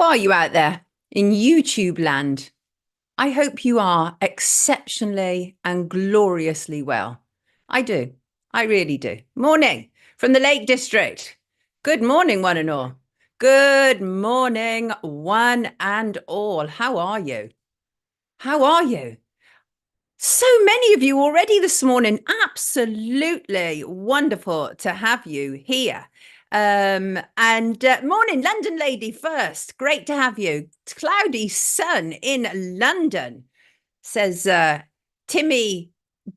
How are you out there in YouTube land? I hope you are exceptionally and gloriously well. I do. I really do. Morning from the Lake District. Good morning, one and all. Good morning, one and all. How are you? How are you? So many of you already this morning. Absolutely wonderful to have you here. Morning, London lady first. Great to have you. Cloudy sun in London, says Timmy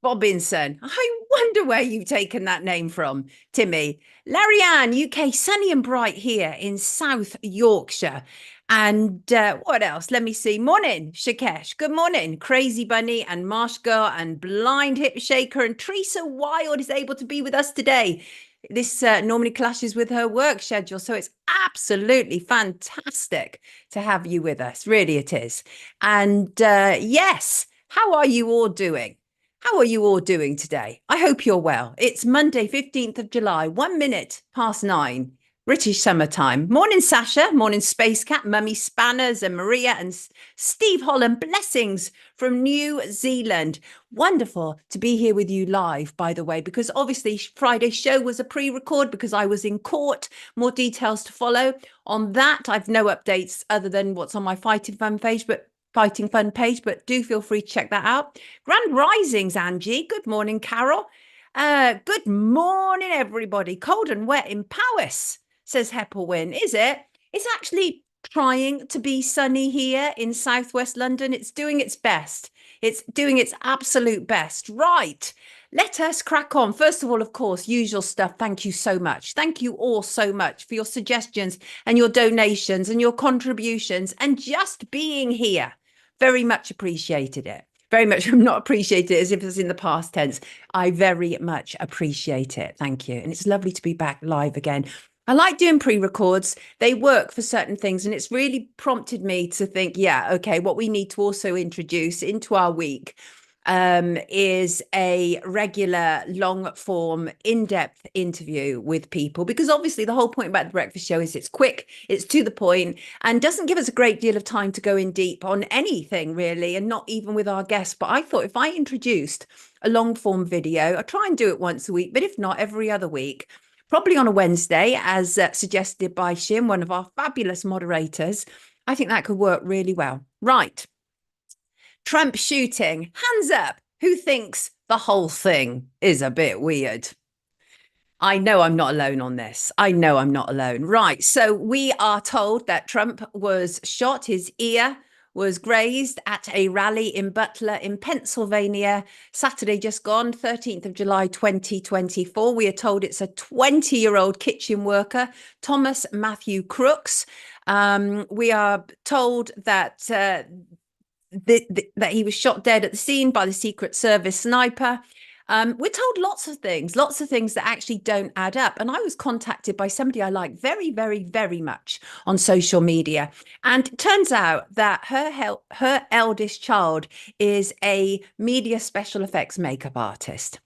Bobinson. I wonder where you've taken that name from, Timmy. Larry Ann, UK, sunny and bright here in South Yorkshire. And what else? Let me see. Morning, Shakesh. Good morning, Crazy Bunny and Masca and Blind Hip Shaker. And Teresa Wild is able to be with us today. This normally clashes with her work schedule, so it's absolutely fantastic to have you with us. Really, it is. And yes, how are you all doing? How are you all doing today? I hope you're well. It's Monday, 15th of July, 1 minute past 9, British summertime. Morning, Sasha. Morning, Space Cat, Mummy Spanners and Maria and Steve Holland. Blessings from New Zealand. Wonderful to be here with you live, by the way, because obviously Friday's show was a pre-record because I was in court. More details to follow on that. I've no updates other than what's on my Fighting Fun page, but do feel free to check that out. Grand Risings, Angie. Good morning, Carol. Good morning, everybody. Cold and wet in Powys, says Heppelwyn. Is it? It's actually trying to be sunny here in southwest London. It's doing its best. It's doing its absolute best. Right. Let us crack on. First of all, of course, usual stuff. Thank you so much. Thank you all so much for your suggestions and your donations and your contributions and just being here. Very much appreciated it. Very much. I'm not appreciated it as if it's in the past tense. I very much appreciate it. Thank you. And it's lovely to be back live again. I like doing pre-records. They work for certain things. And it's really prompted me to think, yeah, okay, what we need to also introduce into our week is a regular long form in-depth interview with people, because obviously the whole point about the breakfast show is it's quick, it's to the point, and doesn't give us a great deal of time to go in deep on anything really, and not even with our guests. But I thought if I introduced a long form video, I try and do it once a week, but if not, every other week, probably on a Wednesday, as suggested by Shim, one of our fabulous moderators. I think that could work really well. Right. Trump shooting. Hands up. Who thinks the whole thing is a bit weird? I know I'm not alone on this. I know I'm not alone. Right. So we are told that Trump was shot. His ear was grazed at a rally in Butler in Pennsylvania, Saturday just gone, 13th of July, 2024. We are told it's a 20-year-old kitchen worker, Thomas Matthew Crooks. We are told that that he was shot dead at the scene by the Secret Service sniper. We're told lots of things that actually don't add up. And I was contacted by somebody I like very, very, very much on social media. And it turns out that her eldest child is a media special effects makeup artist.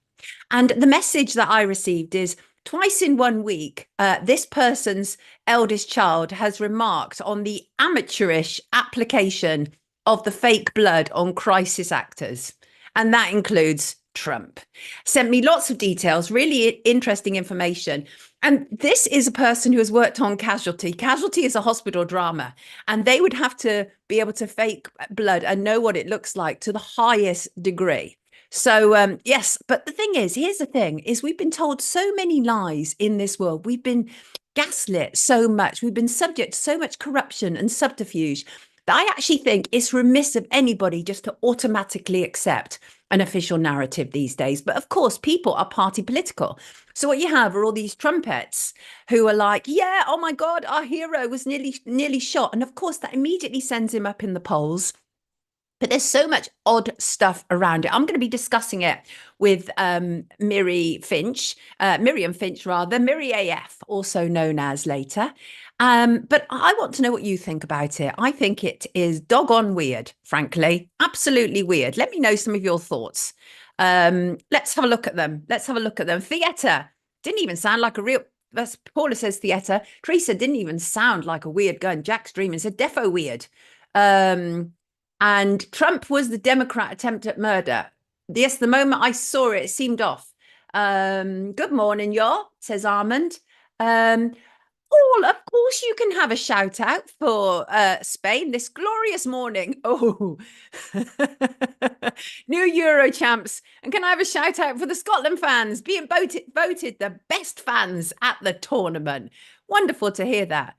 And the message that I received is, twice in 1 week, this person's eldest child has remarked on the amateurish application of the fake blood on crisis actors. And that includes Trump. Sent me lots of details, really interesting information. And this is a person who has worked on Casualty. Casualty is a hospital drama, and they would have to be able to fake blood and know what it looks like to the highest degree. So, yes, but the thing is, here's the thing, is we've been told so many lies in this world. We've been gaslit so much. We've been subject to so much corruption and subterfuge that I actually think it's remiss of anybody just to automatically accept an official narrative these days. But of course, people are party political. So what you have are all these trumpets who are like, yeah, oh my God, our hero was nearly shot. And of course, that immediately sends him up in the polls. But there's so much odd stuff around it. I'm going to be discussing it with Miriam Finch, Miri AF, also known as later. But I want to know what you think about it. I think it is doggone weird, frankly. Absolutely weird. Let me know some of your thoughts. Let's have a look at them. Theater didn't even sound like a real that's Paula says theatre. Teresa didn't even sound like a weird gun. Jack's dreaming said defo weird. And Trump was the Democrat attempt at murder. Yes, the moment I saw it, it seemed off. Good morning, y'all, says Armand. Paul, of course you can have a shout out for Spain this glorious morning. Oh, new Euro champs. And can I have a shout out for the Scotland fans being voted the best fans at the tournament? Wonderful to hear that.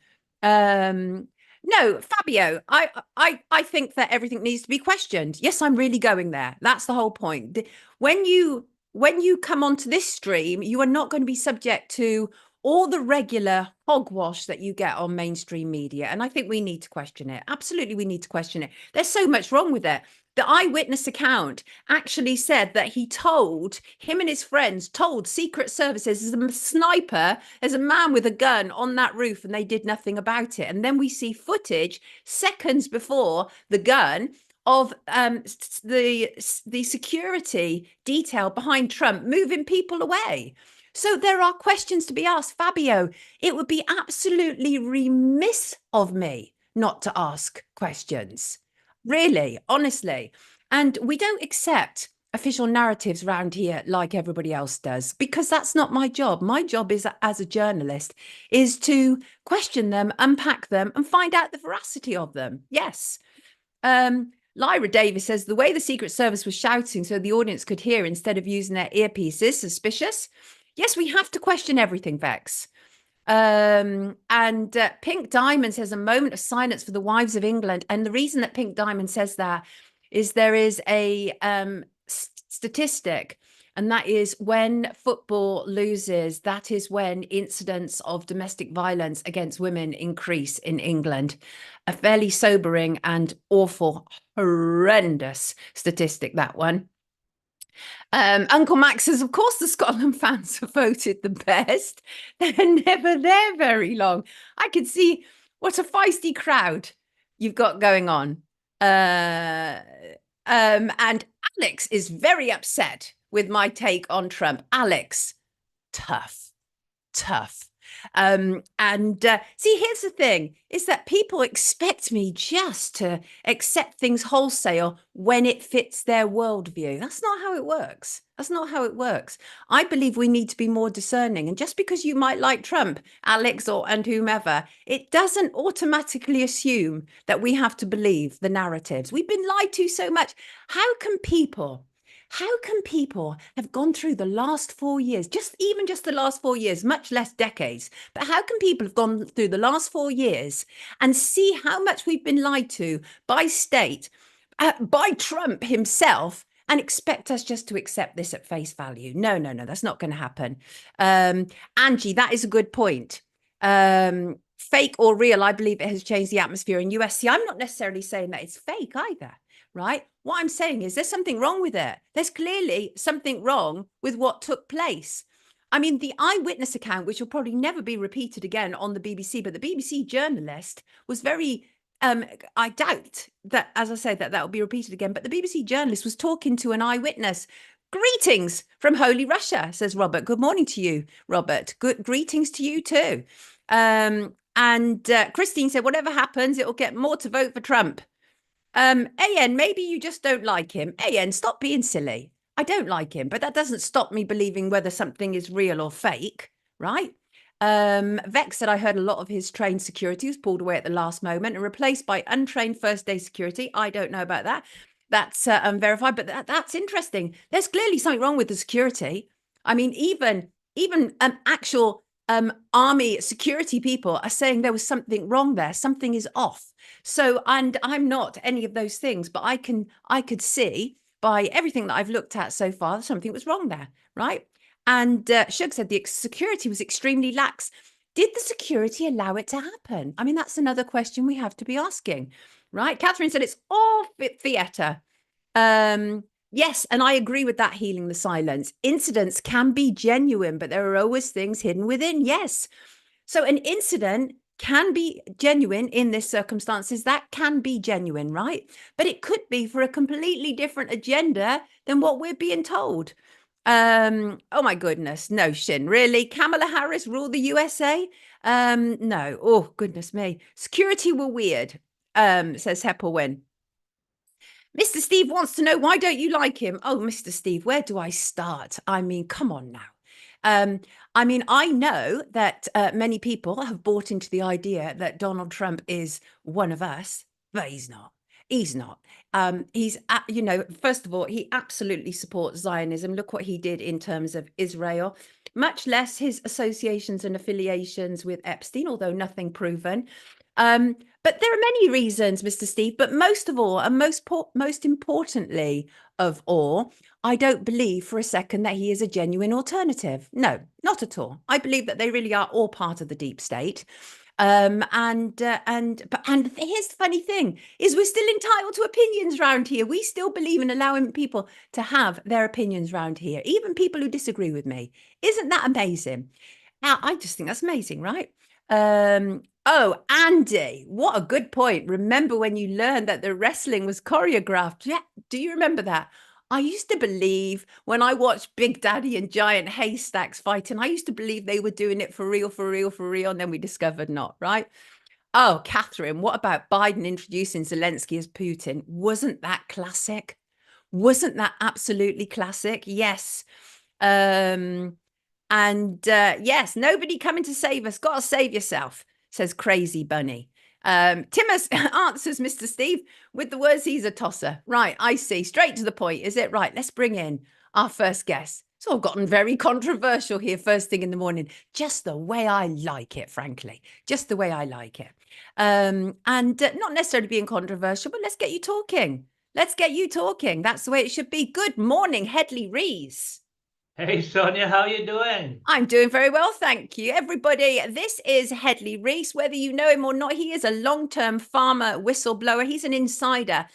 No, Fabio, I think that everything needs to be questioned. Yes, I'm really going there. That's the whole point. When you come onto this stream, you are not going to be subject to all the regular hogwash that you get on mainstream media. And I think we need to question it. Absolutely, we need to question it. There's so much wrong with it. The eyewitness account actually said that him and his friends told Secret Services as a sniper, as a man with a gun on that roof, and they did nothing about it. And then we see footage seconds before the gun of the security detail behind Trump moving people away. So there are questions to be asked. Fabio, it would be absolutely remiss of me not to ask questions. Really, honestly. And we don't accept official narratives around here like everybody else does, because that's not my job. My job is, as a journalist, is to question them, unpack them, and find out the veracity of them. Yes. Lyra Davis says the way the Secret Service was shouting so the audience could hear instead of using their earpieces, suspicious. Yes, we have to question everything, Vex. And Pink Diamond says a moment of silence for the wives of England. And the reason that Pink Diamond says that is there is a statistic, and that is when football loses, that is when incidents of domestic violence against women increase in England. A fairly sobering and awful, horrendous statistic, that one. Uncle Max says, of course, the Scotland fans have voted the best. They're never there very long. I can see what a feisty crowd you've got going on. And Alex is very upset with my take on Trump. Alex, tough. See, here's the thing, is that people expect me just to accept things wholesale when it fits their worldview. That's not how it works. That's not how it works. I believe we need to be more discerning. And just because you might like Trump, Alex, and whomever, it doesn't automatically assume that we have to believe the narratives. We've been lied to so much. How can people have gone through the last 4 years, just the last 4 years, much less decades, but how can people have gone through the last 4 years and see how much we've been lied to by state, by Trump himself, and expect us just to accept this at face value? No, that's not going to happen. Angie, that is a good point. Fake or real, I believe it has changed the atmosphere in USC. I'm not necessarily saying that it's fake either. Right? What I'm saying is there's something wrong with it. There's clearly something wrong with what took place. I mean, the eyewitness account, which will probably never be repeated again on the BBC, but the BBC journalist was very, I doubt that, as I said, that will be repeated again, but the BBC journalist was talking to an eyewitness. Greetings from Holy Russia, says Robert. Good morning to you, Robert. Good greetings to you too. And Christine said, whatever happens, it will get more to vote for Trump. AN, maybe you just don't like him. AN, stop being silly. I don't like him, but that doesn't stop me believing whether something is real or fake, right? Vex said I heard a lot of his trained security was pulled away at the last moment and replaced by untrained first day security. I don't know about that. That's unverified, but that's interesting. There's clearly something wrong with the security. I mean, even actual army security people are saying there was something wrong there. Something is off. So, and I'm not any of those things, but I could see by everything that I've looked at so far, something was wrong there, right? And Shug said the security was extremely lax. Did the security allow it to happen? I mean, that's another question we have to be asking, right? Catherine said it's all theatre. Yes, and I agree with that, healing the silence. Incidents can be genuine, but there are always things hidden within. Yes. So an incident can be genuine in this circumstances. That can be genuine, right? But it could be for a completely different agenda than what we're being told. Oh my goodness, no Shin, really? Kamala Harris rule the USA? No. Oh goodness me. Security were weird, says Heppelwin. Mr. Steve wants to know, why don't you like him? Oh, Mr. Steve, where do I start? I mean, come on now. I mean, I know that many people have bought into the idea that Donald Trump is one of us, but he's not. He's not. First of all, he absolutely supports Zionism. Look what he did in terms of Israel, much less his associations and affiliations with Epstein, although nothing proven. But there are many reasons, Mr. Steve, but most of all, and most importantly of all, I don't believe for a second that he is a genuine alternative. No, not at all. I believe that they really are all part of the deep state. And here's the funny thing is we're still entitled to opinions around here. We still believe in allowing people to have their opinions around here, even people who disagree with me. Isn't that amazing? Now, I just think that's amazing, right? Oh, Andy, what a good point. Remember when you learned that the wrestling was choreographed? Yeah, do you remember that? I used to believe when I watched Big Daddy and Giant Haystacks fighting, I used to believe they were doing it for real, for real, for real. And then we discovered not, right? Oh, Catherine, what about Biden introducing Zelensky as Putin? Wasn't that classic? Wasn't that absolutely classic? Yes. Yes, nobody coming to save us. Got to save yourself, says Crazy Bunny. Timus answers Mr. Steve with the words, he's a tosser. Right, I see. Straight to the point, is it? Right, let's bring in our first guest. It's all gotten very controversial here first thing in the morning. Just the way I like it, frankly. Just the way I like it. Not necessarily being controversial, but let's get you talking. Let's get you talking. That's the way it should be. Good morning, Headley Rees. Hey, Sonia, how you doing? I'm doing very well, thank you. Everybody, this is Headley Rees. Whether you know him or not, he is a long-term farmer whistleblower. He's an insider.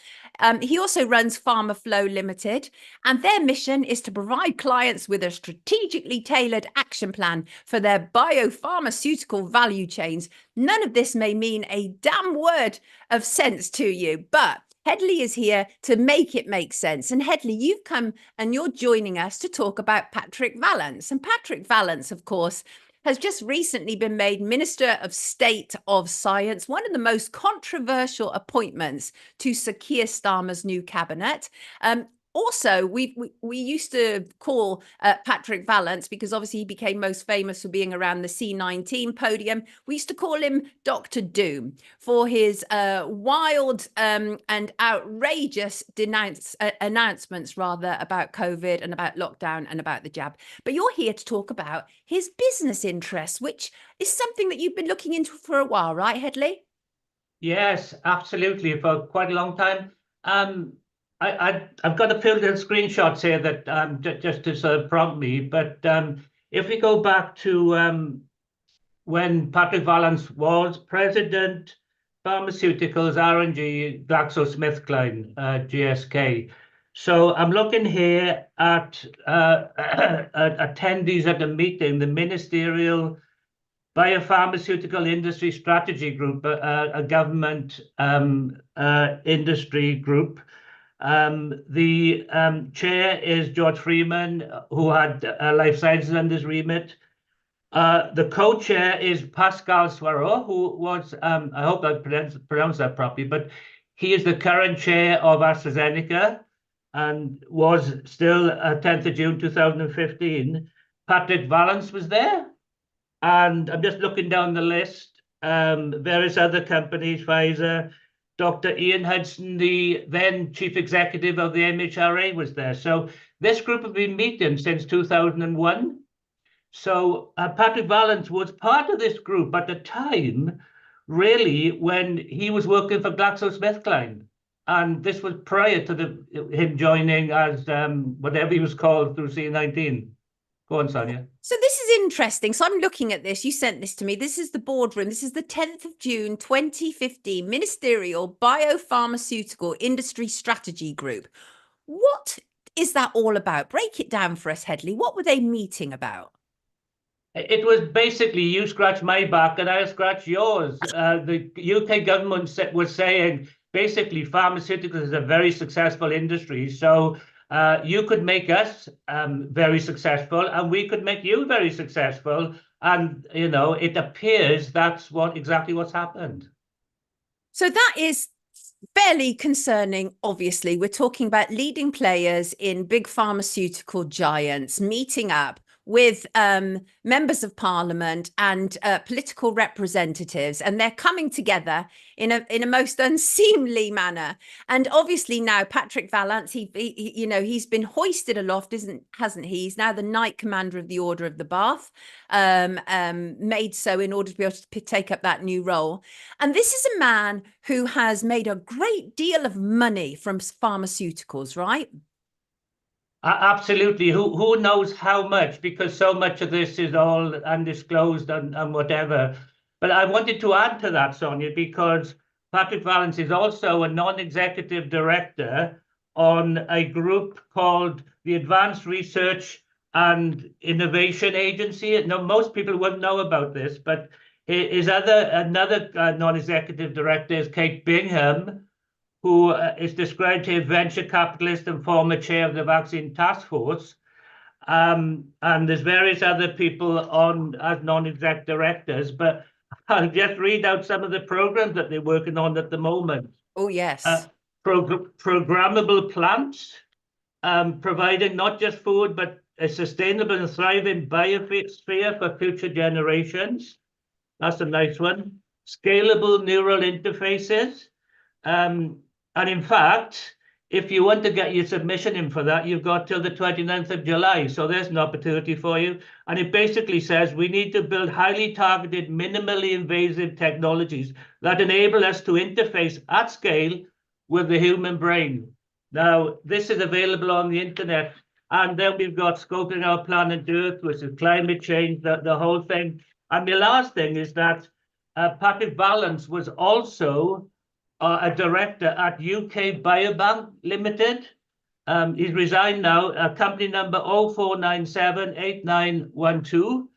He also runs Farmer Flow Limited, and their mission is to provide clients with a strategically tailored action plan for their biopharmaceutical value chains. None of this may mean a damn word of sense to you, but Headley is here to make it make sense. And Headley, you've come and you're joining us to talk about Patrick Valance. And Patrick Valance, of course, has just recently been made Minister of State of Science, one of the most controversial appointments to Sir Keir Starmer's new cabinet. Also, we used to call Patrick Valance, because obviously he became most famous for being around the C19 podium. We used to call him Dr. Doom for his wild and outrageous announcements, rather, about COVID and about lockdown and about the jab. But you're here to talk about his business interests, which is something that you've been looking into for a while, right, Headley? Yes, absolutely, for quite a long time. I've got a few little screenshots here that just to sort of prompt me. But if we go back to when Patrick Valance was president, pharmaceuticals, R&G, GlaxoSmithKline, GSK. So I'm looking here at attendees at the meeting, the Ministerial Biopharmaceutical Industry Strategy Group, a government industry group. The chair is George Freeman, who had life sciences under his remit. The co-chair is Pascal Soireau, who was, I hope I pronounced that properly, but he is the current chair of AstraZeneca and was still 10th of June 2015. Patrick Valance was there. And I'm just looking down the list, various other companies, Pfizer, Dr. Ian Hudson, the then chief executive of the MHRA, was there. So this group have been meeting since 2001. So Patrick Valance was part of this group at the time, really, when he was working for GlaxoSmithKline. And this was prior to him joining as whatever he was called through C19. Go on, Sonia. So this is interesting. So I'm looking at this. You sent this to me. This is the boardroom. This is the 10th of June, 2015, Ministerial Biopharmaceutical Industry Strategy Group. What is that all about? Break it down for us, Headley. What were they meeting about? It was basically you scratch my back and I scratch yours. The UK government was saying basically pharmaceuticals is a very successful industry. So Mm. You could make us very successful, and we could make you very successful. And, you know, it appears that's exactly what's happened. So that is fairly concerning. Obviously, we're talking about leading players in big pharmaceutical giants meeting up with members of parliament and political representatives, and they're coming together in a most unseemly manner. And obviously now Patrick Valance, he's been hoisted aloft, hasn't he? He's now the Knight Commander of the Order of the Bath, made so in order to be able to take up that new role. And this is a man who has made a great deal of money from pharmaceuticals, right? Absolutely. Who knows how much, because so much of this is all undisclosed and whatever. But I wanted to add to that, Sonia, because Patrick Valance is also a non-executive director on a group called the Advanced Research and Innovation Agency. Now, most people wouldn't know about this, but another non-executive director is Kate Bingham, who is described as venture capitalist and former chair of the vaccine task force. And there's various other people on as non-exec directors, but I'll just read out some of the programs that they're working on at the moment. Oh, yes. Programmable plants, providing not just food, but a sustainable and thriving biosphere for future generations. That's a nice one. Scalable neural interfaces. And in fact, if you want to get your submission in for that, you've got till the 29th of July. So there's an opportunity for you. And it basically says we need to build highly targeted, minimally invasive technologies that enable us to interface at scale with the human brain. Now, this is available on the internet. And then we've got scoping our planet Earth, which is climate change, the whole thing. And the last thing is that Patrick Valance was also a director at UK Biobank Limited. He's resigned now, company number 04978912.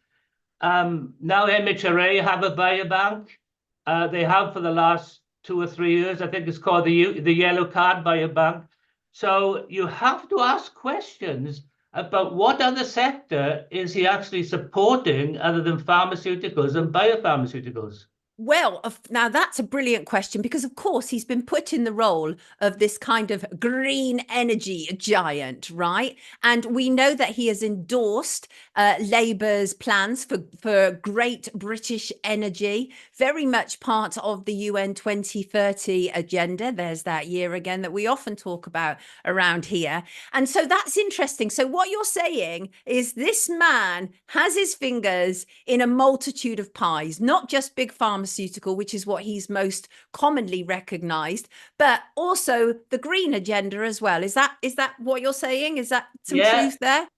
Now MHRA have a biobank. They have for the last 2 or 3 years. I think it's called the Yellow Card Biobank. So you have to ask questions about what other sector is he actually supporting other than pharmaceuticals and biopharmaceuticals. Well, now that's a brilliant question, because of course he's been put in the role of this kind of green energy giant, right? And we know that he has endorsed Labour's plans for Great British Energy, very much part of the UN 2030 agenda. There's that year again that we often talk about around here. And so that's interesting. So what you're saying is this man has his fingers in a multitude of pies, not just big pharmaceutical, which is what he's most commonly recognized, but also the green agenda as well. Is that what you're saying? Is that some truth there?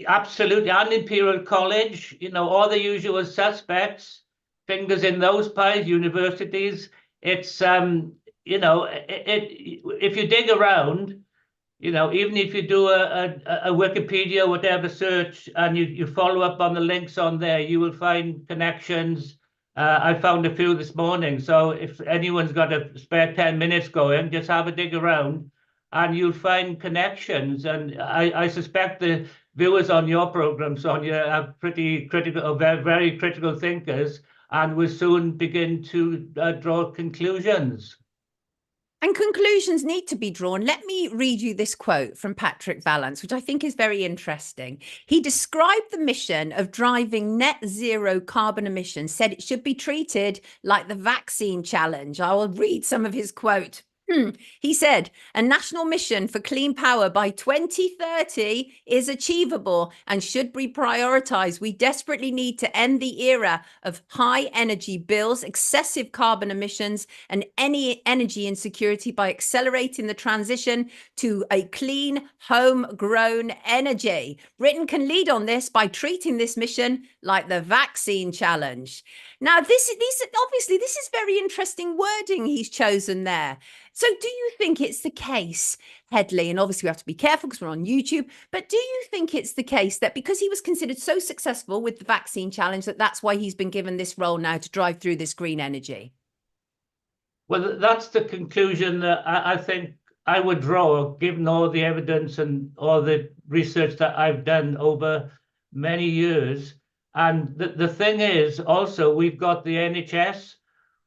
Absolutely. And Imperial College, you know, all the usual suspects, fingers in those pies, universities. It's you know, if you dig around, you know, even if you do a Wikipedia, whatever search, and you follow up on the links on there, you will find connections. I found a few this morning. So if anyone's got a spare 10 minutes going, just have a dig around and you'll find connections. And I suspect the viewers on your program, Sonia, are pretty critical, very, very critical thinkers, and will soon begin to draw conclusions. And conclusions need to be drawn. Let me read you this quote from Patrick Valance, which I think is very interesting. He described the mission of driving net zero carbon emissions, said it should be treated like the vaccine challenge. I will read some of his quote. He said, a national mission for clean power by 2030 is achievable and should be prioritized. We desperately need to end the era of high energy bills, excessive carbon emissions, and any energy insecurity by accelerating the transition to a clean, homegrown energy. Britain can lead on this by treating this mission like the vaccine challenge. Now, obviously, this is very interesting wording he's chosen there. So do you think it's the case, Headley, and obviously we have to be careful because we're on YouTube, but do you think it's the case that because he was considered so successful with the vaccine challenge, that's why he's been given this role now to drive through this green energy? Well, that's the conclusion that I think I would draw, given all the evidence and all the research that I've done over many years. And the thing is, also, we've got the NHS,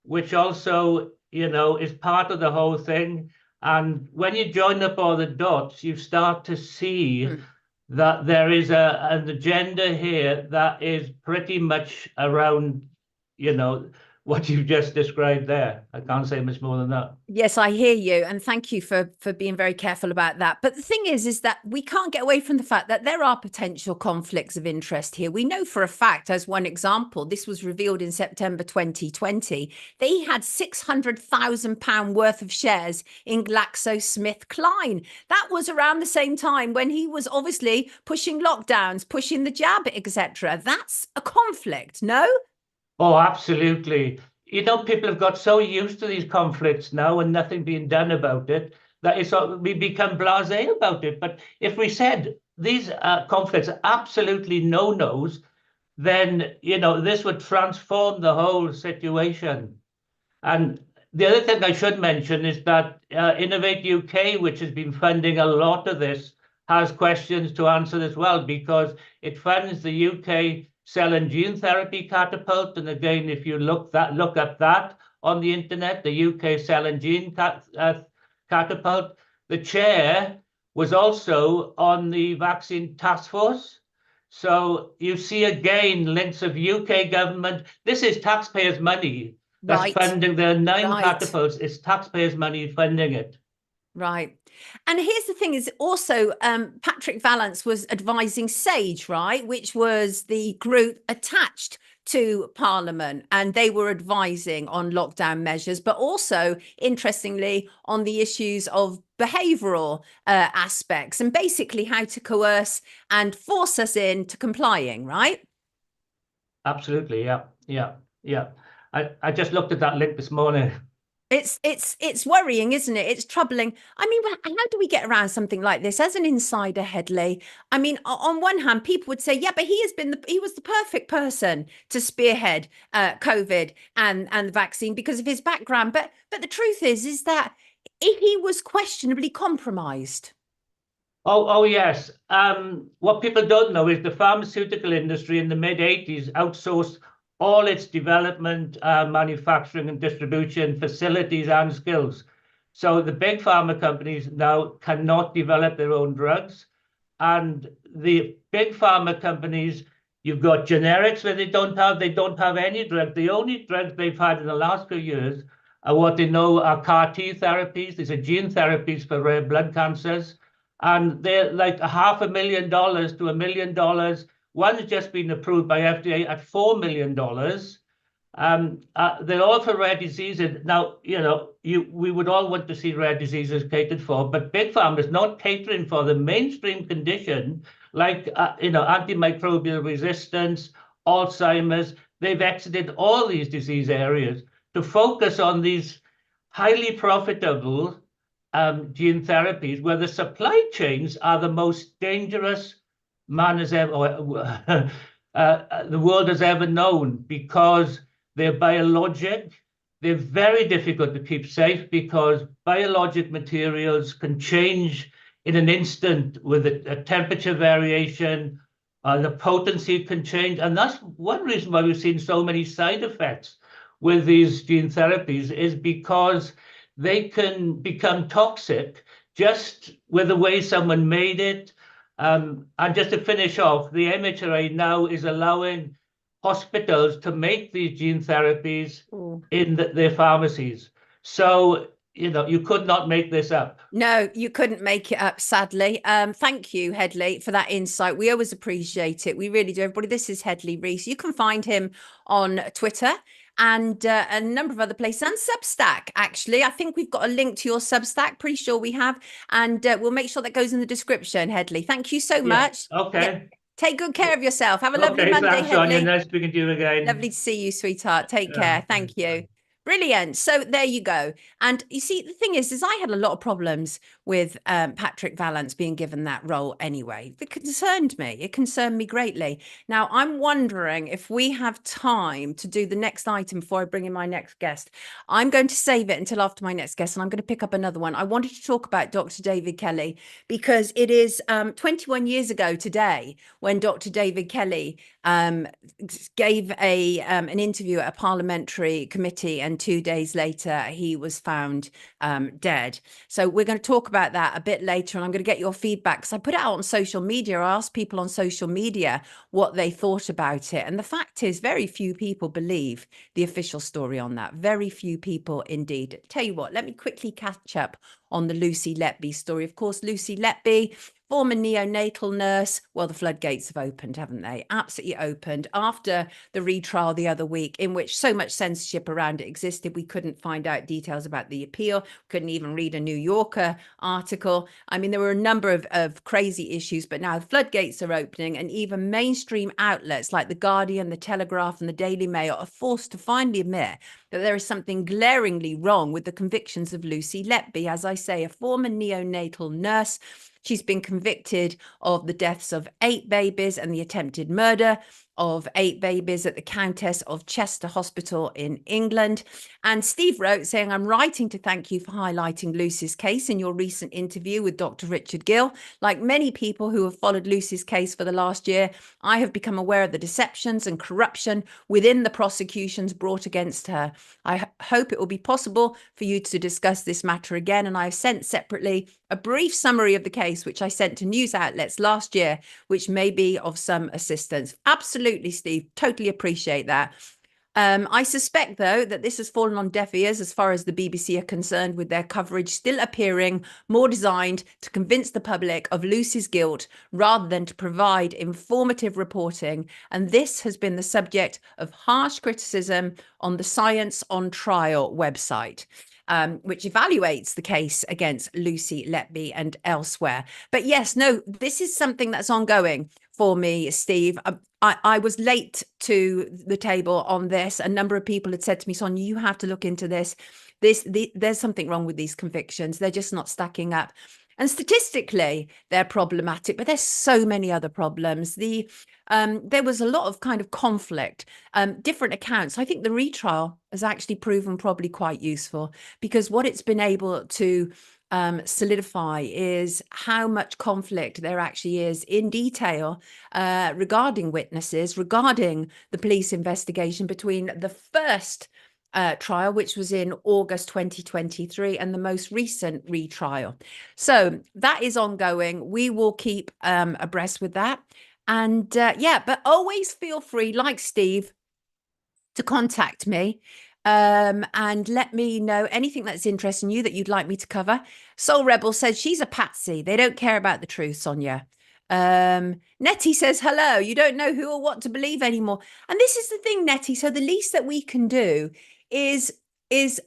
which also, is part of the whole thing. And when you join up all the dots, you start to see that there is an agenda here that is pretty much around, what you've just described there. I can't say much more than that. Yes, I hear you, and thank you for being very careful about that. But the thing is that we can't get away from the fact that there are potential conflicts of interest here. We know for a fact, as one example, this was revealed in September 2020, that he had £600,000 worth of shares in GlaxoSmithKline. That was around the same time when he was obviously pushing lockdowns, pushing the jab, etc. That's a conflict, no? Oh, absolutely. People have got so used to these conflicts now and nothing being done about it that we become blasé about it. But if we said these conflicts are absolutely no-nos, then, this would transform the whole situation. And the other thing I should mention is that Innovate UK, which has been funding a lot of this, has questions to answer as well, because it funds the UK cell and gene therapy catapult. And again, if you look up that on the internet, the UK cell and gene catapult, the chair was also on the vaccine task force. So you see again links of UK government. This is taxpayers' money that's funding. There are 9 catapults. It's taxpayers' money funding it. Right. And here's the thing is also Patrick Valance was advising SAGE, right, which was the group attached to Parliament, and they were advising on lockdown measures, but also, interestingly, on the issues of behavioural aspects and basically how to coerce and force us into complying, right? Absolutely. Yeah. I just looked at that link this morning. It's worrying, isn't it? It's troubling. I mean, how do we get around something like this as an insider, Headley? I mean, on one hand, people would say, yeah, but he was the perfect person to spearhead COVID and the vaccine because of his background. But the truth is that he was questionably compromised. Oh yes. What people don't know is the pharmaceutical industry in the mid-80s outsourced all its development, manufacturing and distribution facilities and skills. So the big pharma companies now cannot develop their own drugs. And the big pharma companies, you've got generics where they don't have any drug. The only drugs they've had in the last few years are what they know are CAR T therapies. These are gene therapies for rare blood cancers. And they're like $500,000 to $1 million. One's just been approved by FDA at $4 million. They're all for rare diseases. Now, we would all want to see rare diseases catered for, but Big Pharma is not catering for the mainstream condition like, antimicrobial resistance, Alzheimer's. They've exited all these disease areas to focus on these highly profitable gene therapies where the supply chains are the most dangerous man has ever, the world has ever known, because they're biologic. They're very difficult to keep safe because biologic materials can change in an instant with a temperature variation. The potency can change. And that's one reason why we've seen so many side effects with these gene therapies, is because they can become toxic just with the way someone made it. And just to finish off, the MHRA now is allowing hospitals to make these gene therapies in their pharmacies. So, you could not make this up. No, you couldn't make it up, sadly. Thank you, Headley, for that insight. We always appreciate it. We really do, everybody. This is Headley Reese. You can find him on Twitter and a number of other places, and Substack, actually. I think we've got a link to your Substack. Pretty sure we have. And we'll make sure that goes in the description, Headley. Thank you so much. Okay. Yeah. Take good care of yourself. Have a lovely Monday, thanks, Headley. Sonia. Nice speaking to you again. Lovely to see you, sweetheart. Take care. Thank you. Brilliant. So there you go. And you see, the thing is I had a lot of problems with Patrick Valance being given that role anyway. It concerned me. It concerned me greatly. Now, I'm wondering if we have time to do the next item before I bring in my next guest. I'm going to save it until after my next guest, and I'm going to pick up another one. I wanted to talk about Dr. David Kelly because it is 21 years ago today when Dr. David Kelly gave an interview at a parliamentary committee, and 2 days later he was found dead. So we're going to talk about that a bit later, and I'm going to get your feedback because I put it out on social media. I asked people on social media what they thought about it, and the fact is very few people believe the official story on that. Very few people indeed. Tell you what, let me quickly catch up on the Lucy Letby story. Of course, Lucy Letby, former neonatal nurse. Well, the floodgates have opened, haven't they? Absolutely opened after the retrial the other week, in which so much censorship around it existed. We couldn't find out details about the appeal, couldn't even read a New Yorker article. I mean, there were a number of crazy issues, but now the floodgates are opening, and even mainstream outlets like The Guardian, The Telegraph, and the Daily Mail are forced to finally admit that there is something glaringly wrong with the convictions of Lucy Letby. As I say, a former neonatal nurse. She's been convicted of the deaths of 8 babies and the attempted murder of 8 babies at the Countess of Chester Hospital in England. And Steve wrote saying, I'm writing to thank you for highlighting Lucy's case in your recent interview with Dr. Richard Gill. Like many people who have followed Lucy's case for the last year, I have become aware of the deceptions and corruption within the prosecutions brought against her. I hope it will be possible for you to discuss this matter again. And I have sent separately a brief summary of the case, which I sent to news outlets last year, which may be of some assistance. Absolutely, Steve. Totally appreciate that. I suspect, though, that this has fallen on deaf ears as far as the BBC are concerned, with their coverage still appearing more designed to convince the public of Lucy's guilt rather than to provide informative reporting. And this has been the subject of harsh criticism on the Science on Trial website, which evaluates the case against Lucy Letby and elsewhere. But yes, no, this is something that's ongoing for me, Steve. I was late to the table on this. A number of people had said to me, Sonia, you have to look into this. There's something wrong with these convictions. They're just not stacking up. And statistically, they're problematic, but there's so many other problems. There was a lot of kind of conflict, different accounts. I think the retrial has actually proven probably quite useful, because what it's been able to solidify is how much conflict there actually is in detail regarding witnesses, regarding the police investigation between the first trial, which was in August 2023, and the most recent retrial. So that is ongoing. We will keep abreast with that. And yeah, but always feel free, like Steve, to contact me and let me know anything that's interesting you that you'd like me to cover. Soul Rebel says she's a patsy. They don't care about the truth, Sonia. Nettie says, hello, you don't know who or what to believe anymore. And this is the thing, Nettie. So the least that we can do is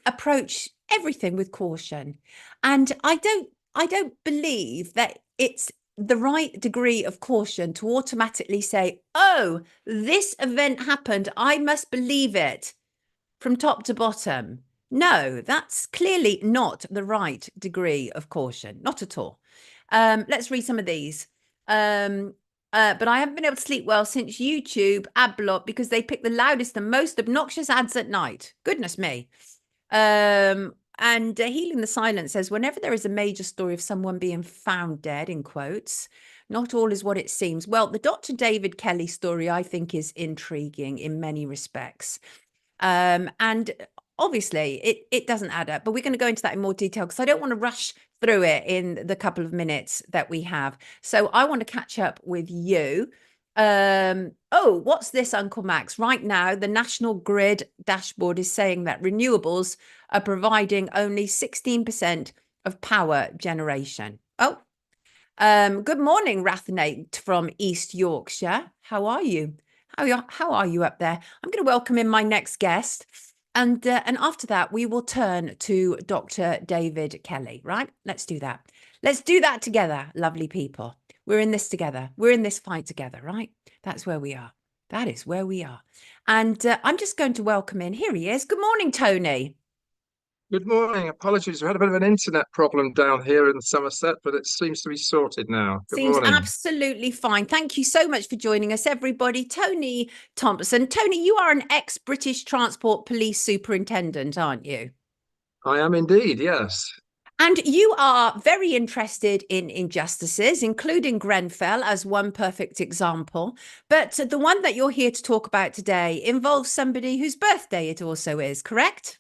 approach everything with caution. And I don't believe that it's the right degree of caution to automatically say, oh, this event happened, I must believe it from top to bottom. No, that's clearly not the right degree of caution. Not at all. Let's read some of these. But I haven't been able to sleep well since YouTube ad block, because they pick the loudest and most obnoxious ads at night. Goodness me. And Healing the Silence says, whenever there is a major story of someone being found dead, in quotes, not all is what it seems. Well, the Dr. David Kelly story, I think, is intriguing in many respects. And obviously it doesn't add up, but we're going to go into that in more detail because I don't want to rush through it in the couple of minutes that we have. So I want to catch up with you. Oh, what's this, Uncle Max? Right now, the National Grid dashboard is saying that renewables are providing only 16% of power generation. Oh, good morning, Rathnate from East Yorkshire. How are you? How are you up there? I'm going to welcome in my next guest. And after that, we will turn to Dr. David Kelly, right? Let's do that. Let's do that together, lovely people. We're in this together. We're in this fight together, right? That's where we are. That is where we are. And I'm just going to welcome in. Here he is. Good morning, Tony. Good morning. Apologies. We had a bit of an internet problem down here in Somerset, but it seems to be sorted now. Good Seems morning. absolutely fine. Thank you so much for joining us, everybody. Tony Thompson. Tony, you are an ex-British Transport Police Superintendent, aren't you? I am indeed, yes. And you are very interested in injustices, including Grenfell as one perfect example. But the one that you're here to talk about today involves somebody whose birthday it also is, correct?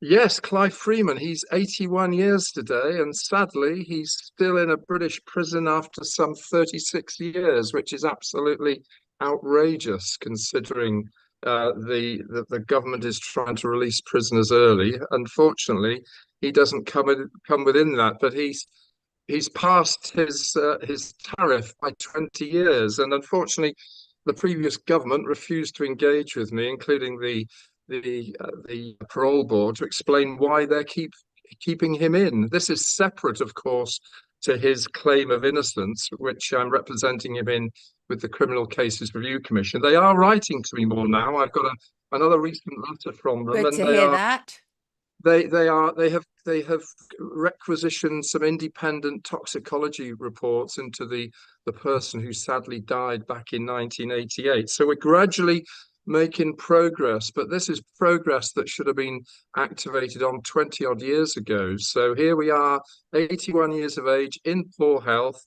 Yes, Clive Freeman. He's 81 years today, and sadly, he's still in a British prison after some 36 years, which is absolutely outrageous considering the government is trying to release prisoners early. Unfortunately, he doesn't come within that, but he's passed his tariff by 20 years, and unfortunately, the previous government refused to engage with me, including the parole board, to explain why they're keeping him in. This is separate, of course, to his claim of innocence, which I'm representing him in with the Criminal Cases Review Commission. They are writing to me more now. I've got another recent letter from them, Good and to hear that. they have requisitioned some independent toxicology reports into the person who sadly died back in 1988. So we're gradually making progress, but this is progress that should have been activated on 20 odd years ago. So here we are, 81 years of age, in poor health,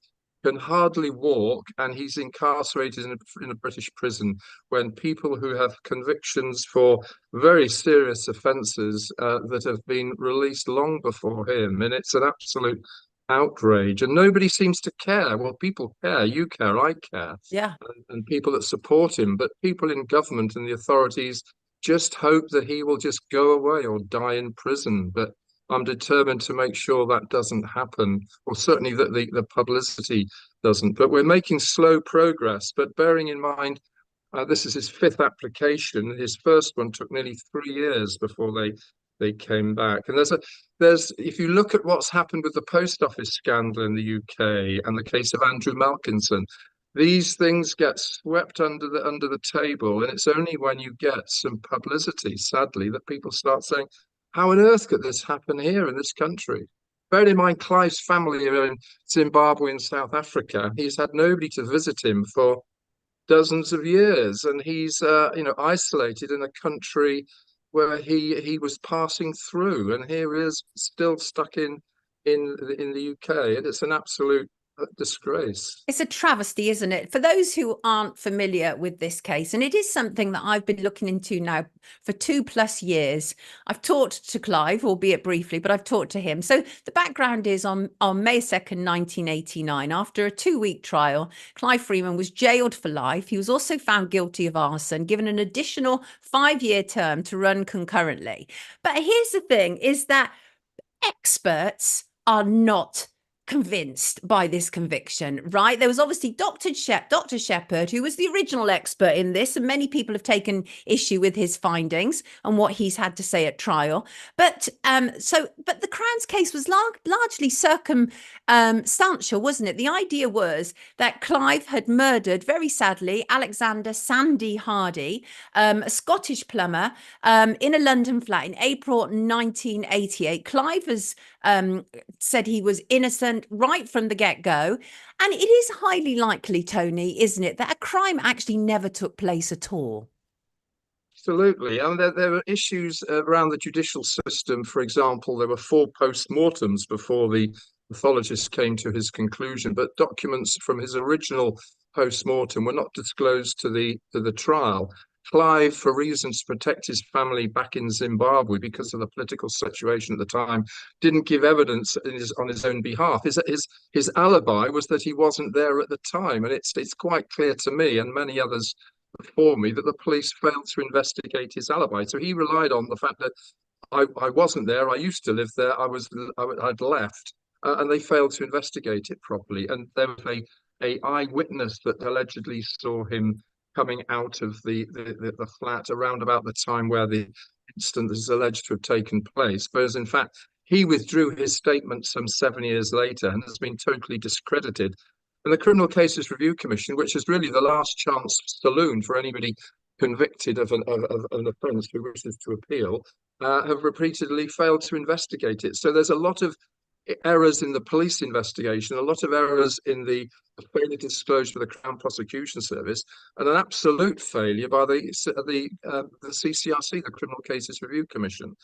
can hardly walk, and he's incarcerated in a British prison when people who have convictions for very serious offences that have been released long before him. And it's an absolute outrage, and nobody seems to care. Well, people care, you care, I care, Yeah. and people that support him, but people in government and the authorities just hope that he will just go away or die in prison. But I'm determined to make sure that doesn't happen, or certainly that the publicity doesn't. But we're making slow progress. But bearing in mind, this is his fifth application. His first one took nearly 3 years before they came back. And there's if you look at what's happened with the post office scandal in the UK and the case of Andrew Malkinson, these things get swept under the table, and it's only when you get some publicity, sadly, that people start saying, "How on earth could this happen here in this country?" Bear in mind, Clive's family are in Zimbabwe and South Africa. He's had nobody to visit him for dozens of years, and he's isolated in a country where he was passing through, and here he is still stuck in the UK, and it's an absolute disgrace. It's a travesty, isn't it? For those who aren't familiar with this case, and it is something that I've been looking into now for 2+ years. I've talked to Clive, albeit briefly, but I've talked to him. So the background is on May 2nd, 1989, after a 2-week trial, Clive Freeman was jailed for life. He was also found guilty of arson, given an additional 5-year term to run concurrently. But here's the thing, is that experts are not convinced by this conviction, right? There was obviously Dr. Shepherd, who was the original expert in this, and many people have taken issue with his findings and what he's had to say at trial. But the Crown's case was largely circumstantial, wasn't it? The idea was that Clive had murdered, very sadly, Alexander Sandy Hardy, a Scottish plumber, in a London flat in April 1988. Clive has said he was innocent right from the get-go. And it is highly likely, Tony, isn't it, that a crime actually never took place at all? Absolutely. And there are issues around the judicial system. For example, there were 4 post-mortems before the pathologist came to his conclusion, but documents from his original post-mortem were not disclosed to the trial. Clive, for reasons to protect his family back in Zimbabwe because of the political situation at the time, didn't give evidence on his own behalf. His alibi was that he wasn't there at the time, and it's quite clear to me and many others before me that the police failed to investigate his alibi. So he relied on the fact that I wasn't there. I used to live there. I'd left, and they failed to investigate it properly. And there was a eyewitness that allegedly saw him coming out of the flat around about the time where the incident is alleged to have taken place. Whereas in fact, he withdrew his statement some 7 years later and has been totally discredited. And the Criminal Cases Review Commission, which is really the last chance saloon for anybody convicted of an offence who wishes to appeal, have repeatedly failed to investigate it. So there's a lot of errors in the police investigation, a lot of errors in the failure disclosure of the Crown Prosecution Service, and an absolute failure by the CCRC, the Criminal Cases Review Commission.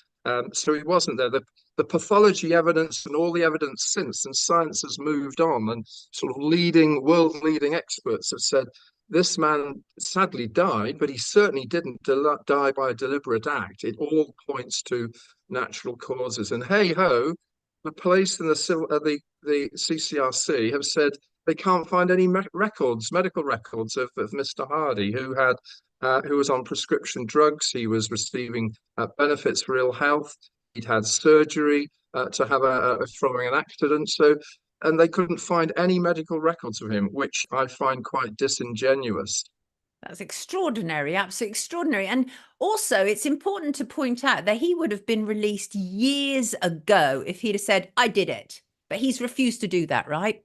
So he wasn't there. The pathology evidence and all the evidence since, and science has moved on, and sort of world-leading experts have said this man sadly died, but he certainly didn't die by a deliberate act. It all points to natural causes. And hey ho, the police and the CCRC have said they can't find any medical records of Mr. Hardy, who was on prescription drugs. He was receiving benefits for ill health. He'd had surgery following an accident. And they couldn't find any medical records of him, which I find quite disingenuous. That's extraordinary, absolutely extraordinary. And also, it's important to point out that he would have been released years ago if he'd have said, I did it. But he's refused to do that, right?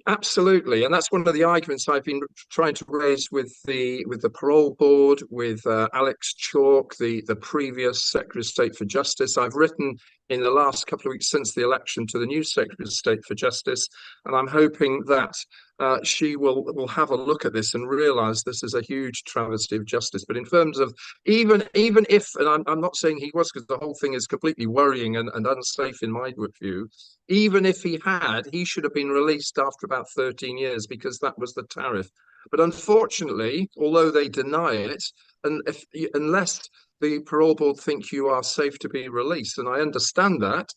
Absolutely, and that's one of the arguments I've been trying to raise with the parole board, with Alex Chalk, the previous Secretary of State for Justice. I've written in the last couple of weeks since the election to the new Secretary of State for Justice, and I'm hoping that she will have a look at this and realise this is a huge travesty of justice. But in terms of even if, and I'm not saying he was, because the whole thing is completely worrying and unsafe in my view, even if he should have been released after about 13 years, because that was the tariff. But unfortunately, although they deny it, and unless the parole board think you are safe to be released, and I understand that,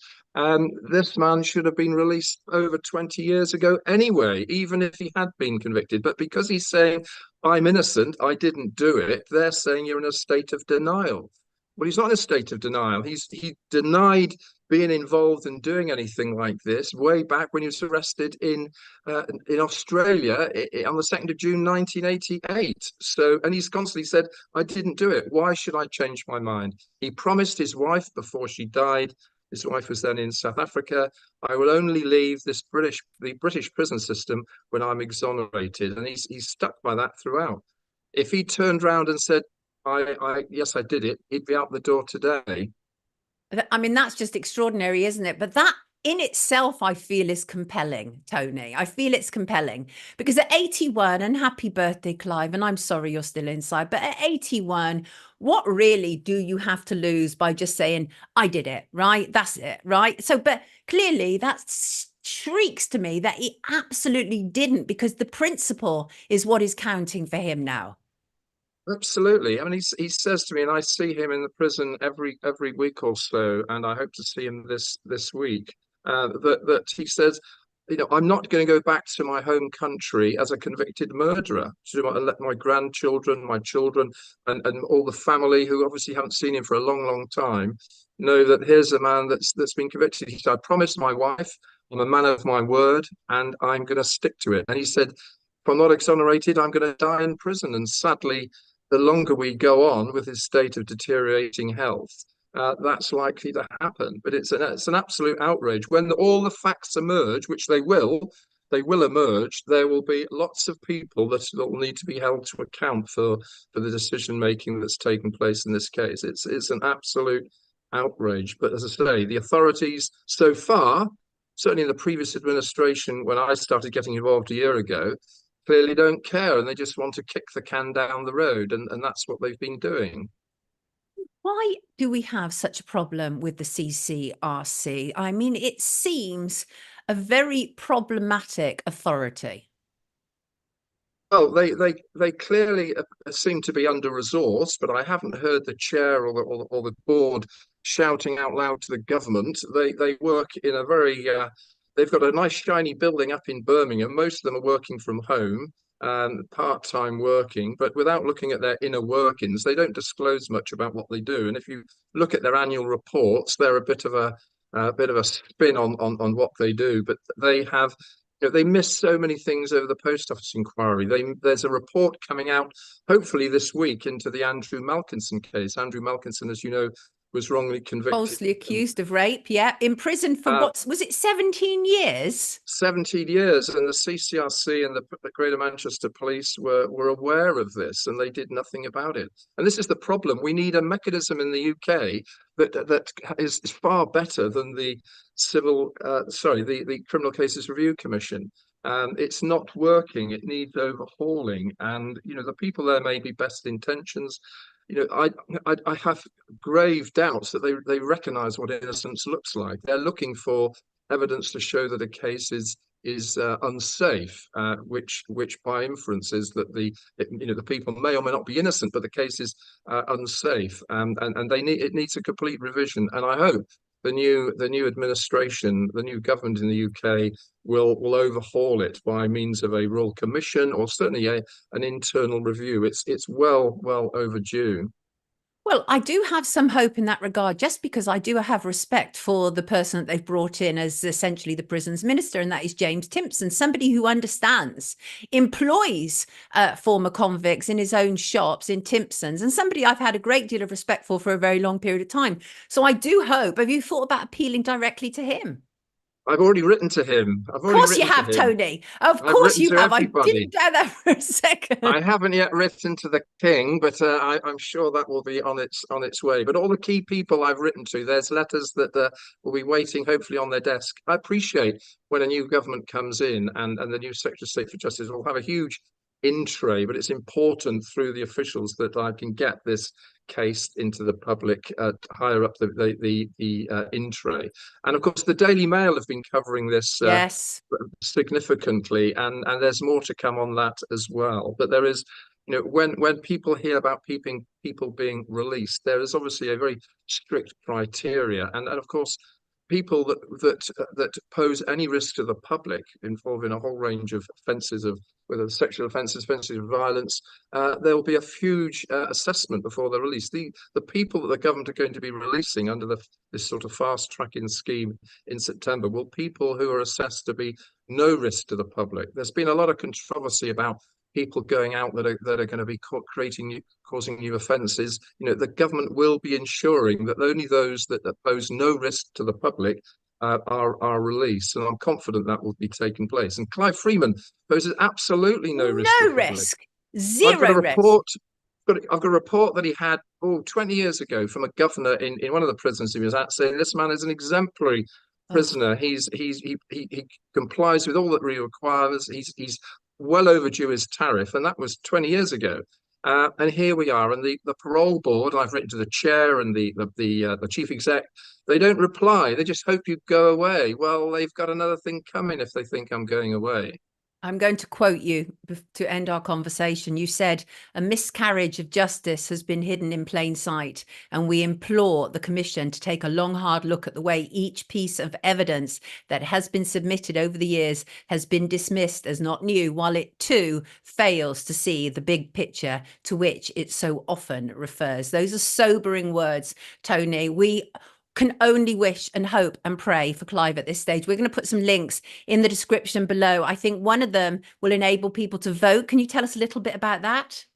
this man should have been released over 20 years ago anyway, even if he had been convicted. But because he's saying, I'm innocent, I didn't do it, they're saying you're in a state of denial. Well, he's not in a state of denial. He denied being involved in doing anything like this way back when he was arrested in Australia on the 2nd of June 1988. So, and he's constantly said, I didn't do it. Why should I change my mind? He promised his wife before she died. His wife was then in South Africa. I will only leave the British prison system when I'm exonerated. And he's stuck by that throughout. If he turned around and said, yes, I did it, he'd be out the door today. I mean, that's just extraordinary, isn't it? But that in itself, I feel is compelling, Tony. I feel it's compelling because at 81, and happy birthday, Clive, and I'm sorry you're still inside, but at 81, what really do you have to lose by just saying, I did it, right? That's it, right? So, but clearly that shrieks to me that he absolutely didn't, because the principle is what is counting for him now. Absolutely. I mean, he says to me, and I see him in the prison every week or so, and I hope to see him this week. That he says, I'm not going to go back to my home country as a convicted murderer. So I let my grandchildren, my children, and all the family who obviously haven't seen him for a long, long time know that here's a man that's been convicted. He said, I promised my wife, I'm a man of my word, and I'm going to stick to it. And he said, if I'm not exonerated, I'm going to die in prison. And sadly, the longer we go on with his state of deteriorating health, that's likely to happen. But it's an absolute outrage. When all the facts emerge, which they will emerge, there will be lots of people that will need to be held to account for the decision making that's taken place in this case. It's an absolute outrage. But as I say, the authorities so far, certainly in the previous administration, when I started getting involved a year ago, clearly don't care, and they just want to kick the can down the road, and that's what they've been doing. Why do we have such a problem with the CCRC? I mean, it seems a very problematic authority. Well, they clearly seem to be under-resourced, but I haven't heard the chair or the board shouting out loud to the government. They work in a very they've got a nice shiny building up in Birmingham. Most of them are working from home, part-time working, but without looking at their inner workings, they don't disclose much about what they do. And if you look at their annual reports, they're a bit of a spin on what they do. But they have, they miss so many things over the post office inquiry. There's a report coming out, hopefully this week, into the Andrew Malkinson case. Andrew Malkinson, as you know, was wrongly convicted. Falsely accused of rape, yeah. In prison for was it 17 years? 17 years, and the CCRC and the Greater Manchester Police were aware of this, and they did nothing about it. And this is the problem. We need a mechanism in the UK that is far better than the the Criminal Cases Review Commission. It's not working. It needs overhauling, and the people there may be best intentions. I have grave doubts that they recognise what innocence looks like. They're looking for evidence to show that a case is unsafe, which by inference is that the people may or may not be innocent, but the case is unsafe, and it needs a complete revision. And I hope the new administration, the new government in the UK will overhaul it by means of a royal commission, or certainly an internal review. It's well overdue. Well, I do have some hope in that regard, just because I do have respect for the person that they've brought in as essentially the prisons minister, and that is James Timpson, somebody who understands, employs former convicts in his own shops in Timpson's, and somebody I've had a great deal of respect for a very long period of time. So I do hope. Have you thought about appealing directly to him? I've already written to him. Of course you have, Tony. Of course you have. I didn't doubt that for a second. I haven't yet written to the king, but I'm sure that will be on its way. But all the key people I've written to, there's letters that will be waiting, hopefully, on their desk. I appreciate when a new government comes in, and the new Secretary of State for Justice will have a huge in tray, but it's important through the officials that I can get this case into the public higher up the in tray. And of course, the Daily Mail have been covering this yes, significantly, and there's more to come on that as well. But there is, when people hear about people being released, there is obviously a very strict criteria, and of course, people that pose any risk to the public, involving a whole range of offences, of whether sexual offences, offences of violence, there will be a huge assessment before they're released. The people that the government are going to be releasing under this sort of fast tracking scheme in September will people who are assessed to be no risk to the public. There's been a lot of controversy about people going out that are going to be causing new offences. The government will be ensuring that only those that pose no risk to the public are released, and I'm confident that will be taking place. And Clive Freeman poses absolutely no risk. No risk, zero risk. I've got a report that he had 20 years ago from a governor in one of the prisons he was at, saying this man is an exemplary prisoner. He complies with all that we require. He's well overdue his tariff, and that was 20 years ago. And here we are, and the parole board, I've written to the chair and the chief exec, they don't reply. They just hope you go away. Well, they've got another thing coming if they think I'm going away. I'm going to quote you to end our conversation. You said, a miscarriage of justice has been hidden in plain sight, and we implore the Commission to take a long, hard look at the way each piece of evidence that has been submitted over the years has been dismissed as not new, while it too fails to see the big picture to which it so often refers. Those are sobering words, Tony. We can only wish and hope and pray for Clive at this stage. We're going to put some links in the description below. I think one of them will enable people to vote. Can you tell us a little bit about that?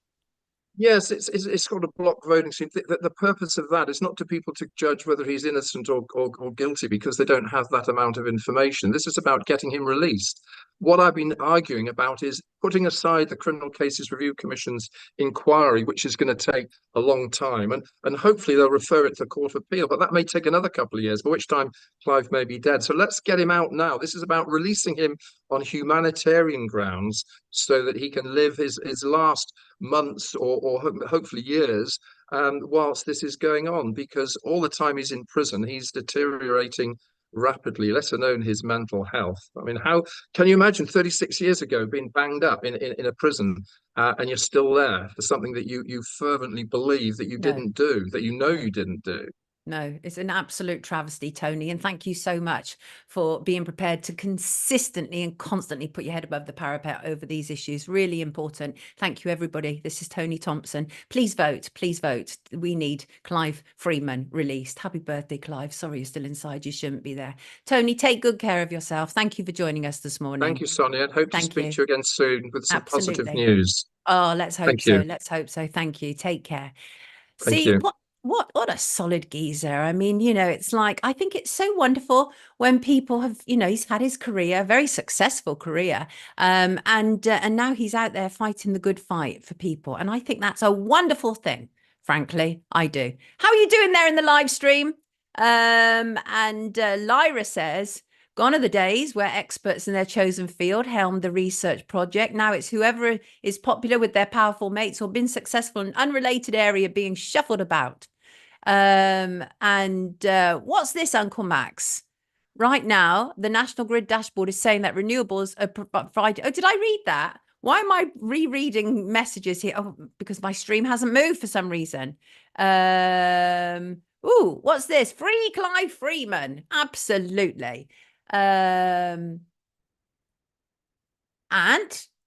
Yes, it's called a block voting scheme. The purpose of that is not to people to judge whether he's innocent or guilty, because they don't have that amount of information. This is about getting him released. What I've been arguing about is putting aside the Criminal Cases Review Commission's inquiry, which is going to take a long time, and hopefully they'll refer it to the Court of Appeal, but that may take another couple of years, by which time Clive may be dead. So let's get him out now. This is about releasing him on humanitarian grounds so that he can live his last months or hopefully years whilst this is going on, because all the time he's in prison, he's deteriorating rapidly, let alone his mental health. I mean, how can you imagine 36 years ago being banged up in a prison and you're still there for something that you fervently believe that you didn't do, that you didn't do? No, it's an absolute travesty, Tony. And thank you so much for being prepared to consistently and constantly put your head above the parapet over these issues. Really important. Thank you, everybody. This is Tony Thompson. Please vote. Please vote. We need Clive Freeman released. Happy birthday, Clive. Sorry you're still inside. You shouldn't be there. Tony, take good care of yourself. Thank you for joining us this morning. Thank you, Sonia. Hope to speak to you again soon with some positive news. Oh, let's hope so. Let's hope so. Thank you. Take care. Thank you. what a solid geezer. I mean, you know, it's like, I think it's so wonderful when people have, you know, he's had his career, very successful career, and now he's out there fighting the good fight for people, and I think that's a wonderful thing. Frankly, I do. How are you doing there in the live stream? And Lyra says, gone are the days where experts in their chosen field helmed the research project. Now it's whoever is popular with their powerful mates or been successful in an unrelated area being shuffled about. What's this, Uncle Max? Right now, the National Grid dashboard is saying that renewables are provided. Oh, did I read that? Why am I rereading messages here? Oh, because my stream hasn't moved for some reason. Ooh, what's this? Free Clive Freeman. Absolutely. And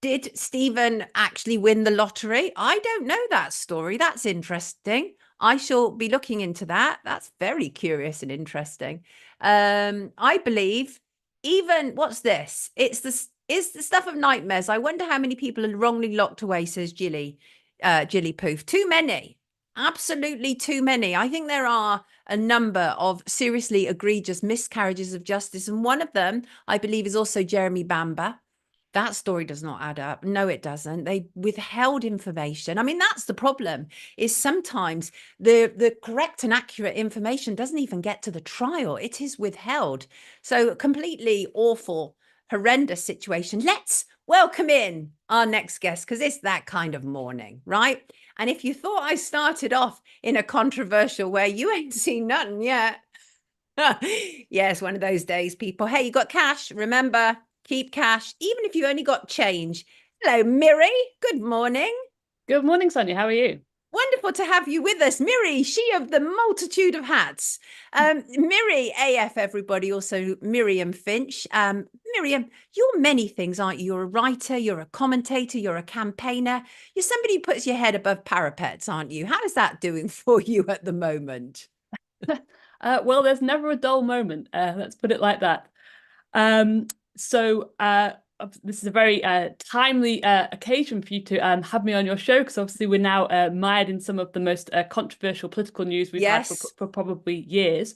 did Stephen actually win the lottery? I don't know that story. That's interesting. I shall be looking into that. That's very curious and interesting. I believe even, what's this? It's the stuff of nightmares. I wonder how many people are wrongly locked away, says Jilly Poof. Too many. Absolutely too many. I think there are a number of seriously egregious miscarriages of justice. And one of them, I believe, is also Jeremy Bamber. That story does not add up. No, it doesn't. They withheld information. I mean, that's the problem, is sometimes the correct and accurate information doesn't even get to the trial. It is withheld. So completely awful, horrendous situation. Let's welcome in our next guest, because it's that kind of morning, right? And if you thought I started off in a controversial way, you ain't seen nothing yet. Yes, one of those days, people. Hey, you got cash? Remember, keep cash, even if you only got change. Hello, Miri. Good morning. Good morning, Sonia. How are you? Wonderful to have you with us. Miri, she of the multitude of hats. Miri AF, everybody, also Miriam Finch. Miriam, you're many things, aren't you? You're a writer, you're a commentator, you're a campaigner. You're somebody who puts your head above parapets, aren't you? How is that doing for you at the moment? Well, there's never a dull moment. Let's put it like that. This is a very timely occasion for you to have me on your show, because obviously we're now mired in some of the most controversial political news we've had for probably years.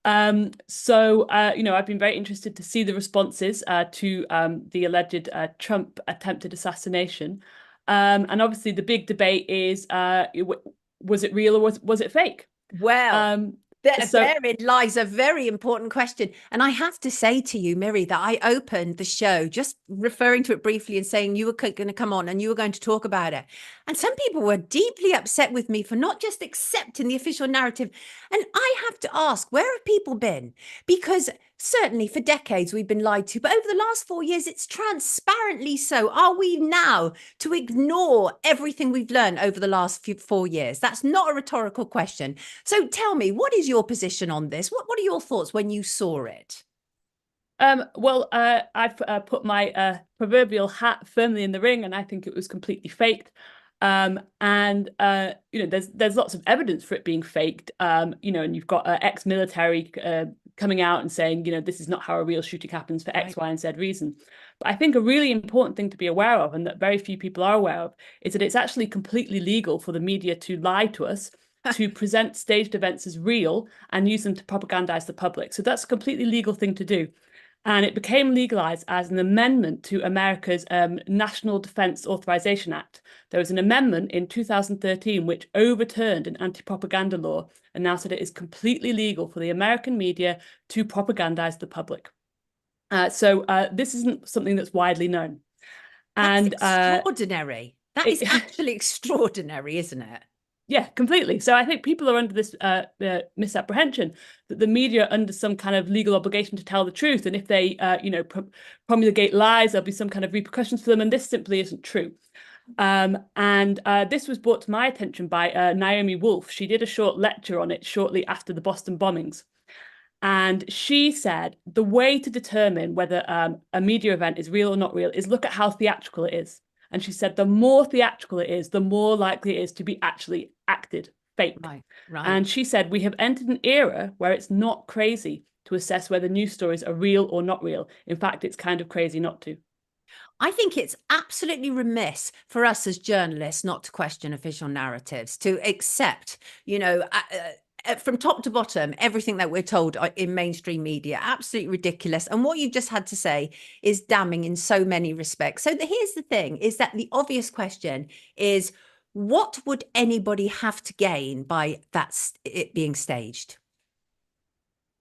You know, I've been very interested to see the responses to the alleged Trump attempted assassination. And obviously the big debate is, was it real or was it fake? Well, therein lies a very important question. And I have to say to you, Miri, that I opened the show just referring to it briefly and saying you were going to come on and you were going to talk about it. And some people were deeply upset with me for not just accepting the official narrative. And I have to ask, where have people been? Because certainly for decades we've been lied to, but over the last 4 years, it's transparently so. Are we now to ignore everything we've learned over the last 4 years? That's not a rhetorical question. So tell me, what is your position on this? What are your thoughts when you saw it? I've put my proverbial hat firmly in the ring, and I think it was completely faked. You know, there's lots of evidence for it being faked. You know, and you've got ex-military coming out and saying, you know, this is not how a real shooting happens for X, Y, and Z reason. But I think a really important thing to be aware of, and that very few people are aware of, is that it's actually completely legal for the media to lie to us, to present staged events as real and use them to propagandize the public. So that's a completely legal thing to do. And it became legalized as an amendment to America's National Defense Authorization Act. There was an amendment in 2013 which overturned an anti-propaganda law and now said it is completely legal for the American media to propagandize the public. This isn't something that's widely known. That's extraordinary. That is actually extraordinary, isn't it? Yeah, completely. So I think people are under this misapprehension that the media are under some kind of legal obligation to tell the truth. And if they, you know, promulgate lies, there'll be some kind of repercussions for them. And this simply isn't true. This was brought to my attention by Naomi Wolf. She did a short lecture on it shortly after the Boston bombings. And she said the way to determine whether a media event is real or not real is look at how theatrical it is. And she said the more theatrical it is, the more likely it is to be actually acted, fake. Right. And she said we have entered an era where it's not crazy to assess whether news stories are real or not real. In fact, it's kind of crazy not to. I think it's absolutely remiss for us as journalists not to question official narratives, to accept, from top to bottom, everything that we're told in mainstream media. Absolutely ridiculous. And what you've just had to say is damning in so many respects. So here's the thing, is that the obvious question is, what would anybody have to gain by it being staged?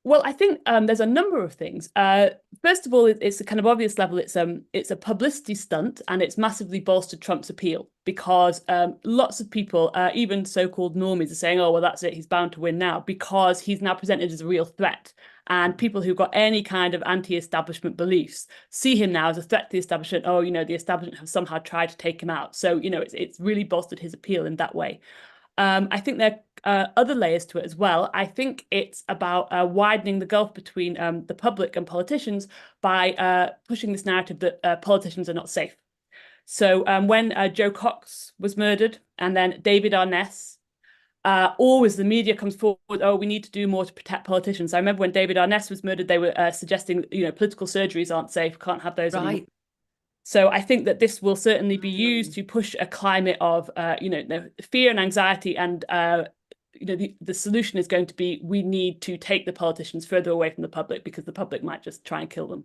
Well, I think there's a number of things. First of all, it's a kind of obvious level. It's a publicity stunt, and it's massively bolstered Trump's appeal because lots of people, even so-called normies, are saying, "Oh, well, that's it. He's bound to win now," because he's now presented as a real threat. And people who've got any kind of anti-establishment beliefs see him now as a threat to the establishment. Oh, the establishment have somehow tried to take him out. So, it's really bolstered his appeal in that way. I think there are other layers to it as well. I think it's about widening the gulf between the public and politicians by pushing this narrative that politicians are not safe. So when Joe Cox was murdered and then David Arness, always the media comes forward, oh, we need to do more to protect politicians. I remember when David Arness was murdered, they were suggesting, political surgeries aren't safe, can't have those anymore. Right. So I think that this will certainly be used to push a climate of, fear and anxiety. And, the solution is going to be, we need to take the politicians further away from the public because the public might just try and kill them.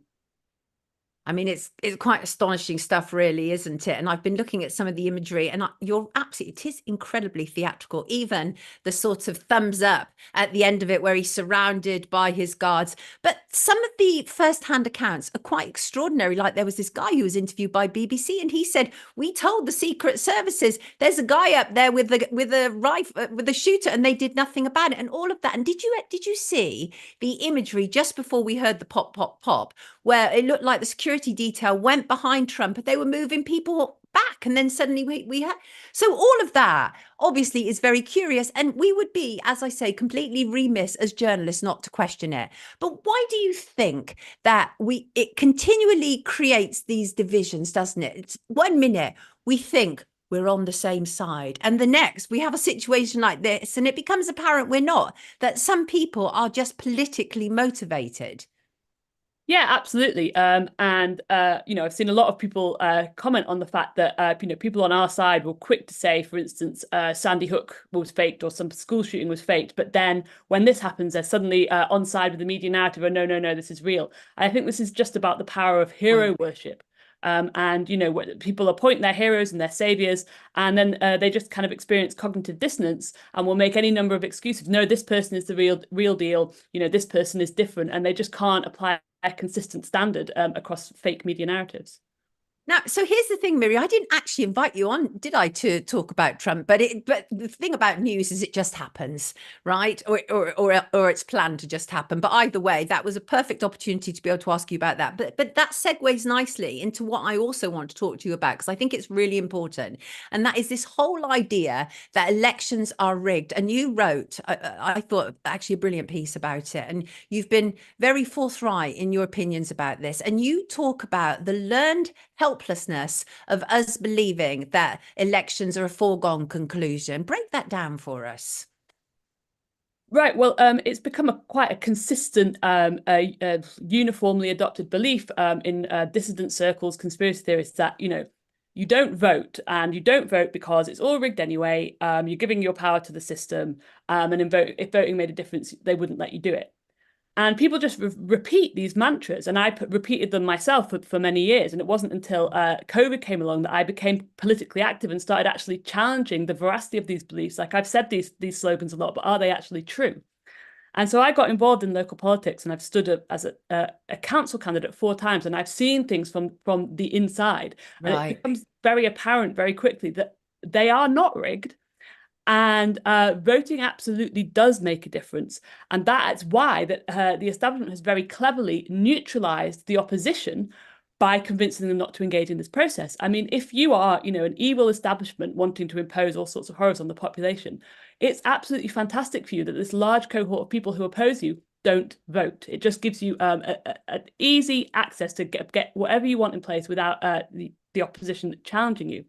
I mean, it's quite astonishing stuff, really, isn't it? And I've been looking at some of the imagery, and you're absolutely, it is incredibly theatrical. Even the sort of thumbs up at the end of it, where he's surrounded by his guards. But some of the first-hand accounts are quite extraordinary. Like there was this guy who was interviewed by BBC, and he said, "We told the Secret Services there's a guy up there with a rifle, with a shooter, and they did nothing about it." And all of that. And did you see the imagery just before we heard the pop, pop, pop, where it looked like the security detail went behind Trump, but they were moving people back, and then suddenly we had, so all of that obviously is very curious, and we would be, as I say, completely remiss as journalists not to question it. But why do you think that it continually creates these divisions, doesn't it? It's 1 minute we think we're on the same side, and the next we have a situation like this and it becomes apparent we're not, that some people are just politically motivated. Yeah, absolutely. I've seen a lot of people comment on the fact that, people on our side were quick to say, for instance, Sandy Hook was faked or some school shooting was faked. But then when this happens, they're suddenly on side with the media narrative. Oh, no, this is real. I think this is just about the power of hero worship. People appoint their heroes and their saviors, and then they just kind of experience cognitive dissonance and will make any number of excuses. No, this person is the real deal. This person is different, and they just can't apply a consistent standard across fake media narratives. Now, so here's the thing, Miri, I didn't actually invite you on, did I, to talk about Trump? But the thing about news is it just happens, right? Or it's planned to just happen. But either way, that was a perfect opportunity to be able to ask you about that. But that segues nicely into what I also want to talk to you about, because I think it's really important. And that is this whole idea that elections are rigged. And you wrote, I thought, actually a brilliant piece about it. And you've been very forthright in your opinions about this. And you talk about the learned helplessness of us believing that elections are a foregone conclusion. Break that down for us. Right. Well, it's become quite a consistent, uniformly adopted belief in dissident circles, conspiracy theorists, that, you don't vote, and you don't vote because it's all rigged anyway. You're giving your power to the system, and if voting made a difference, they wouldn't let you do it. And people just repeat these mantras, and I repeated them myself for many years. And it wasn't until COVID came along that I became politically active and started actually challenging the veracity of these beliefs. Like, I've said these slogans a lot, but are they actually true? And so I got involved in local politics, and I've stood as a council candidate 4 times, and I've seen things from the inside. And Right. it becomes very apparent very quickly that they are not rigged. And voting absolutely does make a difference. And that's why the establishment has very cleverly neutralized the opposition by convincing them not to engage in this process. I mean, if you are, an evil establishment wanting to impose all sorts of horrors on the population, it's absolutely fantastic for you that this large cohort of people who oppose you don't vote. It just gives you an easy access to get whatever you want in place without the opposition challenging you.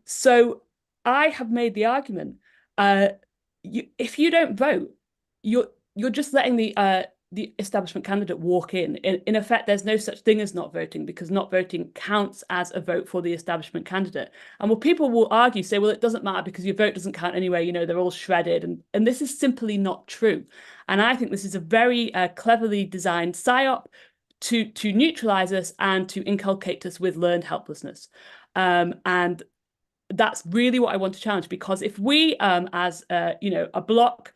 So I have made the argument, if you don't vote, you're just letting the the establishment candidate walk in. In effect, there's no such thing as not voting, because not voting counts as a vote for the establishment candidate. And what people will argue, say, well, it doesn't matter because your vote doesn't count anyway, you know, they're all shredded. And this is simply not true. And I think this is a very cleverly designed psyop to neutralize us and to inculcate us with learned helplessness. And that's really what I want to challenge, because if we, as you know, a bloc,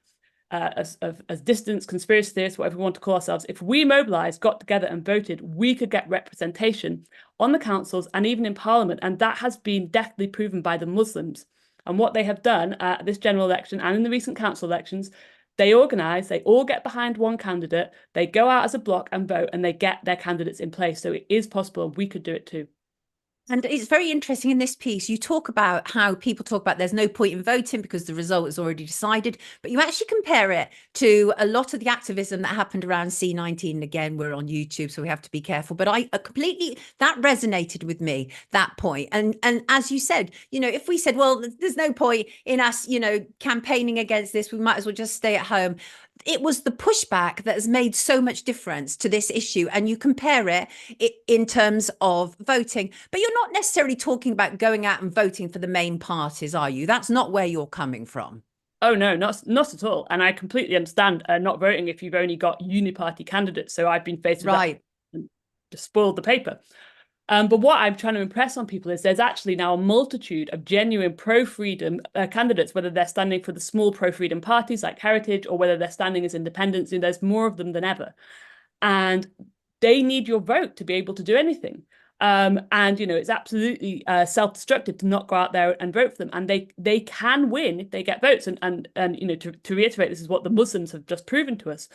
as dissidents, conspiracy theorists, whatever we want to call ourselves, if we mobilized, got together and voted, we could get representation on the councils and even in parliament. And that has been definitely proven by the Muslims. And what they have done at this general election and in the recent council elections, they organise, they all get behind one candidate, they go out as a bloc and vote, and they get their candidates in place. So it is possible, and we could do it too. And it's very interesting in this piece, you talk about how people talk about there's no point in voting because the result is already decided, but you actually compare it to a lot of the activism that happened around C19. Again, we're on YouTube, so we have to be careful, but I completely, that resonated with me, that point. And as you said, you know, if we said, well, there's no point in us, you know, campaigning against this, we might as well just stay at home. It was the pushback that has made so much difference to this issue. And you compare it in terms of voting, but you're not necessarily talking about going out and voting for the main parties, are you? That's not where you're coming from. Oh, no, not at all. And I completely understand not voting if you've only got uniparty candidates. So I've been faced with that and just spoiled the paper. But what I'm trying to impress on people is there's actually now a multitude of genuine pro-freedom candidates, whether they're standing for the small pro-freedom parties like Heritage or whether they're standing as independents. And there's more of them than ever. And they need your vote to be able to do anything. And, you know, it's absolutely self-destructive to not go out there and vote for them. And they can win if they get votes. And you know, to reiterate, this is what the Muslims have just proven to us.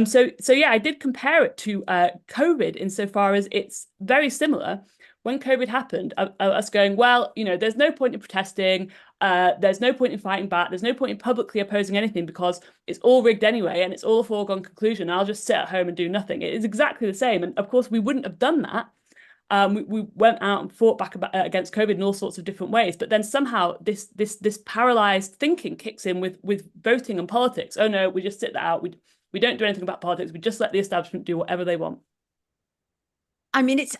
So yeah, I did compare it to COVID insofar as it's very similar. When COVID happened, us going, well, you know, there's no point in protesting. There's no point in fighting back. There's no point in publicly opposing anything because it's all rigged anyway and it's all a foregone conclusion. I'll just sit at home and do nothing. It is exactly the same. And of course, we wouldn't have done that. We went out and fought back against COVID in all sorts of different ways. But then somehow this paralyzed thinking kicks in with voting and politics. Oh, no, we just sit that out. We don't do anything about politics. We just let the establishment do whatever they want. I mean, it's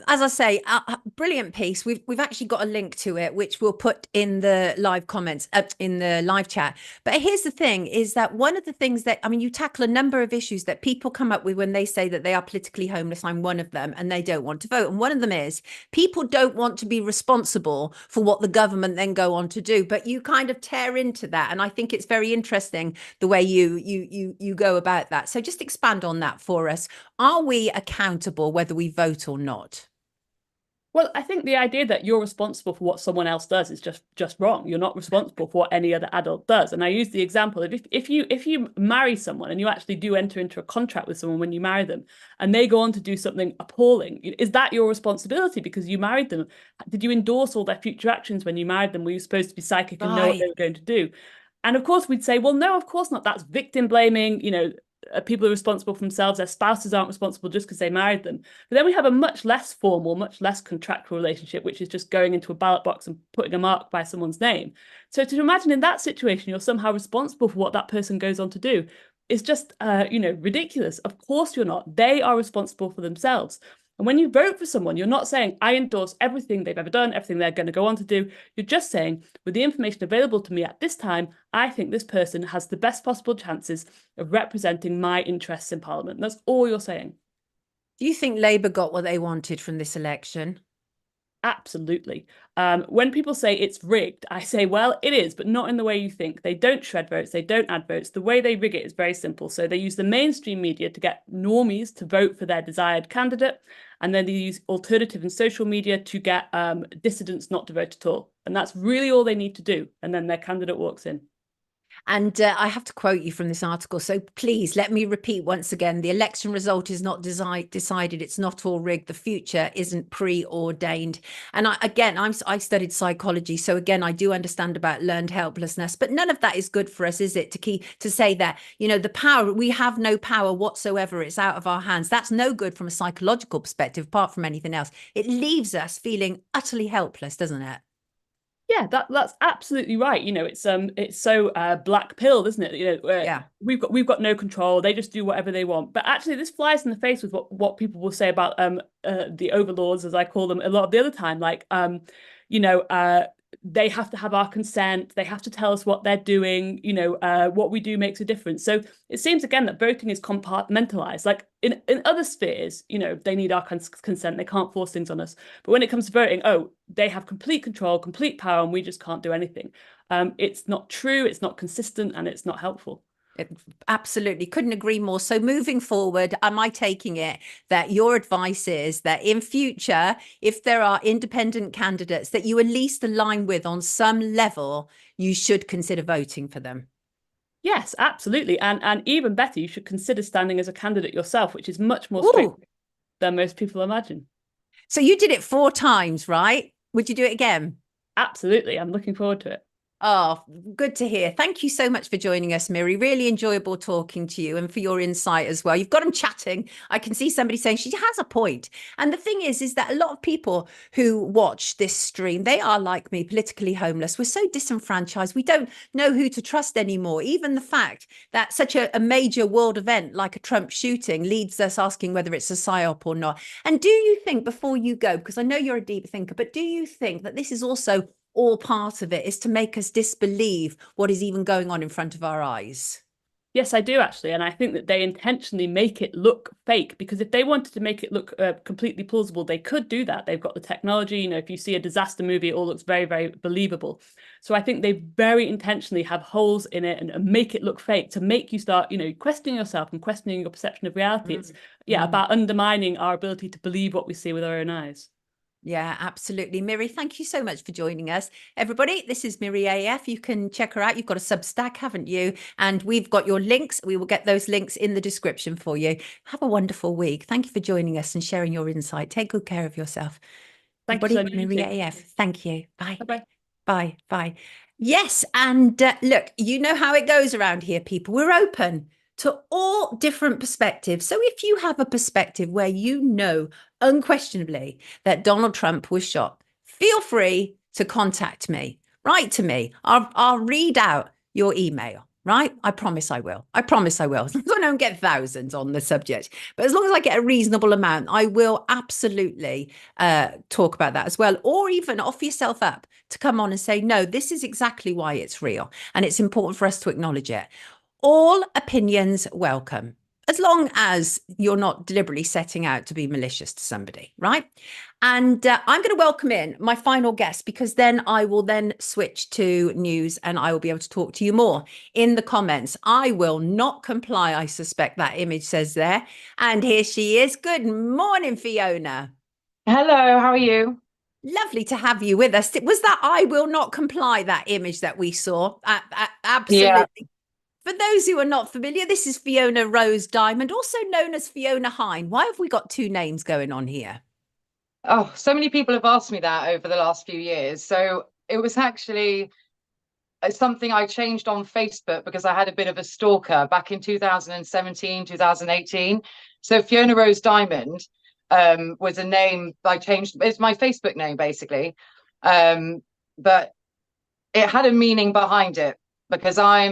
as I say, a brilliant piece. We've actually got a link to it, which we'll put in the live comments, in the live chat. But here's the thing: is that one of the things that, I mean, you tackle a number of issues that people come up with when they say that they are politically homeless. I'm one of them, and they don't want to vote. And one of them is people don't want to be responsible for what the government then go on to do. But you kind of tear into that, and I think it's very interesting the way you go about that. So just expand on that for us. Are we accountable whether we vote or not? Well, I think the idea that you're responsible for what someone else does is just wrong. You're not responsible for what any other adult does. And I use the example of if you marry someone and you actually do enter into a contract with someone when you marry them and they go on to do something appalling, is that your responsibility because you married them? Did you endorse all their future actions when you married them? Were you supposed to be psychic and know what they were going to do? And of course we'd say, well, no, of course not. That's victim blaming, you know. People are responsible for themselves. Their spouses aren't responsible just because they married them. But then we have a much less formal, much less contractual relationship, which is just going into a ballot box and putting a mark by someone's name. So to imagine in that situation, you're somehow responsible for what that person goes on to do is just, you know, ridiculous. Of course you're not. They are responsible for themselves. And when you vote for someone, you're not saying, I endorse everything they've ever done, everything they're going to go on to do. You're just saying, with the information available to me at this time, I think this person has the best possible chances of representing my interests in Parliament. That's all you're saying. Do you think Labour got what they wanted from this election? Absolutely. When people say it's rigged, I say, well, it is, but not in the way you think. They don't shred votes. They don't add votes. The way they rig it is very simple. So they use the mainstream media to get normies to vote for their desired candidate. And then they use alternative and social media to get dissidents not to vote at all. And that's really all they need to do. And then their candidate walks in. And I have to quote you from this article. So please let me repeat once again, the election result is not decided. It's not all rigged. The future isn't preordained. And I studied psychology. So again, I do understand about learned helplessness, but none of that is good for us, is it? To say that, you know, the power, we have no power whatsoever. It's out of our hands. That's no good from a psychological perspective, apart from anything else. It leaves us feeling utterly helpless, doesn't it? Yeah, that's absolutely right. You know, it's so black pilled, isn't it? You know, Yeah. we've got no control. They just do whatever they want. But actually, this flies in the face with what people will say about the overlords, as I call them, a lot of the other time. Like you know, they have to have our consent. They have to tell us what they're doing. You know, what we do makes a difference. So it seems again that voting is compartmentalized. Like in other spheres, you know, they need our consent. They can't force things on us. But when it comes to voting, oh, they have complete control, complete power, and we just can't do anything. It's not true. It's not consistent, and it's not helpful. Absolutely. Couldn't agree more. So moving forward, am I taking it that your advice is that in future, if there are independent candidates that you at least align with on some level, you should consider voting for them? Yes, absolutely. And even better, you should consider standing as a candidate yourself, which is much more Ooh. straight than most people imagine. So you did it 4 times, right? Would you do it again? Absolutely. I'm looking forward to it. Oh, good to hear. Thank you so much for joining us, Miri. Really enjoyable talking to you and for your insight as well. You've got them chatting. I can see somebody saying she has a point. And the thing is that a lot of people who watch this stream, they are like me, politically homeless. We're so disenfranchised. We don't know who to trust anymore. Even the fact that such a major world event like a Trump shooting leads us asking whether it's a psyop or not. And do you think, before you go, because I know you're a deep thinker, but do you think that this is also all part of it, is to make us disbelieve what is even going on in front of our eyes? Yes, I do actually. And I think that they intentionally make it look fake, because if they wanted to make it look completely plausible, they could do that. They've got the technology. You know, if you see a disaster movie, it all looks very, very believable. So I think they very intentionally have holes in it and make it look fake to make you start, you know, questioning yourself and questioning your perception of reality. It's about undermining our ability to believe what we see with our own eyes. Yeah, absolutely. Miri, thank you so much for joining us. Everybody, this is Miri AF. You can check her out. You've got a Substack, haven't you? And we've got your links. We will get those links in the description for you. Have a wonderful week. Thank you for joining us and sharing your insight. Take good care of yourself. Thank you, Everybody, Sonia. Miri AF. Thank you. Bye. Bye-bye. Bye. Bye. Yes. And look, you know how it goes around here, people. We're open to all different perspectives. So if you have a perspective where you know unquestionably that Donald Trump was shot, feel free to contact me. Write to me. I'll read out your email, right? I promise I will. I promise I will. As long as I don't get thousands on the subject, but as long as I get a reasonable amount, I will absolutely talk about that as well. Or even offer yourself up to come on and say, no, this is exactly why it's real. And it's important for us to acknowledge it. All opinions welcome, as long as you're not deliberately setting out to be malicious to somebody, right? And I'm going to welcome in my final guest, because then I will then switch to news and I will be able to talk to you more in the comments. I will not comply, I suspect that image says there. And here she is. Good morning, Fiona. Hello, how are you? Lovely to have you with us. Was that I will not comply, that image that we saw? Absolutely. Yeah. For those who are not familiar, this is Fiona Rose Diamond, also known as Fiona Hine. Why have we got 2 names going on here? Oh, so many people have asked me that over the last few years. So it was actually something I changed on Facebook because I had a bit of a stalker back in 2017, 2018. So Fiona Rose Diamond was a name I changed. It's my Facebook name, basically. But it had a meaning behind it, because I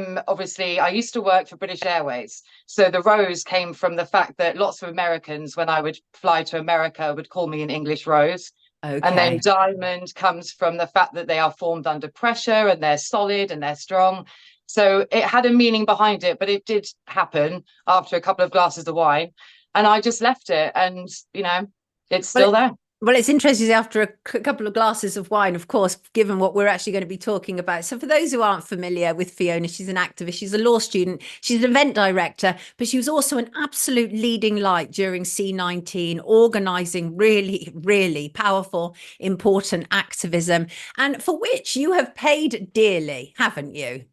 used to work for British Airways. So the Rose came from the fact that lots of Americans, when I would fly to America, would call me an English Rose. Okay. And then Diamond comes from the fact that they are formed under pressure and they're solid and they're strong. So it had a meaning behind it, but it did happen after a couple of glasses of wine. And I just left it, and, you know, it's still there. Well, it's interesting, after a couple of glasses of wine, of course, given what we're actually going to be talking about. So for those who aren't familiar with Fiona, she's an activist, she's a law student, she's an event director, but she was also an absolute leading light during C19, organising really, really powerful, important activism, and for which you have paid dearly, haven't you?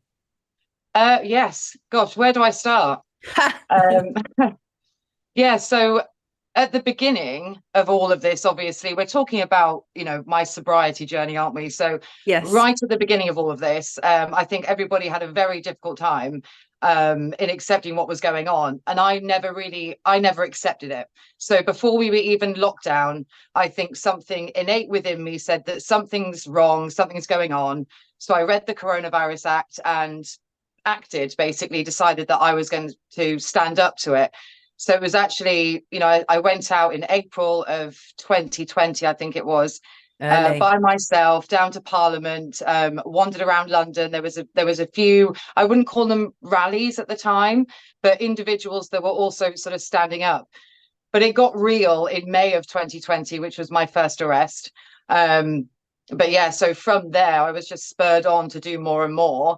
Yes. Gosh, where do I start? Yeah, so at the beginning of all of this, obviously, we're talking about, you know, my sobriety journey, aren't we? So yes, right at the beginning of all of this, I think everybody had a very difficult time. in accepting what was going on. And I never accepted it. So before we were even locked down, I think something innate within me said that something's wrong, something's going on. So I read the Coronavirus Act and basically decided that I was going to stand up to it. So it was actually, I went out in April of 2020, I think it was, by myself down to Parliament, wandered around London. There was a few, I wouldn't call them rallies at the time, but individuals that were also sort of standing up. But it got real in May of 2020, which was my first arrest. But yeah, so from there, I was just spurred on to do more and more.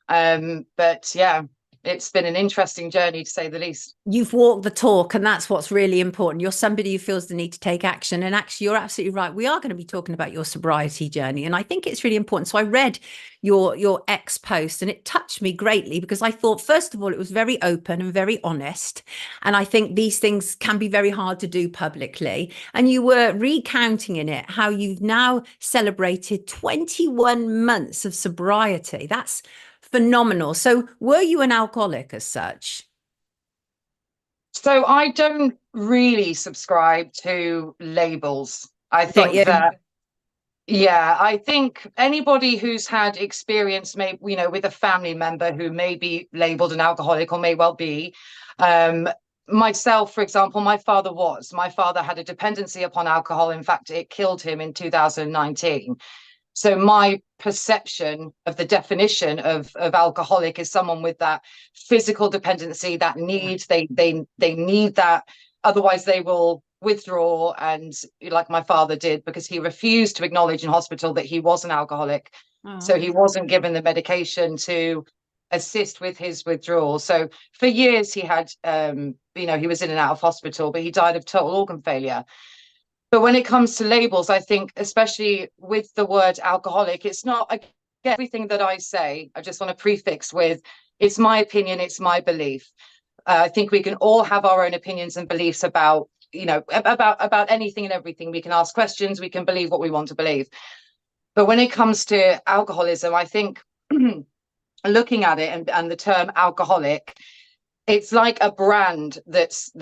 But yeah, it's been an interesting journey, to say the least. You've walked the talk, and that's what's really important. You're somebody who feels the need to take action. And actually, you're absolutely right. We are going to be talking about your sobriety journey. And I think it's really important. So I read your ex post, and it touched me greatly, because I thought, first of all, it was very open and very honest. And I think these things can be very hard to do publicly. And you were recounting in it how you've now celebrated 21 months of sobriety. That's phenomenal. So were you an alcoholic as such? So I don't really subscribe to labels. I think that, yeah, I think anybody who's had experience, maybe, with a family member who may be labeled an alcoholic or may well be, myself, for example, my father had a dependency upon alcohol. In fact, it killed him in 2019. So my perception of the definition of alcoholic is someone with that physical dependency, that need, they need that, otherwise they will withdraw. And like my father did, because he refused to acknowledge in hospital that he was an alcoholic. So he wasn't given the medication to assist with his withdrawal. So for years he had, he was in and out of hospital, but he died of total organ failure. But when it comes to labels, I think, especially with the word alcoholic, it's not everything that I say. I just want to prefix with, it's my opinion, it's my belief. I think we can all have our own opinions and beliefs about, about anything and everything. We can ask questions, we can believe what we want to believe. But when it comes to alcoholism, I think looking at it and the term alcoholic, it's like a brand that's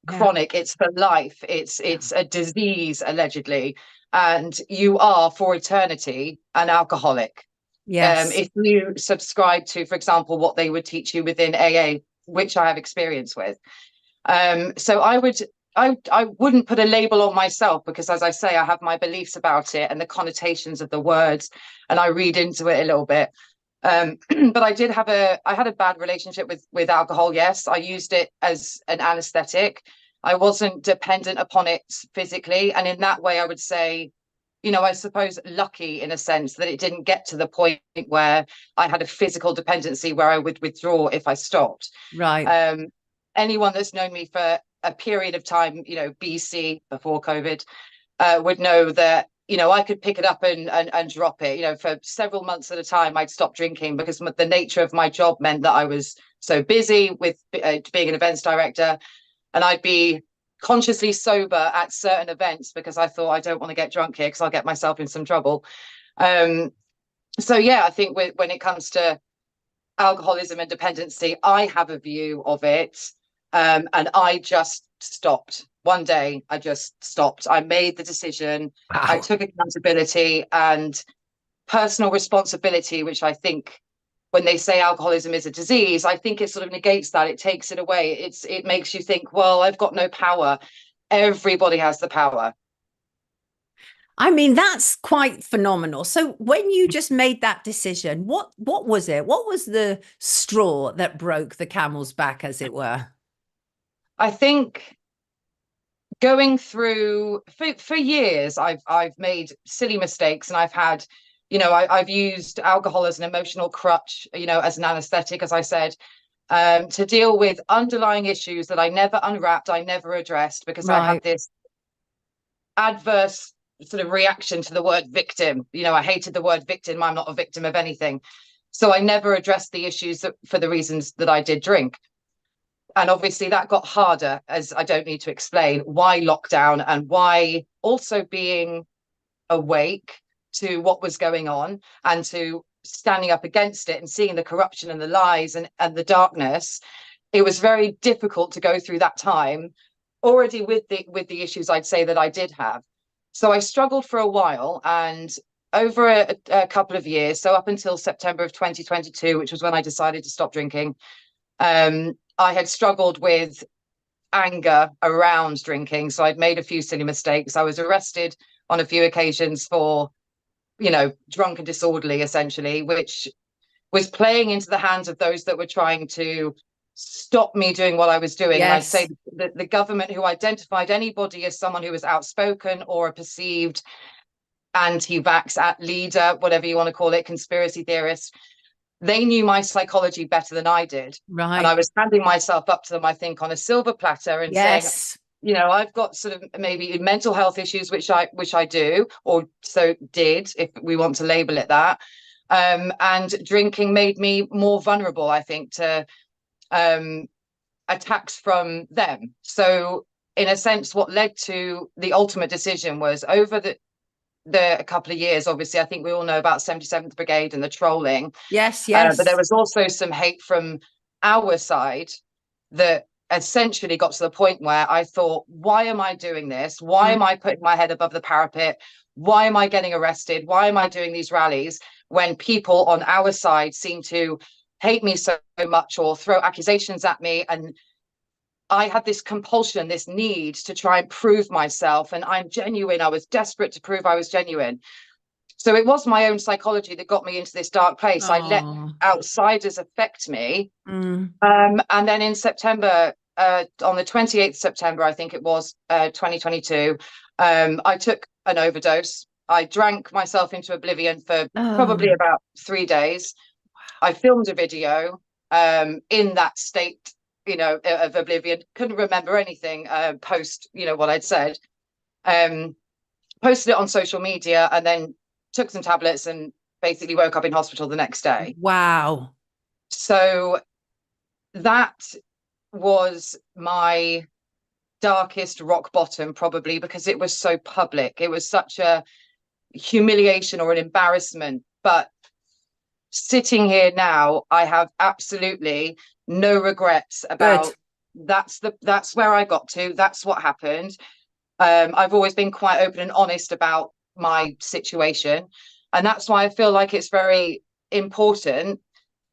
chronic. It's for life. It's a disease, allegedly, and you are for eternity an alcoholic. Yes. If you subscribe to, for example, what they would teach you within AA, which I have experience with. So I wouldn't put a label on myself, because, as I say, I have my beliefs about it and the connotations of the words, and I read into it a little bit. But I had a bad relationship with alcohol. Yes, I used it as an anesthetic. I wasn't dependent upon it physically. And in that way, I would say, I suppose lucky in a sense that it didn't get to the point where I had a physical dependency where I would withdraw if I stopped. Right. Anyone that's known me for a period of time, BC, before COVID, would know that, I could pick it up and drop it. For several months at a time, I'd stop drinking because the nature of my job meant that I was so busy with being an events director, and I'd be consciously sober at certain events because I thought, I don't want to get drunk here because I'll get myself in some trouble. So yeah, I think when it comes to alcoholism and dependency, I have a view of it, and I just stopped. One day, I just stopped. I made the decision. Wow. I took accountability and personal responsibility, which I think when they say alcoholism is a disease, I think it sort of negates that. It takes it away. It makes you think, well, I've got no power. Everybody has the power. I mean, that's quite phenomenal. So when you just made that decision, what was it? What was the straw that broke the camel's back, as it were? I think going through for years, I've made silly mistakes, and I've had, I've used alcohol as an emotional crutch, as an anesthetic, as I said, to deal with underlying issues that I never unwrapped, I never addressed, because I had this adverse sort of reaction to the word victim. I hated the word victim. I'm not a victim of anything. So I never addressed the issues for the reasons that I did drink. And obviously that got harder, as I don't need to explain why lockdown and why also being awake to what was going on and to standing up against it and seeing the corruption and the lies and the darkness, it was very difficult to go through that time already with the issues I'd say that I did have. So I struggled for a while, and over a couple of years, so up until September of 2022, which was when I decided to stop drinking, I had struggled with anger around drinking. So I'd made a few silly mistakes. I was arrested on a few occasions for, drunk and disorderly, essentially, which was playing into the hands of those that were trying to stop me doing what I was doing. Yes. And I'd say that the government, who identified anybody as someone who was outspoken or a perceived anti-vax leader, whatever you want to call it, conspiracy theorist, they knew my psychology better than I did. Right. And I was handing myself up to them, I think, on a silver platter and saying, I've got sort of maybe mental health issues, which I do, or so did, if we want to label it that. And drinking made me more vulnerable, I think, to attacks from them. So in a sense, what led to the ultimate decision was over the couple of years, obviously, I think we all know about 77th Brigade and the trolling. Yes. But there was also some hate from our side that essentially got to the point where I thought, why am I doing this? Why am I putting my head above the parapet? Why am I getting arrested? Why am I doing these rallies when people on our side seem to hate me so much or throw accusations at me? And I had this compulsion, this need to try and prove myself. And I'm genuine. I was desperate to prove I was genuine. So it was my own psychology that got me into this dark place. I let outsiders affect me. And then in September, on the 28th September, I think it was 2022, I took an overdose. I drank myself into oblivion for probably about 3 days. I filmed a video in that state, of oblivion. Couldn't remember anything post, what I'd said. Posted it on social media and then took some tablets and basically woke up in hospital the next day. Wow. So that was my darkest rock bottom, probably, because it was so public. It was such a humiliation or an embarrassment. But sitting here now, I have absolutely no regrets about that's where I got to. That's what happened. I've always been quite open and honest about my situation, and that's why I feel like it's very important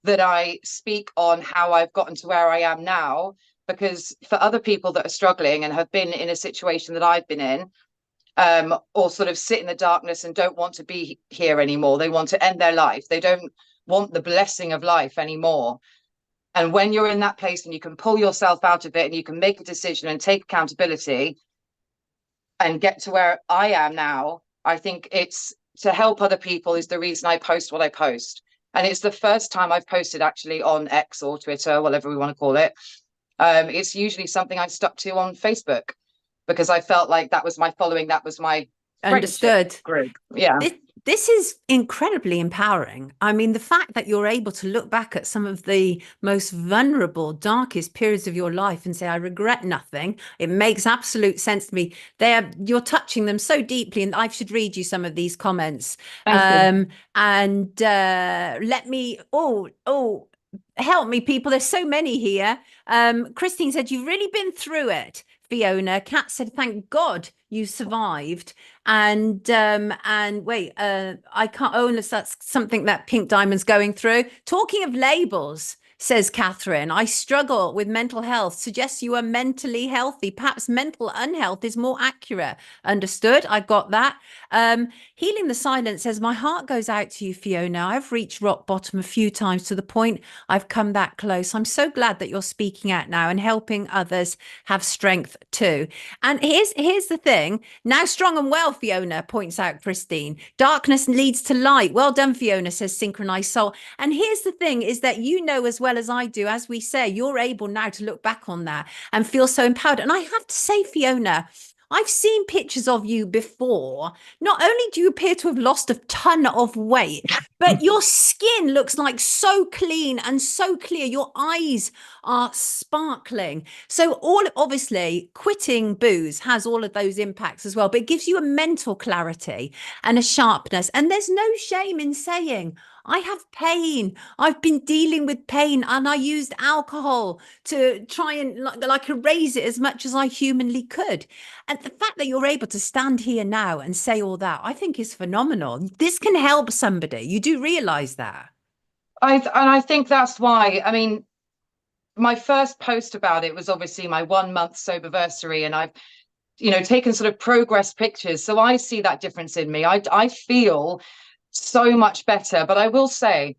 that I speak on how I've gotten to where I am now, because for other people that are struggling and have been in a situation that I've been in, or sort of sit in the darkness and don't want to be here anymore, they want to end their life, they don't want the blessing of life anymore. And when you're in that place and you can pull yourself out of it and you can make a decision and take accountability and get to where I am now, I think it's to help other people is the reason I post what I post. And it's the first time I've posted actually on X or Twitter, whatever we want to call it. It's usually something I stuck to on Facebook because I felt like that was my following. That was my understood group. Yeah. This is incredibly empowering. I mean, the fact that you're able to look back at some of the most vulnerable, darkest periods of your life and say, I regret nothing. It makes absolute sense to me. You're touching them so deeply, and I should read you some of these comments. And let me, help me, people. There's so many here. Christine said, you've really been through it. Fiona. Kat said, thank God you survived. And wait, I can't own this. That's something that Pink Diamond's going through. Talking of labels, says Catherine, I struggle with mental health. Suggests you are mentally healthy. Perhaps mental unhealth is more accurate. Understood. I got that. Healing the Silence says, my heart goes out to you, Fiona. I've reached rock bottom a few times to the point I've come that close. I'm so glad that you're speaking out now and helping others have strength too. And here's the thing. Now strong and well, Fiona, points out Christine. Darkness leads to light. Well done, Fiona, says Synchronized Soul. And here's the thing is that you know as well as I do, as we say, you're able now to look back on that and feel so empowered. And I have to say, Fiona, I've seen pictures of you before. Not only do you appear to have lost a ton of weight, but your skin looks like so clean and so clear. Your eyes are sparkling. So obviously quitting booze has all of those impacts as well, but it gives you a mental clarity and a sharpness. And there's no shame in saying, I have pain. I've been dealing with pain, and I used alcohol to try and like erase it as much as I humanly could. And the fact that you're able to stand here now and say all that, I think is phenomenal. This can help somebody. You do realize that. I think that's why, I mean, my first post about it was obviously my 1 month soberversary, and I've, you know, taken sort of progress pictures. So I see that difference in me. I feel so much better. But I will say,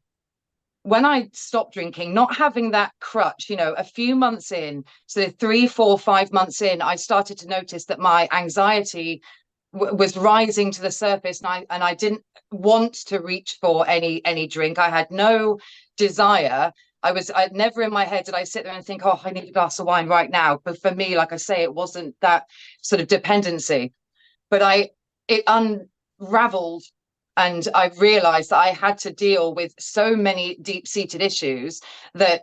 when I stopped drinking, not having that crutch, you know, a few months in, so 3, 4, 5 months in, I started to notice that my anxiety was rising to the surface, and I didn't want to reach for any drink. I had no desire. I'd never in my head did I sit there and think, oh, I need a glass of wine right now. But for me, like I say, it wasn't that sort of dependency. But it unraveled, and I realized that I had to deal with so many deep-seated issues that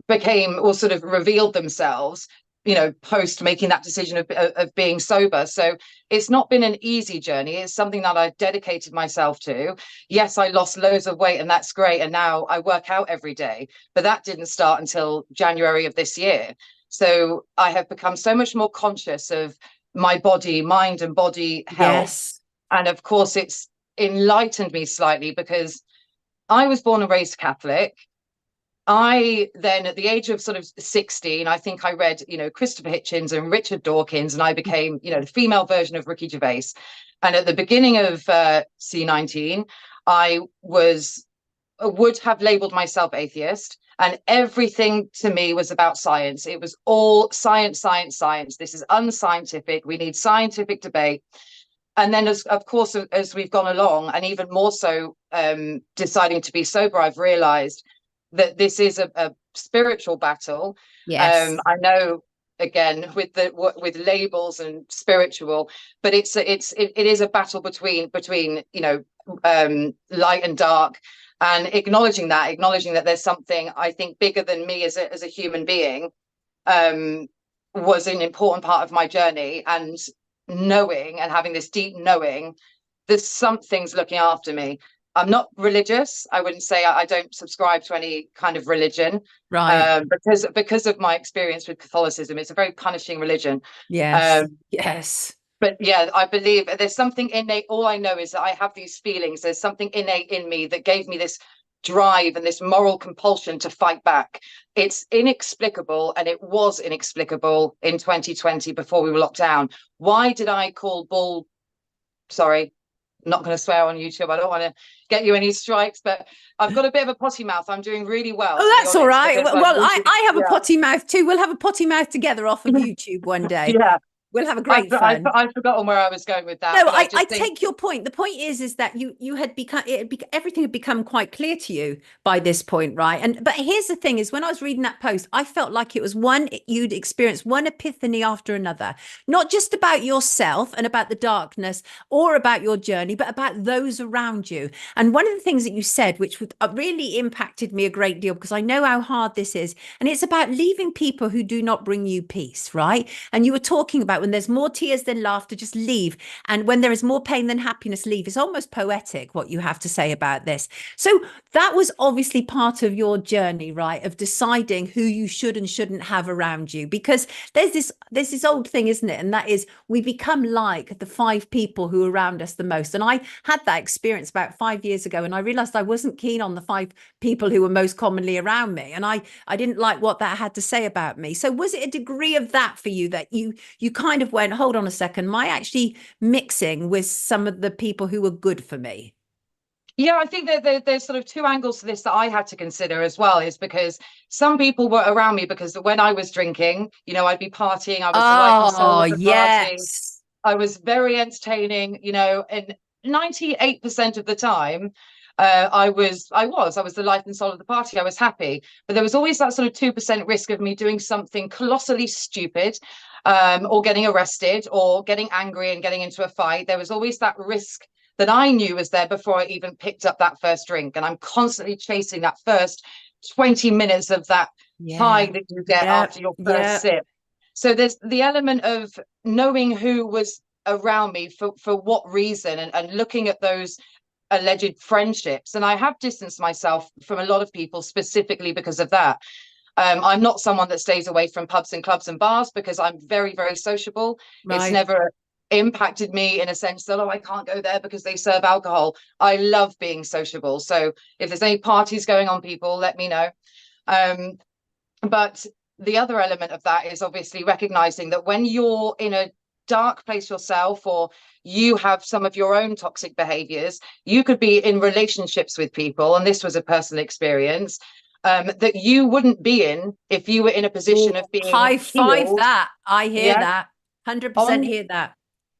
became, or sort of revealed themselves, you know, post making that decision of being sober. So it's not been an easy journey. It's something that I've dedicated myself to. Yes, I lost loads of weight, and that's great. And now I work out every day, but that didn't start until January of this year. So I have become so much more conscious of my body, mind and body health. Yes. And of course, it's enlightened me slightly, because I was born and raised Catholic. I then, at the age of sort of 16, I think I read, you know, Christopher Hitchens and Richard Dawkins, and I became, you know, the female version of Ricky Gervais. And at the beginning of C19, I would have labeled myself atheist, and everything to me was about science. It was all science, science, science. This is unscientific. We need scientific debate. And then, of course, as we've gone along, and even more so deciding to be sober, I've realized that this is a spiritual battle. Yes. I know, again, with labels and spiritual, but it is a battle between you know, light and dark, and acknowledging that there's something, I think, bigger than me as a human being was an important part of my journey. And knowing, and having this deep knowing, there's something's looking after me. I'm not religious. I wouldn't say I don't subscribe to any kind of religion, Right. because of my experience with Catholicism. It's a very punishing religion. Yes. Yes. But yeah, I believe there's something innate. All I know is that I have these feelings. There's something innate in me that gave me this drive and this moral compulsion to fight back. It's inexplicable, and it was inexplicable in 2020 before we were locked down. Why did I call bull? Sorry, I'm not going to swear on YouTube. I don't want to get you any strikes, but I've got a bit of a potty mouth. I'm doing really well. Oh, that's all right. Well, really, I have a potty mouth too. We'll have a potty mouth together off of YouTube one day. Yeah. We'll have a great fun. I've forgotten where I was going with that. No, I think... take your point. The point is that you had become everything had become quite clear to you by this point, right? But here's the thing: is when I was reading that post, I felt like it was you'd experienced one epiphany after another, not just about yourself and about the darkness or about your journey, but about those around you. And one of the things that you said, which really impacted me a great deal, because I know how hard this is, and it's about leaving people who do not bring you peace, right? And you were talking about, when there's more tears than laughter, just leave. And when there is more pain than happiness, leave. It's almost poetic what you have to say about this. So that was obviously part of your journey, right? Of deciding who you should and shouldn't have around you. Because there's this old thing, isn't it? And that is, we become like the 5 people who are around us the most. And I had that experience about 5 years ago, and I realized I wasn't keen on the 5 people who were most commonly around me. And I didn't like what that had to say about me. So was it a degree of that for you, that you kind of went, hold on a second, am I actually mixing with some of the people who were good for me? Yeah, I think that there's sort of 2 angles to this that I had to consider as well, is because some people were around me because when I was drinking, you know, I'd be partying. I was the life and soul of the party. I was very entertaining, you know, and 98% of the time, I was the life and soul of the party. I was happy, but there was always that sort of 2% risk of me doing something colossally stupid, or getting arrested, or getting angry and getting into a fight. There was always that risk that I knew was there before I even picked up that first drink. And I'm constantly chasing that first 20 minutes of that high that you get after your first sip. So there's the element of knowing who was around me for what reason, and looking at those alleged friendships. And I have distanced myself from a lot of people specifically because of that. I'm not someone that stays away from pubs and clubs and bars because I'm very, very sociable. Right. It's never impacted me in a sense that, oh, I can't go there because they serve alcohol. I love being sociable. So if there's any parties going on, people, let me know. But the other element of that is obviously recognizing that when you're in a dark place yourself, or you have some of your own toxic behaviors, you could be in relationships with people, and this was a personal experience, that you wouldn't be in if you were in a position of being high five healed. that. I hear Yeah. that. 100% On- hear that.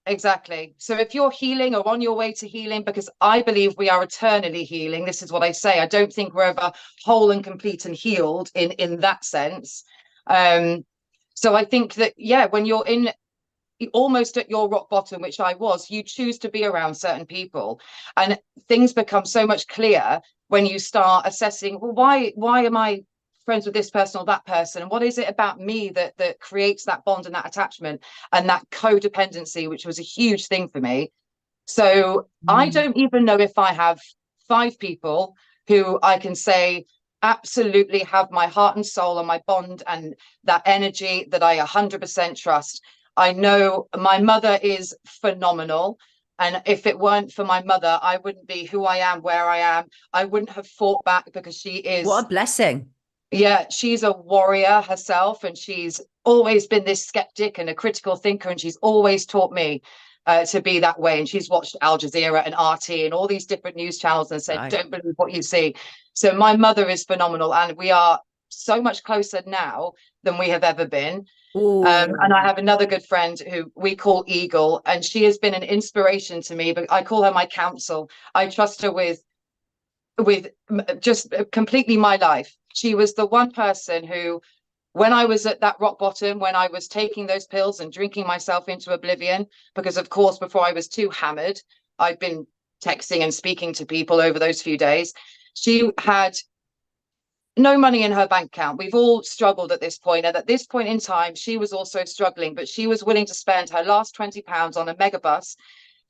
Exactly. So if you're healing or on your way to healing, because I believe we are eternally healing, this is what I say. I don't think we're ever whole and complete and healed in that sense. So I think that, yeah, when you're in almost at your rock bottom, which I was, you choose to be around certain people, and things become so much clearer when you start assessing, well, why am I friends with this person or that person, and what is it about me that creates that bond and that attachment and that codependency, which was a huge thing for me. So I don't even know if I have 5 people who I can say absolutely have my heart and soul and my bond and that energy that I 100% trust. I know my mother is phenomenal. And if it weren't for my mother, I wouldn't be who I am, where I am. I wouldn't have fought back, because she is. What a blessing. Yeah, she's a warrior herself, and she's always been this skeptic and a critical thinker. And she's always taught me to be that way. And she's watched Al Jazeera and RT and all these different news channels and said, don't believe what you see. So my mother is phenomenal. And we are so much closer now than we have ever been. And I have another good friend who we call Eagle, and she has been an inspiration to me, but I call her my counsel. I trust her with just completely my life. She was the one person who, when I was at that rock bottom, when I was taking those pills and drinking myself into oblivion, because of course, before I was too hammered, I'd been texting and speaking to people over those few days. She had no money in her bank account. We've all struggled at this point. And at this point in time, she was also struggling, but she was willing to spend her last £20 on a megabus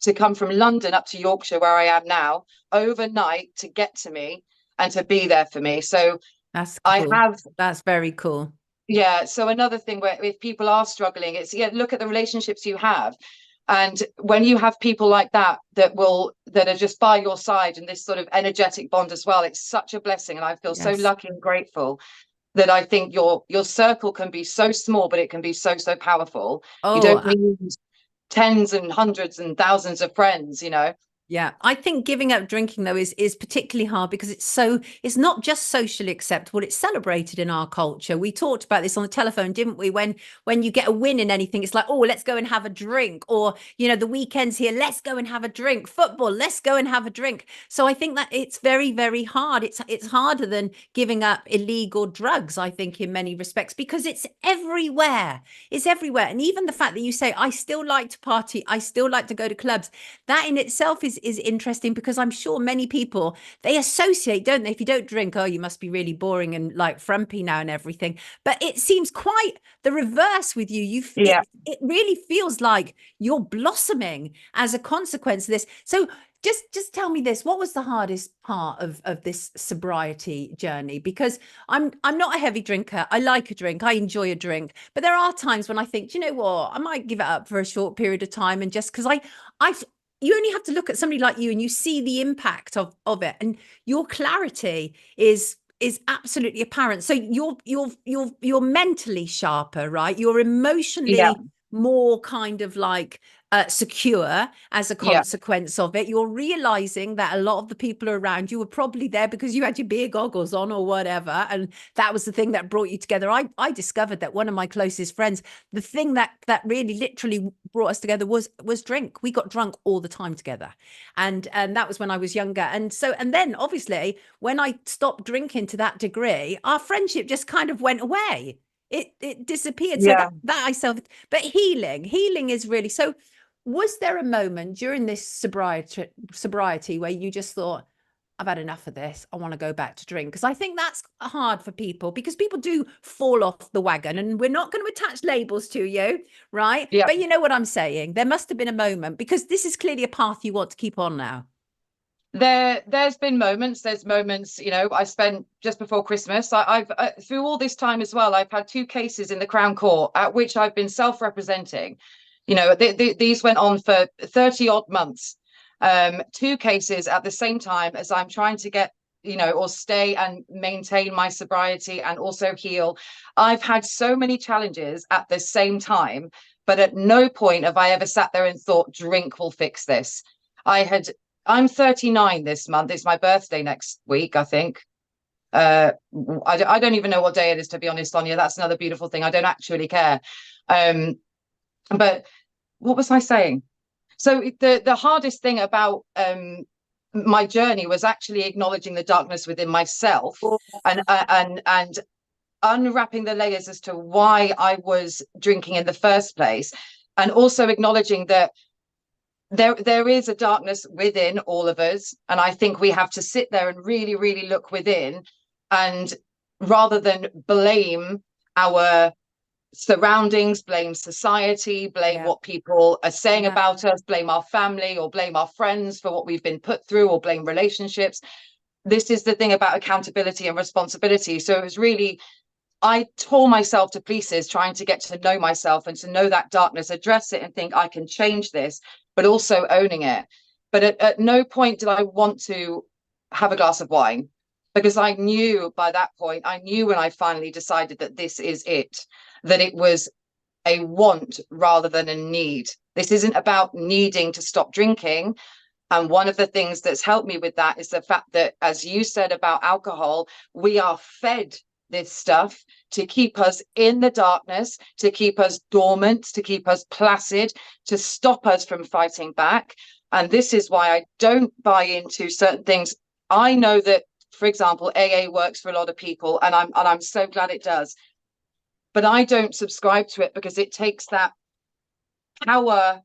to come from London up to Yorkshire, where I am now, overnight to get to me and to be there for me. So that's cool. That's very cool. Yeah. So another thing where if people are struggling, it's, yeah, look at the relationships you have. And when you have people like that that are just by your side, and this sort of energetic bond as well, it's such a blessing. And I feel so lucky and grateful that I think your circle can be so small, but it can be so powerful. You don't need tens and hundreds and thousands of friends, you know. Yeah, I think giving up drinking, though, is particularly hard because it's not just socially acceptable, it's celebrated in our culture. We talked about this on the telephone, didn't we? When you get a win in anything, it's like, oh, let's go and have a drink. Or, you know, the weekends here, let's go and have a drink. Football, let's go and have a drink. So I think that it's very, very hard. It's harder than giving up illegal drugs, I think, in many respects, because it's everywhere. It's everywhere. And even the fact that you say, I still like to party, I still like to go to clubs, that in itself is interesting, because I'm sure many people, they associate, don't they? If you don't drink, oh, you must be really boring and like frumpy now and everything. But it seems quite the reverse with you. It really feels like you're blossoming as a consequence of this. So just tell me this: what was the hardest part of this sobriety journey? Because I'm not a heavy drinker. I like a drink. I enjoy a drink. But there are times when I think, do you know what? I might give it up for a short period of time, and just because you only have to look at somebody like you and you see the impact of it, and your clarity is absolutely apparent. So you're mentally sharper, right? You're emotionally more kind of like secure as a consequence of it. You're realizing that a lot of the people around you were probably there because you had your beer goggles on or whatever, and that was the thing that brought you together. I discovered that one of my closest friends, the thing that really literally brought us together was drink. We got drunk all the time together, and that was when I was younger. And then obviously when I stopped drinking to that degree, our friendship just kind of went away. It disappeared. So but healing is really so. Was there a moment during this sobriety where you just thought, I've had enough of this, I want to go back to drink? Because I think that's hard for people, because people do fall off the wagon, and we're not going to attach labels to you, right? But you know what I'm saying? There must have been a moment, because this is clearly a path you want to keep on now. There's moments, you know, I spent just before Christmas. I've through all this time as well, I've had 2 cases in the Crown Court at which I've been self-representing. You know, these went on for 30 odd months. 2 cases at the same time as I'm trying to get, you know, or stay and maintain my sobriety and also heal. I've had so many challenges at the same time, but at no point have I ever sat there and thought drink will fix this. I'm 39 this month. It's my birthday next week, I think. I don't even know what day it is, to be honest, Sonia. That's another beautiful thing. I don't actually care. But what was I saying? So the hardest thing about my journey was actually acknowledging the darkness within myself and unwrapping the layers as to why I was drinking in the first place, and also acknowledging that there is a darkness within all of us, and I think we have to sit there and really look within, and rather than blame our surroundings, blame society, blame what people are saying about us, blame our family or blame our friends for what we've been put through, or blame relationships. This is the thing about accountability and responsibility. So it was really, I tore myself to pieces trying to get to know myself and to know that darkness, address it and think I can change this, but also owning it. But at no point did I want to have a glass of wine, because I knew by that point, I knew when I finally decided that this is it, that it was a want rather than a need. This isn't about needing to stop drinking. And one of the things that's helped me with that is the fact that, as you said about alcohol, we are fed this stuff to keep us in the darkness, to keep us dormant, to keep us placid, to stop us from fighting back. And this is why I don't buy into certain things. I know that, for example, AA works for a lot of people, and I'm so glad it does. But I don't subscribe to it because it takes that power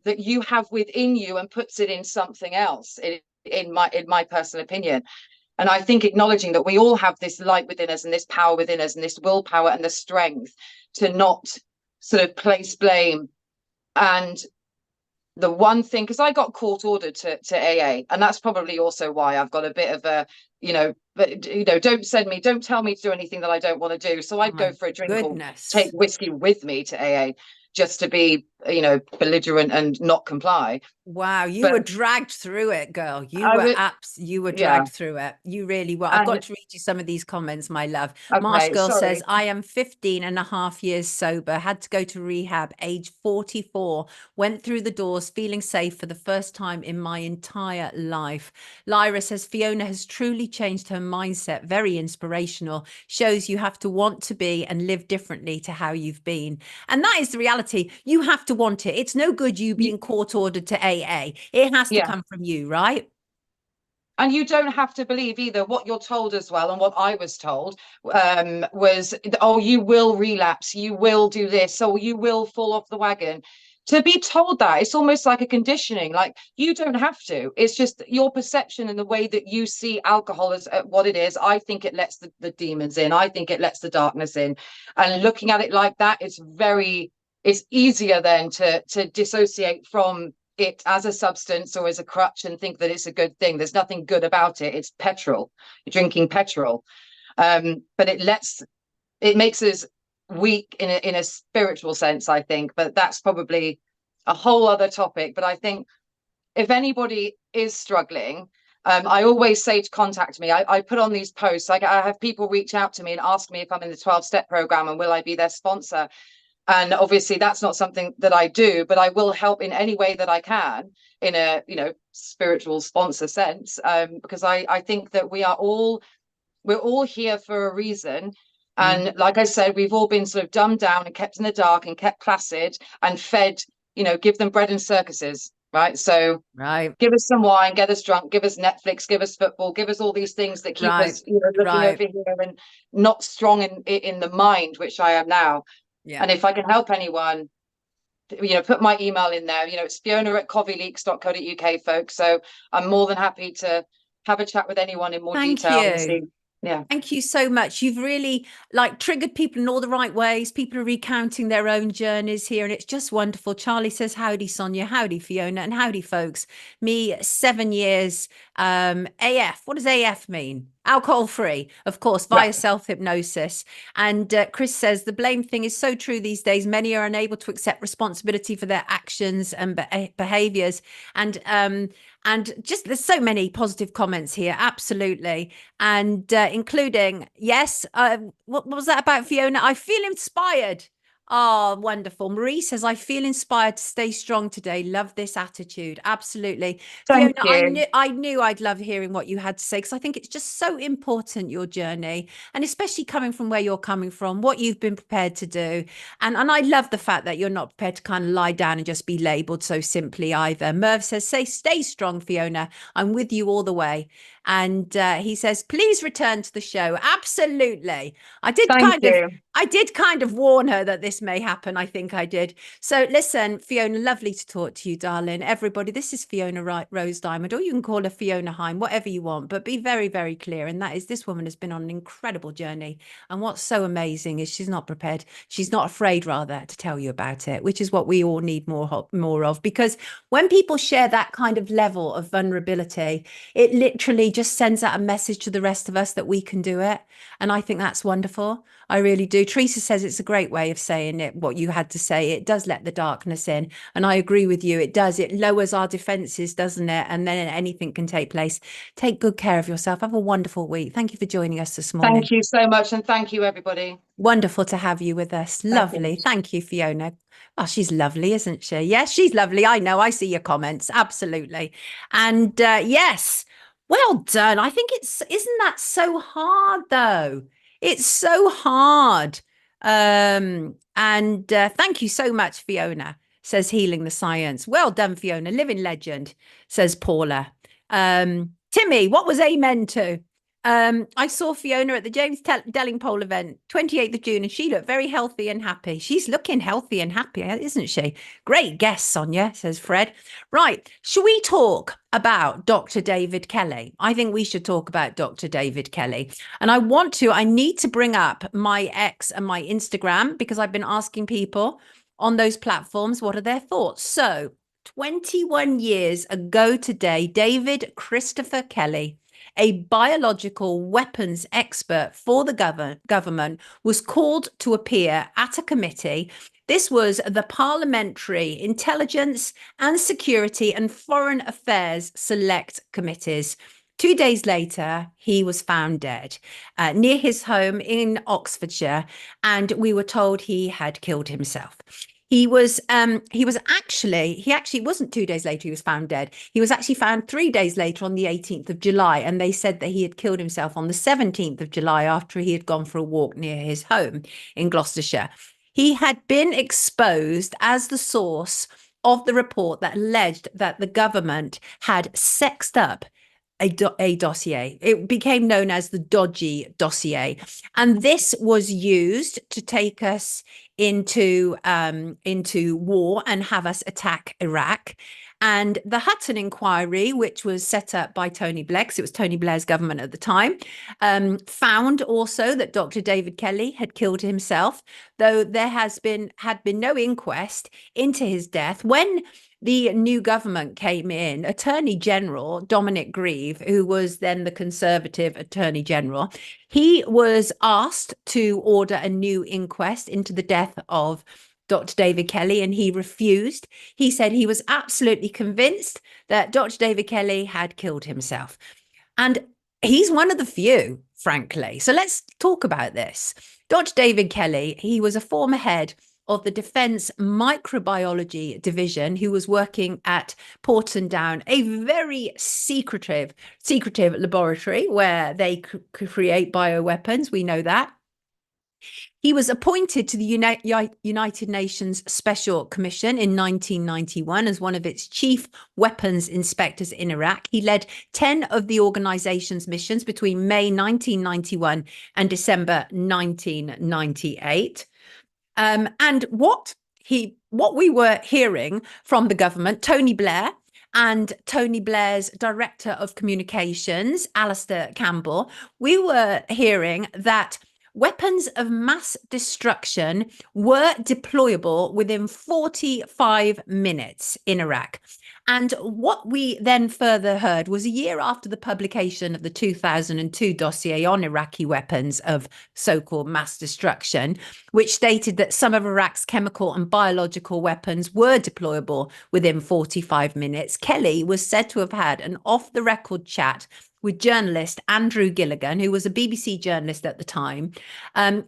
that you have within you and puts it in something else, in my personal opinion. And I think acknowledging that we all have this light within us and this power within us and this willpower and the strength to not sort of place blame. And the one thing, because I got court ordered to AA, and that's probably also why I've got a bit of a, don't tell me to do anything that I don't want to do. So I'd go for a drink or take whiskey with me to AA just to be, belligerent and not comply. Wow, you were dragged through it, girl. You were dragged through it. You really were. I've got to read you some of these comments, my love. Marsh Girl says, I am 15 and a half years sober, had to go to rehab, age 44, went through the doors feeling safe for the first time in my entire life. Lyra says, Fiona has truly changed her mindset. Very inspirational. Shows you have to want to be and live differently to how you've been. And that is the reality. You have to want it. It's no good you being court ordered to AA. It has to come from you, right? And you don't have to believe either what you're told as well. And what I was told was, oh, you will relapse, you will do this, or you will fall off the wagon. To be told that, it's almost like a conditioning. Like, you don't have to. It's just your perception and the way that you see alcohol as what it is. I think it lets the demons in. I think it lets the darkness in. And looking at it like that, it's easier then to dissociate from it as a substance or as a crutch and think that it's a good thing. There's nothing good about it. It's petrol. You're drinking petrol. But it makes us weak in a spiritual sense, I think. But that's probably a whole other topic. But I think if anybody is struggling, I always say to contact me. I put on these posts. I have people reach out to me and ask me if I'm in the 12-step program and will I be their sponsor. And obviously that's not something that I do, but I will help in any way that I can in a, spiritual sponsor sense, because I think that we're all here for a reason. And like I said, we've all been sort of dumbed down and kept in the dark and kept placid and fed, give them bread and circuses, right? So give us some wine, get us drunk, give us Netflix, give us football, give us all these things that keep us looking over here and not strong in the mind, which I am now. Yeah. And if I can help anyone, put my email in there. It's fiona@coffeeleaks.co.uk, folks. So I'm more than happy to have a chat with anyone in more detail. Yeah. Thank you so much. You've really triggered people in all the right ways. People are recounting their own journeys here, and it's just wonderful. Charlie says, howdy, Sonia, howdy, Fiona, and howdy, folks. Me, 7 years, AF. What does AF mean? Alcohol free, of course, via self-hypnosis. And Chris says, the blame thing is so true these days. Many are unable to accept responsibility for their actions and behaviors. And just there's so many positive comments here. Absolutely. And including, yes, what was that about, Fiona? I feel inspired. Oh, wonderful. Marie says, I feel inspired to stay strong today. Love this attitude. Absolutely. Thank Fiona, you. I knew I'd love hearing what you had to say, because I think it's just so important, your journey, and especially coming from where you're coming from, what you've been prepared to do. And I love the fact that you're not prepared to kind of lie down and just be labeled so simply either. Merv says, stay strong, Fiona. I'm with you all the way. And he says, please return to the show. Absolutely. I did kind of warn her that this may happen. I think I did. So listen, Fiona, lovely to talk to you, darling. Everybody, this is Fiona Rose Diamond, or you can call her Fiona Heim, whatever you want, but be very, very clear. And that is, this woman has been on an incredible journey. And what's so amazing is she's not prepared. She's not afraid, rather, to tell you about it, which is what we all need more of. Because when people share that kind of level of vulnerability, it literally just sends out a message to the rest of us that we can do it. And I think that's wonderful. I really do. Teresa says it's a great way of saying it, what you had to say. It does let the darkness in. And I agree with you. It does. It lowers our defenses, doesn't it? And then anything can take place. Take good care of yourself. Have a wonderful week. Thank you for joining us this morning. Thank you so much. And thank you, everybody. Wonderful to have you with us. Lovely. Thank you, Fiona. Oh, she's lovely, isn't she? Yes, she's lovely. I know. I see your comments. Absolutely. And yes, well done. I think isn't that so hard, though? It's so hard. And thank you so much, Fiona, says Healing the Science. Well done, Fiona. Living legend, says Paula. Timmy, what was amen to? I saw Fiona at the James Delingpole event, 28th of June, and she looked very healthy and happy. She's looking healthy and happy, isn't she? Great guess, Sonia, says Fred. Right. Shall we talk about Dr. David Kelly? I think we should talk about Dr. David Kelly. And I need to bring up my X and my Instagram, because I've been asking people on those platforms, what are their thoughts? So 21 years ago today, David Christopher Kelly, a biological weapons expert for the government, was called to appear at a committee. This was the Parliamentary Intelligence and Security and Foreign Affairs Select Committees. 2 days later, he was found dead near his home in Oxfordshire, and we were told he had killed himself. He actually wasn't 2 days later he was found dead. He was actually found 3 days later on the 18th of July. And they said that he had killed himself on the 17th of July after he had gone for a walk near his home in Gloucestershire. He had been exposed as the source of the report that alleged that the government had sexed up a dossier. It became known as the Dodgy dossier. And this was used to take us into war and have us attack Iraq. And the Hutton inquiry, which was set up by Tony Blair, because it was Tony Blair's government at the time, found also that Dr. David Kelly had killed himself, though there had been no inquest into his death. When the new government came in, Attorney General Dominic Grieve, who was then the Conservative Attorney General, he was asked to order a new inquest into the death of Dr. David Kelly, and he refused. He said he was absolutely convinced that Dr. David Kelly had killed himself. And he's one of the few, frankly. So let's talk about this. Dr. David Kelly, he was a former head of the Defence Microbiology Division, who was working at Porton Down, a very secretive laboratory where they create bioweapons. We know that. He was appointed to the United Nations Special Commission in 1991 as one of its chief weapons inspectors in Iraq. He led 10 of the organization's missions between May 1991 and December 1998. And what we were hearing from the government, Tony Blair and Tony Blair's Director of Communications, Alistair Campbell, we were hearing that weapons of mass destruction were deployable within 45 minutes in Iraq. And what we then further heard was a year after the publication of the 2002 dossier on Iraqi weapons of so-called mass destruction, which stated that some of Iraq's chemical and biological weapons were deployable within 45 minutes. Kelly was said to have had an off-the-record chat with journalist Andrew Gilligan, who was a BBC journalist at the time.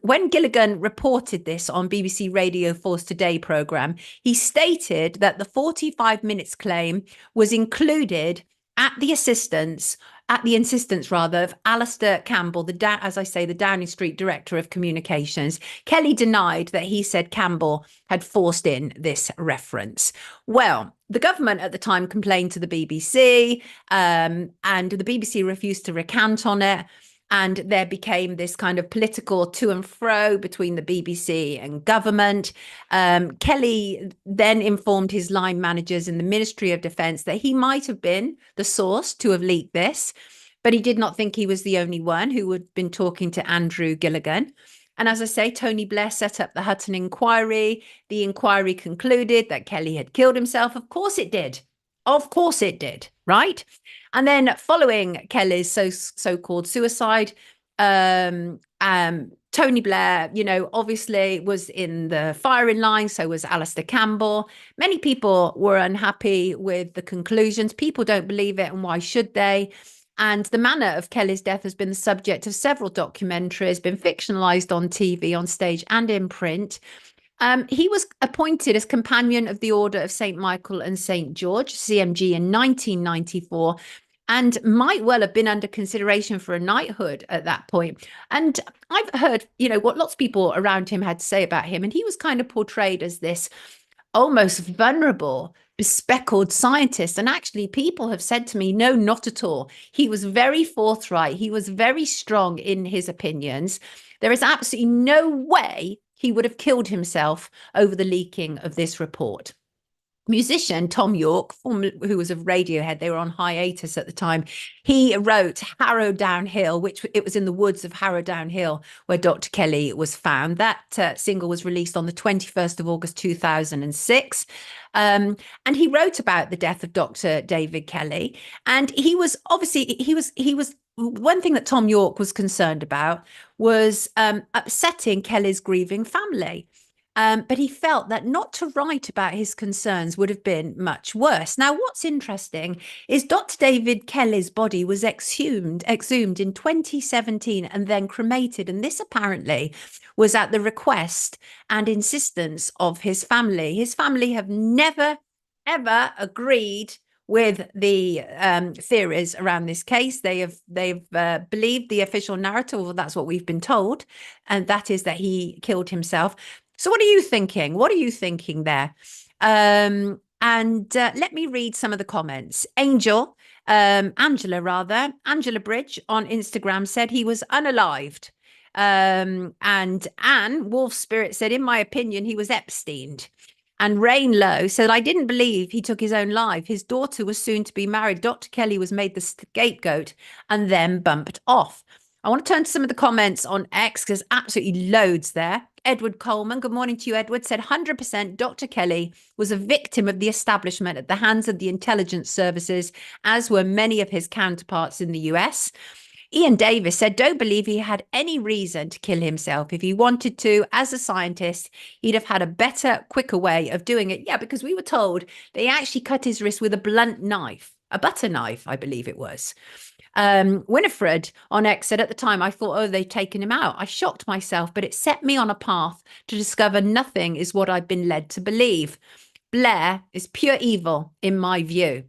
When Gilligan reported this on BBC Radio 4's Today programme, he stated that the 45 minutes claim was included at the insistence of Alistair Campbell, as I say, the Downing Street Director of Communications. Kelly denied that he said Campbell had forced in this reference. Well, the government at the time complained to the BBC, and the BBC refused to recant on it. And there became this kind of political to and fro between the BBC and government. Kelly then informed his line managers in the Ministry of Defence that he might have been the source to have leaked this, but he did not think he was the only one who had been talking to Andrew Gilligan. And as I say, Tony Blair set up the Hutton inquiry. The inquiry concluded that Kelly had killed himself. Of course it did. Of course it did, right? And then following Kelly's so-called suicide, Tony Blair, obviously was in the firing line. So was Alistair Campbell. Many people were unhappy with the conclusions. People don't believe it, and why should they? And the manner of Kelly's death has been the subject of several documentaries, been fictionalized on TV, on stage, and in print. He was appointed as Companion of the Order of St. Michael and St. George, CMG, in 1994, and might well have been under consideration for a knighthood at that point. And I've heard, what lots of people around him had to say about him, and he was kind of portrayed as this almost vulnerable, bespectacled scientist. And actually, people have said to me, no, not at all. He was very forthright. He was very strong in his opinions. There is absolutely no way he would have killed himself over the leaking of this report. Musician Tom York, who was of Radiohead, they were on hiatus at the time, he wrote Harrow Down Hill, which it was in the woods of Harrow Down Hill where Dr. Kelly was found. That single was released on the 21st of August 2006. And he wrote about the death of Dr. David Kelly. And he was one thing that Tom York was concerned about was upsetting Kelly's grieving family. But he felt that not to write about his concerns would have been much worse. Now, what's interesting is Dr. David Kelly's body was exhumed in 2017 and then cremated. And this apparently was at the request and insistence of his family. His family have never, ever agreed with the theories around this case. They've believed the official narrative, or that's what we've been told, and that is that he killed himself. So what are you thinking? What are you thinking there? And let me read some of the comments. Angela Bridge on Instagram said he was unalived. And Anne Wolf Spirit said, in my opinion, he was Epsteined. And Rain Lowe said, I didn't believe he took his own life. His daughter was soon to be married. Dr. Kelly was made the scapegoat and then bumped off. I want to turn to some of the comments on X because absolutely loads there. Edward Coleman, good morning to you, Edward, said 100% Dr. Kelly was a victim of the establishment at the hands of the intelligence services, as were many of his counterparts in the US. Ian Davis said, don't believe he had any reason to kill himself. If he wanted to, as a scientist, he'd have had a better, quicker way of doing it. Yeah, because we were told they actually cut his wrist with a blunt knife, a butter knife, I believe it was. Winifred on X said, at the time, I thought, oh, they've taken him out. I shocked myself, but it set me on a path to discover nothing is what I've been led to believe. Blair is pure evil, in my view.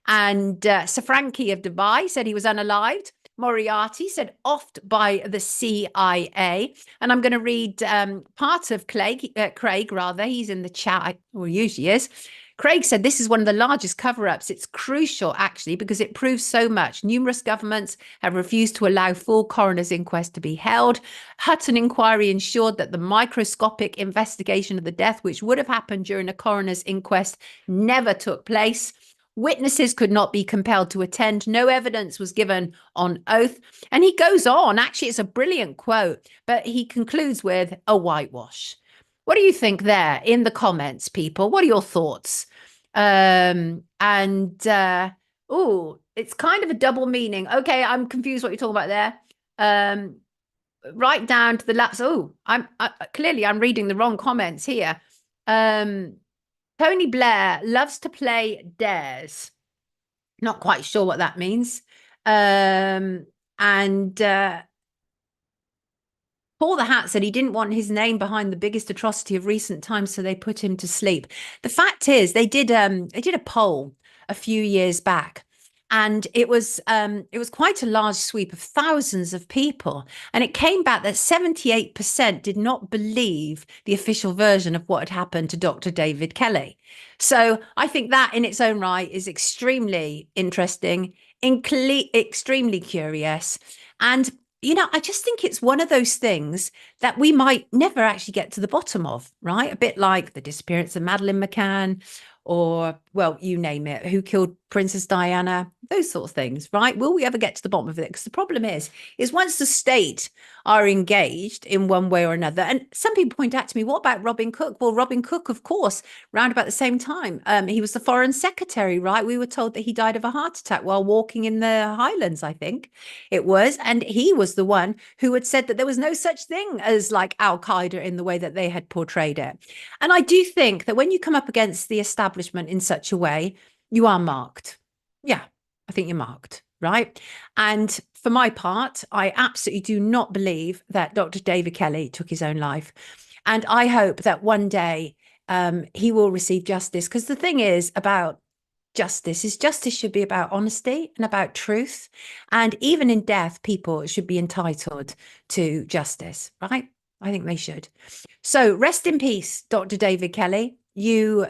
And Sir Frankie of Dubai said he was unalived. Moriarty said offed by the CIA. And I'm going to read part of Craig, he's in the chat, or usually is. Craig said, this is one of the largest cover-ups. It's crucial, actually, because it proves so much. Numerous governments have refused to allow full coroner's inquest to be held. Hutton inquiry ensured that the microscopic investigation of the death, which would have happened during a coroner's inquest, never took place. Witnesses could not be compelled to attend. No evidence was given on oath. And he goes on. Actually, it's a brilliant quote, but he concludes with a whitewash. What do you think there in the comments, people? What are your thoughts? Oh, it's kind of a double meaning. Okay, I'm confused what you're talking about there. Right down to the last. Oh, clearly I'm reading the wrong comments here. Tony Blair loves to play dares. Not quite sure what that means. Paul the Hat said he didn't want his name behind the biggest atrocity of recent times, so they put him to sleep. The fact is, they did a poll a few years back, and it was quite a large sweep of thousands of people, and it came back that 78% did not believe the official version of what had happened to Dr. David Kelly. So I think that in its own right is extremely interesting, extremely curious, and I just think it's one of those things that we might never actually get to the bottom of, right? A bit like the disappearance of Madeleine McCann, or, well, you name it, who killed Princess Diana, those sort of things, right? Will we ever get to the bottom of it? Because the problem is once the state are engaged in one way or another, and some people point out to me, what about Robin Cook? Well, Robin Cook, of course, round about the same time, he was the foreign secretary, right? We were told that he died of a heart attack while walking in the Highlands, I think it was. And he was the one who had said that there was no such thing as like Al-Qaeda in the way that they had portrayed it. And I do think that when you come up against the establishment in such a way, you are marked. Yeah, I think you're marked, right? And for my part, I absolutely do not believe that Dr. David Kelly took his own life. And I hope that one day he will receive justice. Because the thing is about justice should be about honesty and about truth. And even in death, people should be entitled to justice, right? I think they should. So rest in peace, Dr. David Kelly. You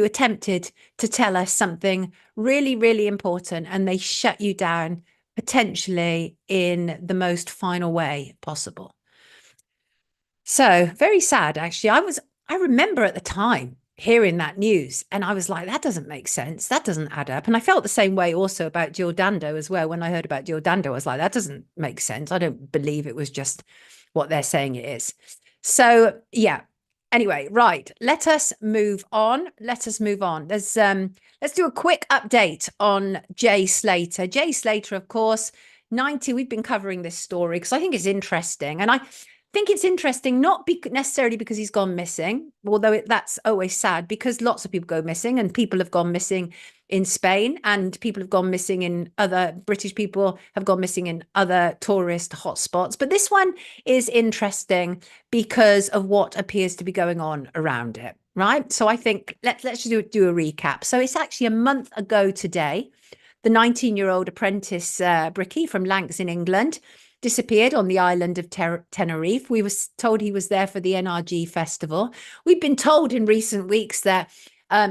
attempted to tell us something really, really important, and they shut you down potentially in the most final way possible. So very sad, actually. I remember at the time hearing that news, and I was like, that doesn't make sense. That doesn't add up. And I felt the same way also about Jill Dando as well. When I heard about Jill Dando, I was like, that doesn't make sense. I don't believe it was just what they're saying it is. So yeah. Anyway, right. Let us move on. Let's do a quick update on Jay Slater. Jay Slater, of course, 90. We've been covering this story because I think it's interesting. And I think it's interesting, not necessarily because he's gone missing, although that's always sad, because lots of people go missing, and people have gone missing in Spain, and people have gone missing in other British people have gone missing in other tourist hotspots. But this one is interesting because of what appears to be going on around it, right? So I think let's just do a recap. So it's actually a month ago today, the 19-year-old apprentice brickie from Lancs in England disappeared on the island of Tenerife. We were told he was there for the NRG festival. We've been told in recent weeks that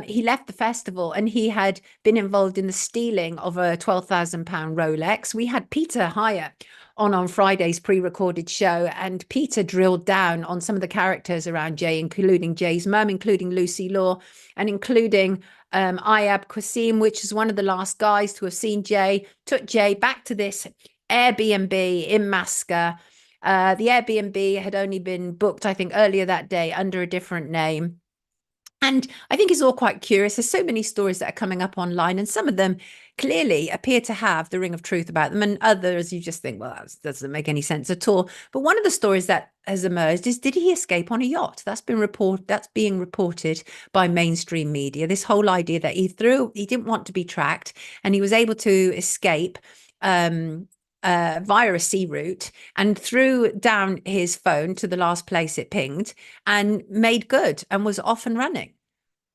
he left the festival and he had been involved in the stealing of a £12,000 Rolex. We had Peter Hyatt on Friday's pre-recorded show, and Peter drilled down on some of the characters around Jay, including Jay's mum, including Lucy Law, and including Ayab Qasim, which is one of the last guys to have seen Jay, took Jay back to this Airbnb in Masca. The Airbnb had only been booked, I think, earlier that day under a different name. And I think it's all quite curious. There's so many stories that are coming up online, and some of them clearly appear to have the ring of truth about them, and others you just think, well, that doesn't make any sense at all. But one of the stories that has emerged is, did he escape on a yacht? That's being reported by mainstream media. This whole idea that he didn't want to be tracked, and he was able to escape via a sea route, and threw down his phone to the last place it pinged and made good and was off and running.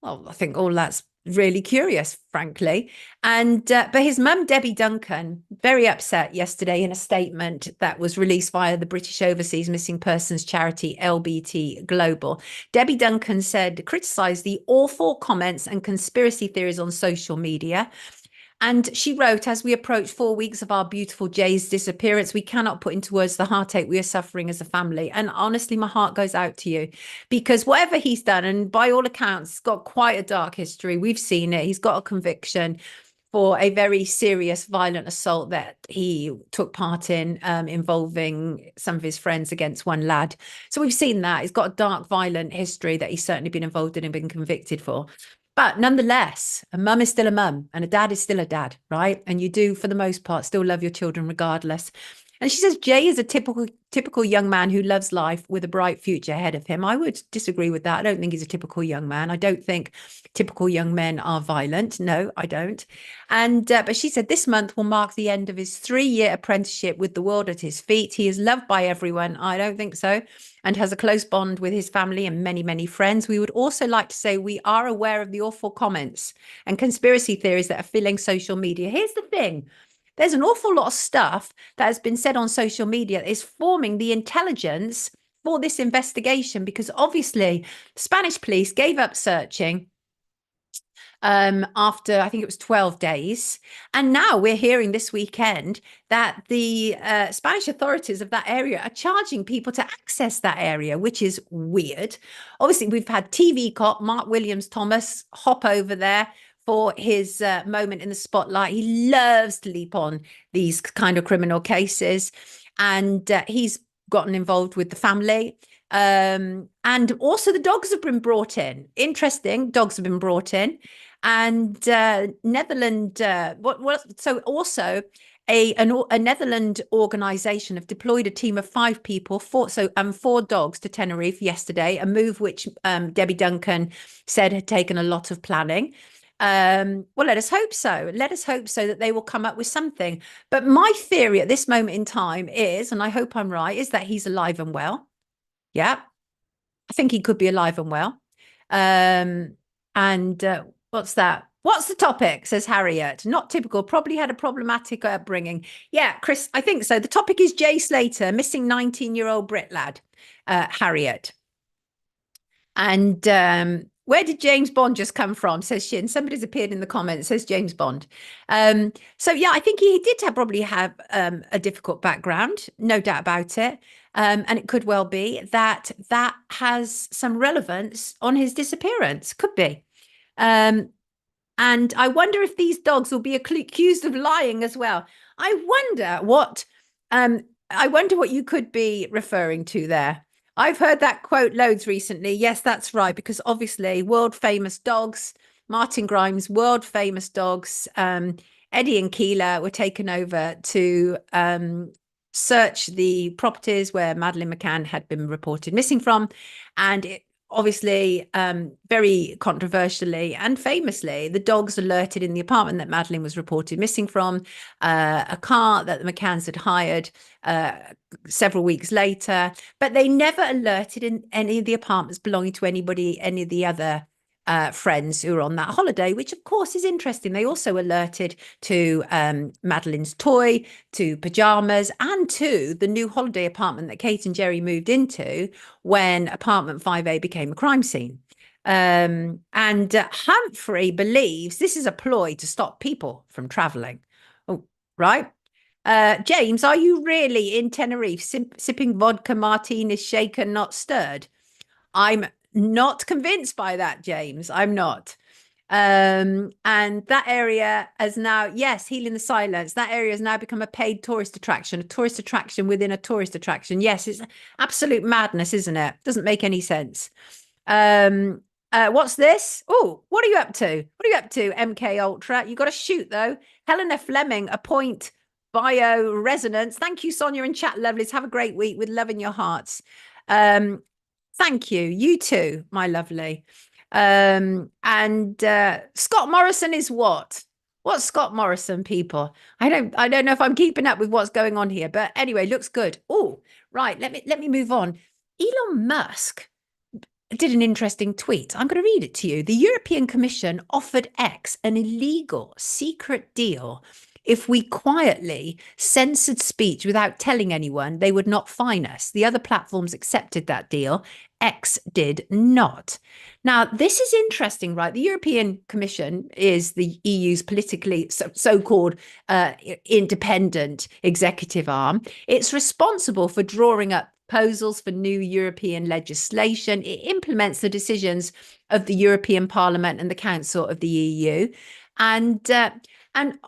Well, I think all that's really curious, frankly. And but his mum, Debbie Duncan, very upset yesterday in a statement that was released via the British Overseas Missing Persons charity LBT Global. Debbie Duncan criticised the awful comments and conspiracy theories on social media. And she wrote, as we approach 4 weeks of our beautiful Jay's disappearance, we cannot put into words the heartache we are suffering as a family. And honestly, my heart goes out to you, because whatever he's done, and by all accounts, he's got quite a dark history. We've seen it. He's got a conviction for a very serious violent assault that he took part in, involving some of his friends against one lad. So we've seen that. He's got a dark, violent history that he's certainly been involved in and been convicted for. But nonetheless, a mum is still a mum and a dad is still a dad, right? And you do, for the most part, still love your children regardless. And she says Jay is a typical young man who loves life with a bright future ahead of him. I would disagree with that. I don't think he's a typical young man. I don't think typical young men are violent. No, I don't. And but she said this month will mark the end of his 3-year apprenticeship with the world at his feet. He is loved by everyone. I don't think so. And has a close bond with his family and many, many friends. We would also like to say we are aware of the awful comments and conspiracy theories that are filling social media. Here's the thing. There's an awful lot of stuff that has been said on social media that is forming the intelligence for this investigation, because obviously Spanish police gave up searching after, I think it was 12 days. And now we're hearing this weekend that the Spanish authorities of that area are charging people to access that area, which is weird. Obviously, we've had TV cop Mark Williams Thomas hop over there for his moment in the spotlight. He loves to leap on these kind of criminal cases, and he's gotten involved with the family. And also the dogs have been brought in. Interesting, dogs have been brought in. And Netherlands, so also a Netherlands organization have deployed a team of 5 people, 4 dogs to Tenerife yesterday, a move which Debbie Duncan said had taken a lot of planning. Well, let us hope so. Let us hope so that they will come up with something. But my theory at this moment in time is, and I hope I'm right, is that he's alive and well. Yeah, I think he could be alive and well. What's that? What's the topic? Says Harriet. Not typical. Probably had a problematic upbringing. Yeah, Chris, I think so. The topic is Jay Slater, missing 19-year-old Brit lad, Harriet. And where did James Bond just come from? Says Shin. Somebody's appeared in the comments. Says James Bond. So yeah, I think he did probably have a difficult background, no doubt about it. And it could well be that has some relevance on his disappearance. Could be. And I wonder if these dogs will be accused of lying as well. I wonder what you could be referring to there. I've heard that quote loads recently. Yes, that's right, because obviously world famous dogs, Martin Grimes, world famous dogs, Eddie and Keela were taken over to search the properties where Madeleine McCann had been reported missing from. And it, obviously, very controversially and famously, the dogs alerted in the apartment that Madeleine was reported missing from, a car that the McCanns had hired several weeks later, but they never alerted in any of the apartments belonging to any of the other friends who were on that holiday, which of course is interesting. They also alerted to Madeleine's toy, to pajamas, and to the new holiday apartment that Kate and Jerry moved into when apartment 5A became a crime scene. And Humphrey believes this is a ploy to stop people from traveling. Oh, right. James, are you really in Tenerife sipping vodka martinis shaken, not stirred? I'm not convinced by that, James. I'm not. And that area has now, yes, Healing the Silence, that area has now become a paid tourist attraction, a tourist attraction within a tourist attraction. Yes, it's absolute madness, isn't it? Doesn't make any sense. What's this? Oh, what are you up to? What are you up to, MK Ultra? You got to shoot, though. Helena Fleming, a point bio resonance. Thank you, Sonia and chat lovelies. Have a great week with love in your hearts. Thank you. You too, my lovely. Scott Morrison is what? What's Scott Morrison, people? I don't know if I'm keeping up with what's going on here, but anyway, looks good. Oh, right. Let me move on. Elon Musk did an interesting tweet. I'm going to read it to you. The European Commission offered X an illegal secret deal if we quietly censored speech without telling anyone, they would not fine us. The other platforms accepted that deal. X did not. Now, this is interesting, right? The European Commission is the EU's politically so-called independent executive arm. It's responsible for drawing up proposals for new European legislation. It implements the decisions of the European Parliament and the Council of the EU. And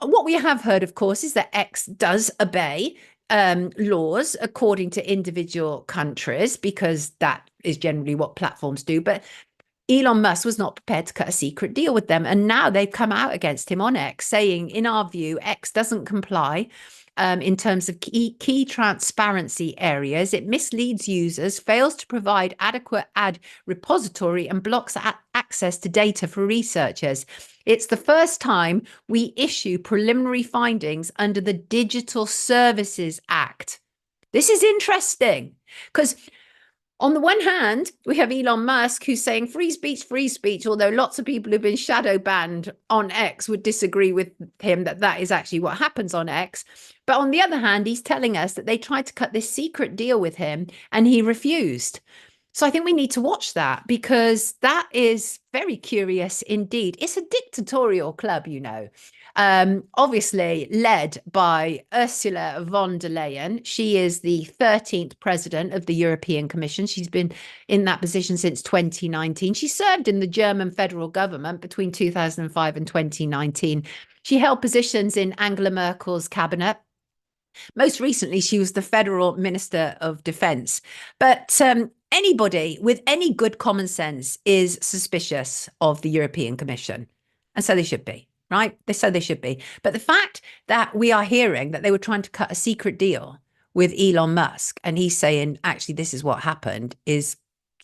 what we have heard, of course, is that X does obey laws according to individual countries, because that is generally what platforms do. But Elon Musk was not prepared to cut a secret deal with them. And now they've come out against him on X, saying, in our view, X doesn't comply in terms of key transparency areas. It misleads users, fails to provide adequate ad repository, and blocks access to data for researchers. It's the first time we issue preliminary findings under the Digital Services Act. This is interesting because on the one hand, we have Elon Musk who's saying free speech, although lots of people who've been shadow banned on X would disagree with him that is actually what happens on X. But on the other hand, he's telling us that they tried to cut this secret deal with him and he refused. So I think we need to watch that, because that is very curious indeed. It's a dictatorial club, you know. Obviously led by Ursula von der Leyen. She is the 13th president of the European Commission. She's been in that position since 2019. She served in the German federal government between 2005 and 2019. She held positions in Angela Merkel's cabinet. Most recently, she was the Federal Minister of Defense. But anybody with any good common sense is suspicious of the European Commission. And so they should be. Right? So they should be. But the fact that we are hearing that they were trying to cut a secret deal with Elon Musk, and he's saying, actually, this is what happened, is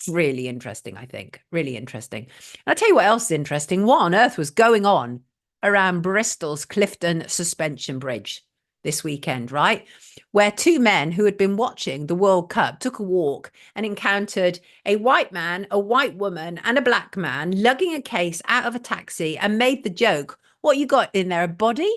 really interesting, I think. Really interesting. And I'll tell you what else is interesting. What on earth was going on around Bristol's Clifton Suspension Bridge this weekend, right? Where two men who had been watching the World Cup took a walk and encountered a white man, a white woman, and a black man lugging a case out of a taxi and made the joke, what you got in there, a body?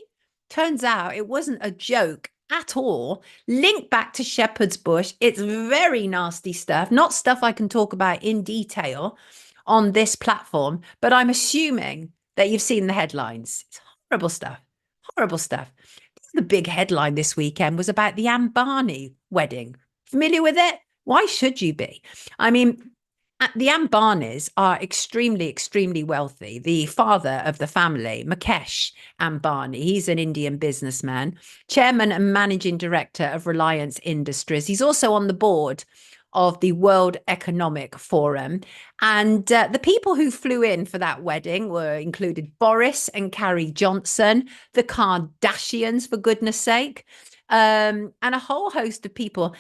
Turns out it wasn't a joke at all. Linked back to Shepherd's Bush. It's very nasty stuff, not stuff I can talk about in detail on this platform, but I'm assuming that you've seen the headlines. It's horrible stuff, horrible stuff. The big headline this weekend was about the Ambani wedding. Familiar with it? Why should you be? I mean, the Ambanis are extremely, extremely wealthy. The father of the family, Mukesh Ambani, he's an Indian businessman, chairman and managing director of Reliance Industries. He's also on the board of the World Economic Forum. And the people who flew in for that wedding included Boris and Carrie Johnson, the Kardashians, for goodness sake, and a whole host of people.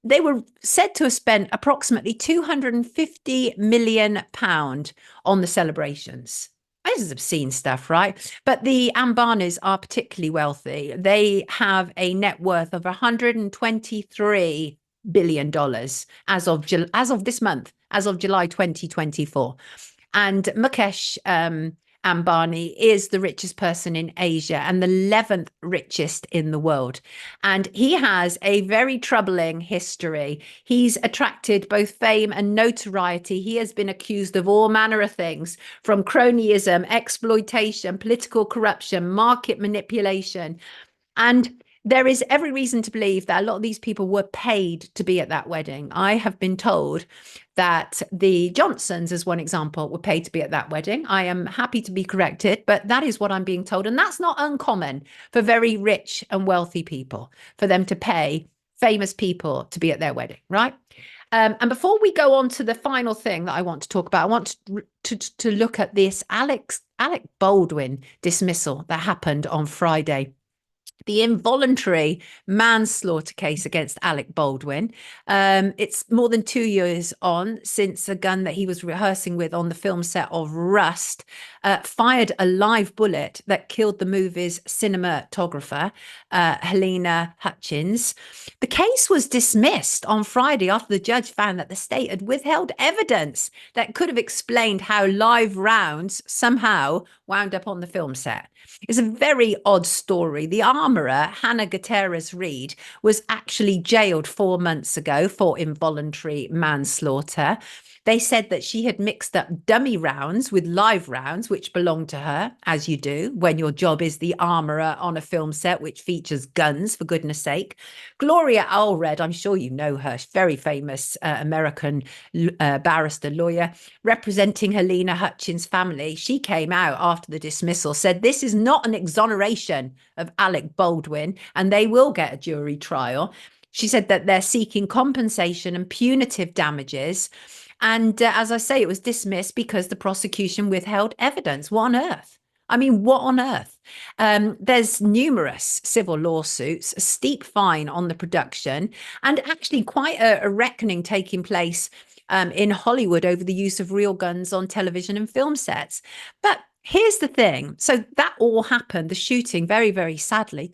They were said to have spent approximately £250 million on the celebrations. This is obscene stuff, right? But the Ambanis are particularly wealthy. They have a net worth of $123 billion as of this month, as of July 2024. And Mukesh Ambani is the richest person in Asia and the 11th richest in the world. And he has a very troubling history. He's attracted both fame and notoriety. He has been accused of all manner of things, from cronyism, exploitation, political corruption, market manipulation. And there is every reason to believe that a lot of these people were paid to be at that wedding. I have been told that the Johnsons, as one example, were paid to be at that wedding. I am happy to be corrected, but that is what I'm being told. And that's not uncommon for very rich and wealthy people, for them to pay famous people to be at their wedding, right? And before we go on to the final thing that I want to talk about, I want to look at this Alec Baldwin dismissal that happened on Friday. the involuntary manslaughter case against Alec Baldwin. It's more than 2 years on since a gun that he was rehearsing with on the film set of Rust fired a live bullet that killed the movie's cinematographer, Helena Hutchins. The case was dismissed on Friday after the judge found that the state had withheld evidence that could have explained how live rounds somehow wound up on the film set. It's a very odd story. The armourer, Hannah Gutierrez-Reed, was actually jailed 4 months ago for involuntary manslaughter. They said that she had mixed up dummy rounds with live rounds, which belonged to her, as you do when your job is the armourer on a film set, which features guns, for goodness sake. Gloria Allred, I'm sure you know her, very famous American barrister lawyer, representing Helena Hutchins' family. She came out after the dismissal, said this is not an exoneration of Alec Baldwin, and they will get a jury trial. She said that they're seeking compensation and punitive damages. And as I say, it was dismissed because the prosecution withheld evidence. What on earth? I mean, what on earth? There's numerous civil lawsuits, a steep fine on the production, and actually quite a reckoning taking place in Hollywood over the use of real guns on television and film sets. But here's the thing. So that all happened, the shooting, very, very sadly,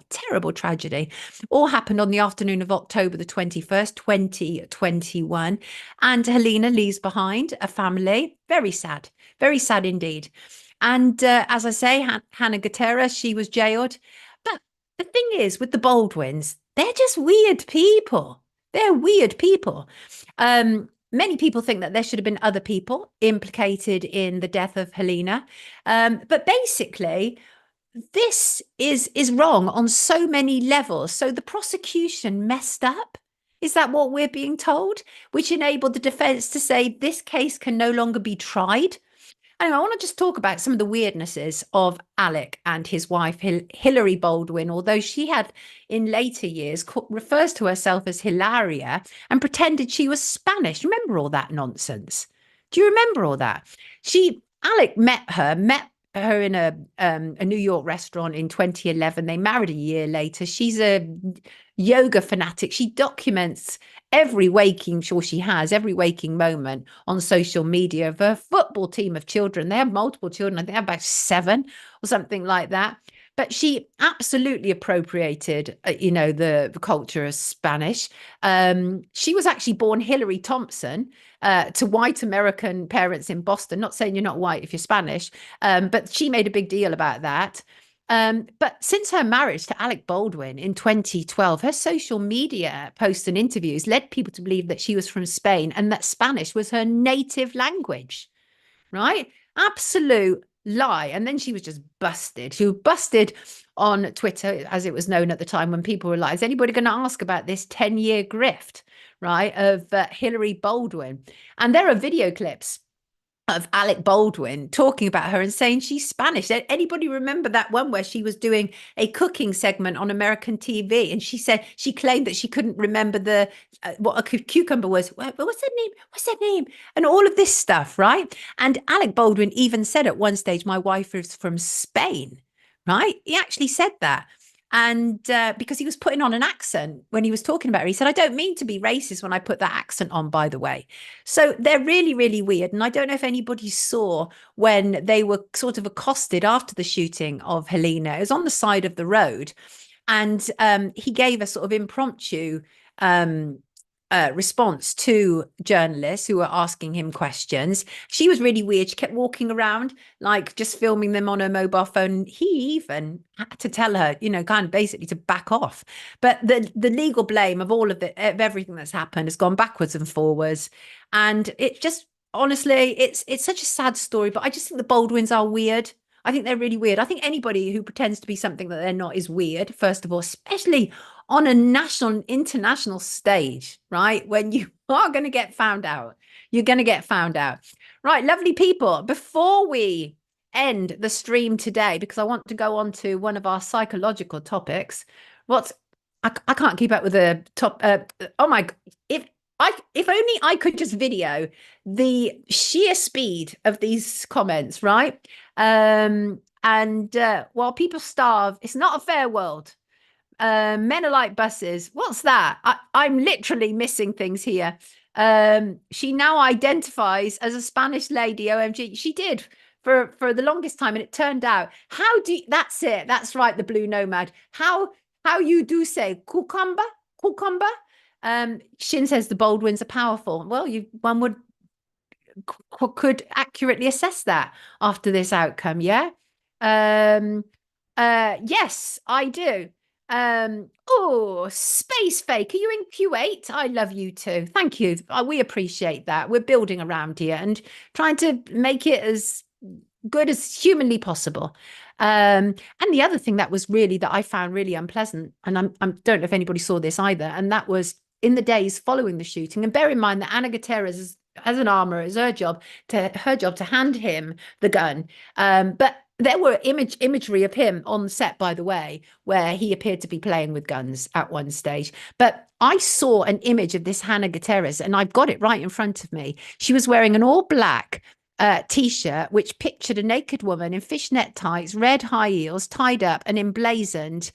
terrible tragedy, all happened on the afternoon of October the 21st, 2021. And Helena leaves behind a family. Very sad indeed. And as I say, Hannah Gutierrez, she was jailed. But the thing is, with the Baldwins, they're just weird people. They're weird people. Many people think that there should have been other people implicated in the death of Helena. But basically, this is wrong on so many levels. So the prosecution messed up. Is that what we're being told? Which enabled the defense to say this case can no longer be tried. Anyway, I want to just talk about some of the weirdnesses of Alec and his wife, Hilary Baldwin, although she had in later years refers to herself as Hilaria and pretended she was Spanish. Remember all that nonsense? Do you remember all that? Alec met her in a New York restaurant in 2011. They married a year later. She's a yoga fanatic. She documents every waking moment on social media of a football team of children. They have multiple children. I think they have about 7 or something like that. But she absolutely appropriated, the culture of Spanish. She was actually born Hillary Thompson to white American parents in Boston. Not saying you're not white if you're Spanish, but she made a big deal about that. But since her marriage to Alec Baldwin in 2012, her social media posts and interviews led people to believe that she was from Spain and that Spanish was her native language, right? Absolute lie. And then she was just busted. She was busted on Twitter, as it was known at the time, when people were like, is anybody going to ask about this 10-year grift, right, of Hilary Baldwin? And there are video clips of Alec Baldwin talking about her and saying she's Spanish. Anybody remember that one where she was doing a cooking segment on American TV and she said she claimed that she couldn't remember what a cucumber was. What's her name? And all of this stuff, right? And Alec Baldwin even said at one stage, my wife is from Spain, right? He actually said that. And because he was putting on an accent when he was talking about her, he said, I don't mean to be racist when I put that accent on, by the way. So they're really, really weird. And I don't know if anybody saw when they were sort of accosted after the shooting of Helena. It was on the side of the road. And he gave a sort of impromptu response to journalists who were asking him questions. She was really weird. She kept walking around, like just filming them on her mobile phone. He even had to tell her, kind of basically to back off. But the legal blame of all of everything that's happened has gone backwards and forwards. And it just, honestly, it's such a sad story. But I just think the Baldwins are weird. I think they're really weird. I think anybody who pretends to be something that they're not is weird, first of all, especially on a national and international stage, right? When you are going to get found out, you're going to get found out. Right, lovely people, before we end the stream today, because I want to go on to one of our psychological topics, I can't keep up with the top. Oh my, if only I could just video the sheer speed of these comments, right? And while people starve, it's not a fair world. Men are like buses. What's that? I'm literally missing things here. She now identifies as a Spanish lady. OMG, she did for the longest time, and it turned out that's it. That's right, the blue nomad. How you do say cucumber? Shin says the Baldwins are powerful. Well, one would could accurately assess that after this outcome. Yeah. Yes, I do. Oh, Space Fake, are you in Q8? I love you too. Thank you. We appreciate that. We're building around here and trying to make it as good as humanly possible. And the other thing that I found really unpleasant, and I don't know if anybody saw this either, and that was in the days following the shooting. And bear in mind that Ana Gutierrez as an armorer, is her job to hand him the gun. But there were imagery of him on set, by the way, where he appeared to be playing with guns at one stage. But I saw an image of this Ana Gutierrez, and I've got it right in front of me. She was wearing an all black T-shirt, which pictured a naked woman in fishnet tights, red high heels, tied up and emblazoned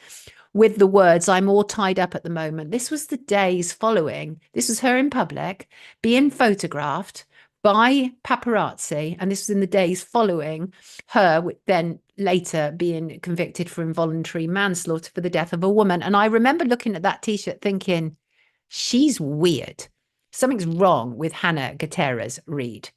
with the words, "I'm all tied up at the moment." This was the days following. This was her in public being photographed by paparazzi, and this was in the days following her then later being convicted for involuntary manslaughter for the death of a woman. And I remember looking at that T-shirt thinking, she's weird. Something's wrong with Ana Gutierrez Reed.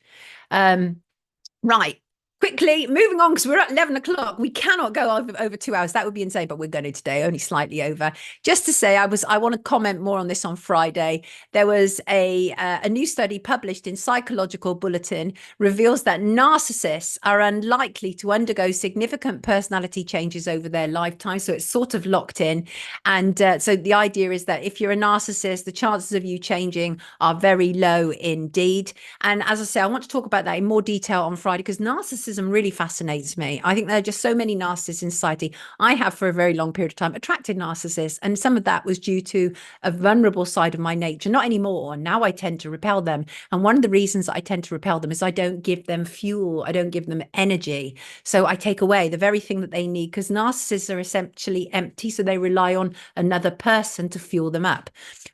Right. Quickly moving on, because we're at 11 o'clock. We cannot go over 2 hours. That would be insane, but we're going to today, only slightly over. Just to say, I want to comment more on this on Friday. There was a new study published in Psychological Bulletin reveals that narcissists are unlikely to undergo significant personality changes over their lifetime. So it's sort of locked in. And so the idea is that if you're a narcissist, the chances of you changing are very low indeed. And as I say, I want to talk about that in more detail on Friday, because narcissists really fascinates me. I think there are just so many narcissists in society. I have for a very long period of time attracted narcissists, and some of that was due to a vulnerable side of my nature. Not anymore. Now I tend to repel them. And one of the reasons I tend to repel them is I don't give them fuel. I don't give them energy. So I take away the very thing that they need, because narcissists are essentially empty. So they rely on another person to fuel them up.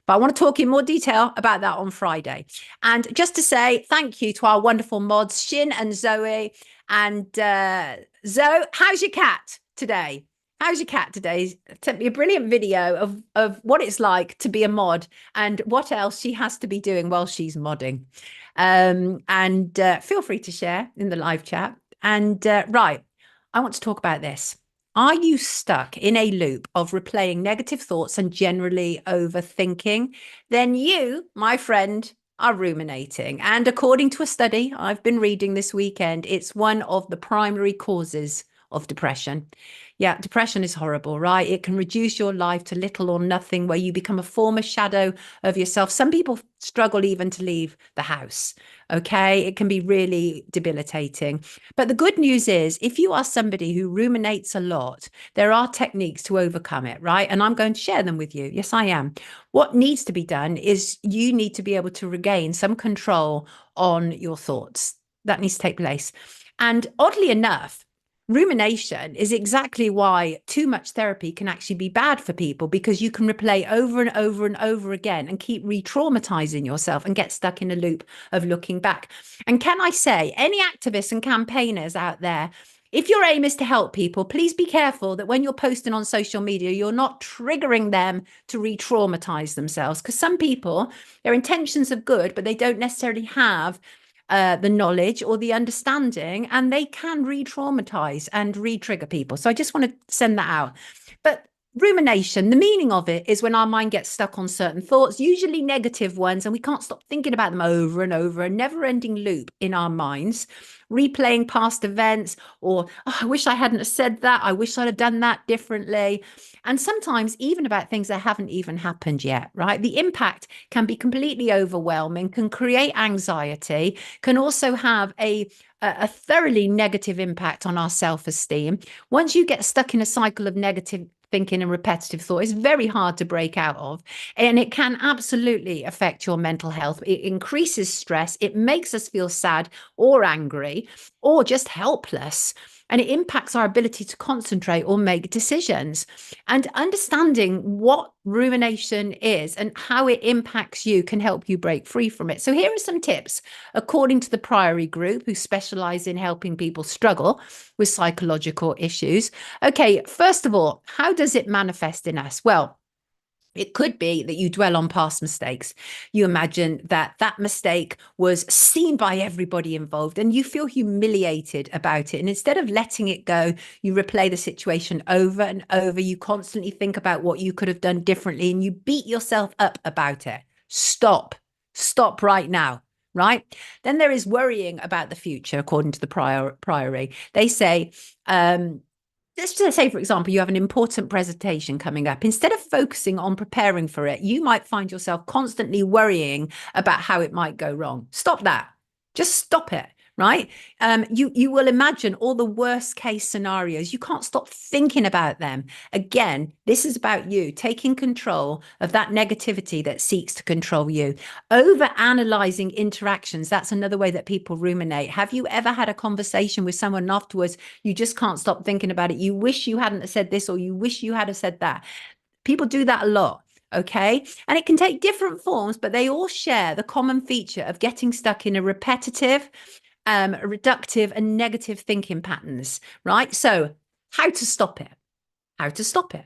But I want to talk in more detail about that on Friday. And just to say thank you to our wonderful mods, Shin and Zoe. And Zoe, how's your cat today? How's your cat today? Sent me a brilliant video of what it's like to be a mod and what else she has to be doing while she's modding. And feel free to share in the live chat. And right, I want to talk about this. Are you stuck in a loop of replaying negative thoughts and generally overthinking? Then you, my friend, are ruminating. And according to a study I've been reading this weekend, it's one of the primary causes of depression. Yeah, depression is horrible, right? It can reduce your life to little or nothing, where you become a former shadow of yourself. Some people struggle even to leave the house. Okay, it can be really debilitating. But the good news is, if you are somebody who ruminates a lot, there are techniques to overcome it, right? And I'm going to share them with you. Yes, I am. What needs to be done is you need to be able to regain some control on your thoughts. That needs to take place. And oddly enough, rumination is exactly why too much therapy can actually be bad for people, because you can replay over and over and over again and keep re-traumatizing yourself and get stuck in a loop of looking back. And can I say, any activists and campaigners out there, if your aim is to help people, please be careful that when you're posting on social media, you're not triggering them to re-traumatize themselves, because some people, their intentions are good, but they don't necessarily have the knowledge or the understanding, and they can re-traumatize and re-trigger people. So I just want to send that out. But rumination, the meaning of it is when our mind gets stuck on certain thoughts, usually negative ones, and we can't stop thinking about them over and over, a never-ending loop in our minds, replaying past events, or oh, I wish I hadn't said that, I wish I'd have done that differently. And sometimes even about things that haven't even happened yet, right? The impact can be completely overwhelming, can create anxiety, can also have a thoroughly negative impact on our self-esteem. Once you get stuck in a cycle of negative thinking and repetitive thought, is very hard to break out of, and it can absolutely affect your mental health. It increases stress, it makes us feel sad or angry or just helpless. and it impacts our ability to concentrate or make decisions. And understanding what rumination is and how it impacts you can help you break free from it. So here are some tips according to the Priory Group, who specialize in helping people struggle with psychological issues. Okay, first of all, how does it manifest in us? Well, it could be that you dwell on past mistakes. You imagine that that mistake was seen by everybody involved and you feel humiliated about it. And instead of letting it go, you replay the situation over and over. You constantly think about what you could have done differently and you beat yourself up about it. Stop. Stop right now. Right? Then there is worrying about the future, according to the Priory. They say, let's just say, for example, you have an important presentation coming up. Instead of focusing on preparing for it, you might find yourself constantly worrying about how it might go wrong. Stop that. Just stop it, right? You will imagine all the worst case scenarios. You can't stop thinking about them. Again, this is about you taking control of that negativity that seeks to control you. Over analyzing interactions, that's another way that people ruminate. Have you ever had a conversation with someone afterwards you just can't stop thinking about it? You wish you hadn't said this, or you wish you had said that. People do that a lot. Okay. And it can take different forms, but they all share the common feature of getting stuck in a repetitive, reductive and negative thinking patterns, right? So how to stop it? How to stop it?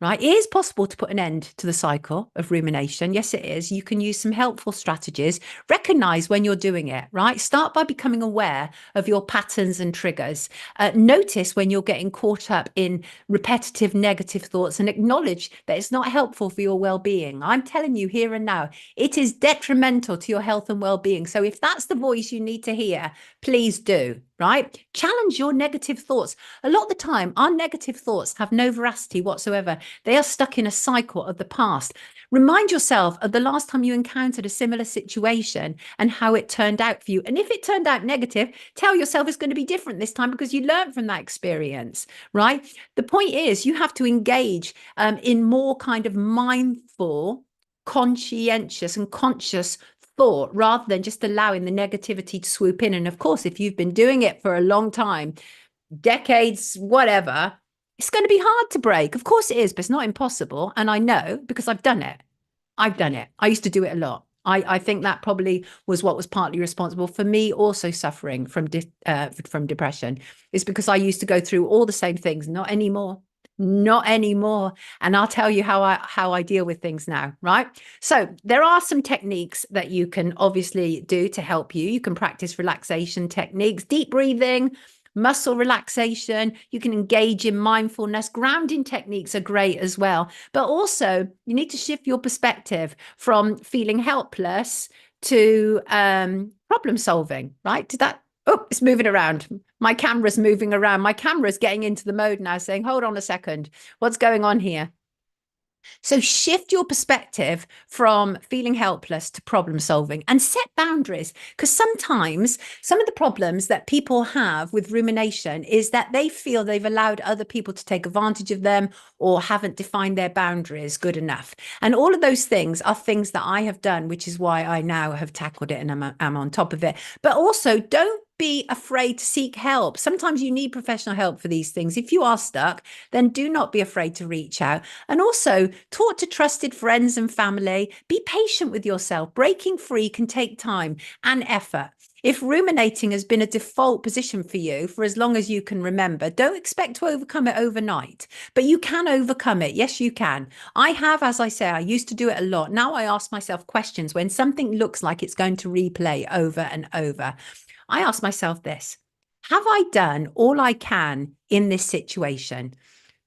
Right? It is possible to put an end to the cycle of rumination. Yes, it is. You can use some helpful strategies. Recognize when you're doing it, right? Start by becoming aware of your patterns and triggers. Notice when you're getting caught up in repetitive negative thoughts and acknowledge that it's not helpful for your well-being. I'm telling you here and now, it is detrimental to your health and well-being. So if that's the voice you need to hear, please do. Right? Challenge your negative thoughts. A lot of the time, our negative thoughts have no veracity whatsoever. They are stuck in a cycle of the past. Remind yourself of the last time you encountered a similar situation and how it turned out for you. And if it turned out negative, tell yourself it's going to be different this time because you learned from that experience, right? The point is you have to engage in more kind of mindful, conscientious and conscious thought rather than just allowing the negativity to swoop in. And of course, if you've been doing it for a long time, decades, whatever, it's going to be hard to break. Of course it is, but it's not impossible. And I know because I've done it. I've done it. I used to do it a lot. I think that probably was what was partly responsible for me also suffering from depression, is because I used to go through all the same things. Not anymore. Not anymore. And I'll tell you how I deal with things now, right? So there are some techniques that you can obviously do to help you. You can practice relaxation techniques, deep breathing, muscle relaxation. You can engage in mindfulness. Grounding techniques are great as well. But also you need to shift your perspective from feeling helpless to problem solving, right? To that. Oh, it's moving around. My camera's moving around. My camera's getting into the mode now saying, hold on a second. What's going on here? So shift your perspective from feeling helpless to problem solving and set boundaries, because sometimes some of the problems that people have with rumination is that they feel they've allowed other people to take advantage of them or haven't defined their boundaries good enough. And all of those things are things that I have done, which is why I now have tackled it and I'm on top of it. But also don't be afraid to seek help. Sometimes you need professional help for these things. If you are stuck, then do not be afraid to reach out. And also talk to trusted friends and family. Be patient with yourself. Breaking free can take time and effort. If ruminating has been a default position for you for as long as you can remember, don't expect to overcome it overnight, but you can overcome it. Yes, you can. I have, as I say, I used to do it a lot. Now I ask myself questions when something looks like it's going to replay over and over. I ask myself this: have I done all I can in this situation?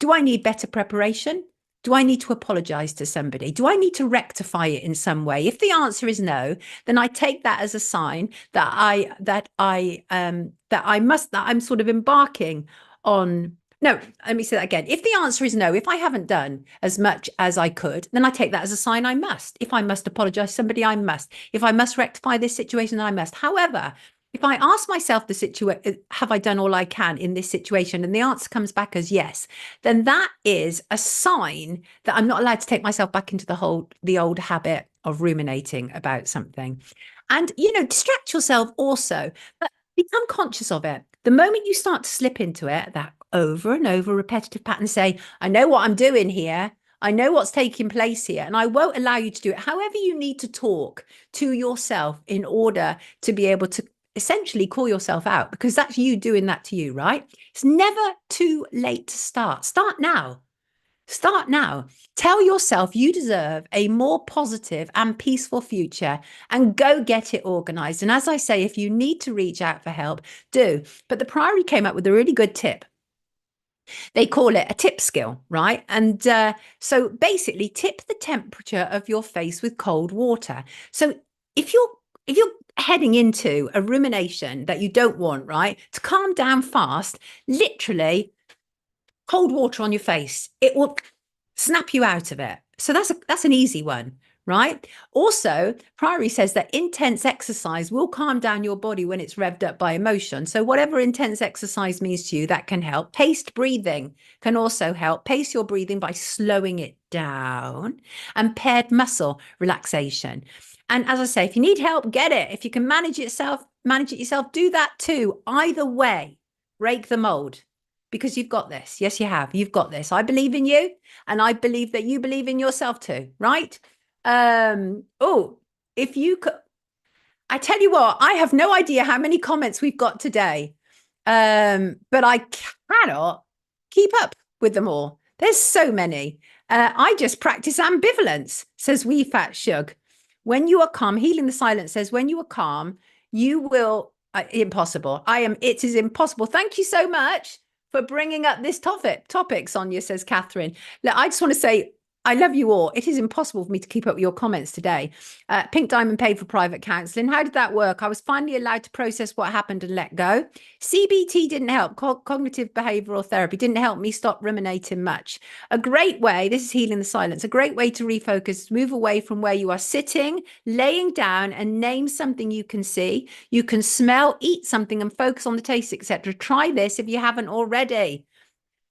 Do I need better preparation? Do I need to apologize to somebody? Do I need to rectify it in some way? If the answer is no, then I take that as a sign that I'm sort of embarking on. No, let me say that again. If the answer is no, if I haven't done as much as I could, then I take that as a sign I must. If I must apologize to somebody, I must. If I must rectify this situation, then I must. However, if I ask myself the situation, have I done all I can in this situation? And the answer comes back as yes, then that is a sign that I'm not allowed to take myself back into the old habit of ruminating about something. And, distract yourself also, but become conscious of it. The moment you start to slip into it, that over and over repetitive pattern, say, I know what I'm doing here. I know what's taking place here, and I won't allow you to do it. However, you need to talk to yourself in order to be able to essentially call yourself out, because that's you doing that to you, right? It's never too late to start. Start now. Start now. Tell yourself you deserve a more positive and peaceful future, and go get it organized. And as I say, if you need to reach out for help, do. But the Priory came up with a really good tip. They call it a tip skill, right? And so basically tip the temperature of your face with cold water. So if you're heading into a rumination that you don't want, right, to calm down fast, literally cold water on your face, it will snap you out of it. So that's an easy one, right? Also, Priory says that intense exercise will calm down your body when it's revved up by emotion. So whatever intense exercise means to you, that can help. Paced breathing can also help. Pace your breathing by slowing it down, and paired muscle relaxation. And as I say, if you need help, get it. If you can manage it yourself, do that too. Either way, break the mold, because you've got this. Yes, you have. You've got this. I believe in you, and I believe that you believe in yourself too, right? If you could, I tell you what, I have no idea how many comments we've got today, but I cannot keep up with them all. There's so many. I just practice ambivalence, says Wee Fat Shug. When you are calm, Healing the Silence says, when you are calm, you will, impossible. It is impossible. Thank you so much for bringing up this topic, Sonia, says Catherine. Look, I just want to say, I love you all. It is impossible for me to keep up with your comments today. Pink Diamond paid for private counselling. How did that work? I was finally allowed to process what happened and let go. CBT didn't help. Cognitive behavioural therapy didn't help me stop ruminating much. A great way, this is Healing the Silence, a great way to refocus, move away from where you are sitting, laying down, and name something you can see. You can smell, eat something, and focus on the taste, etc. Try this if you haven't already.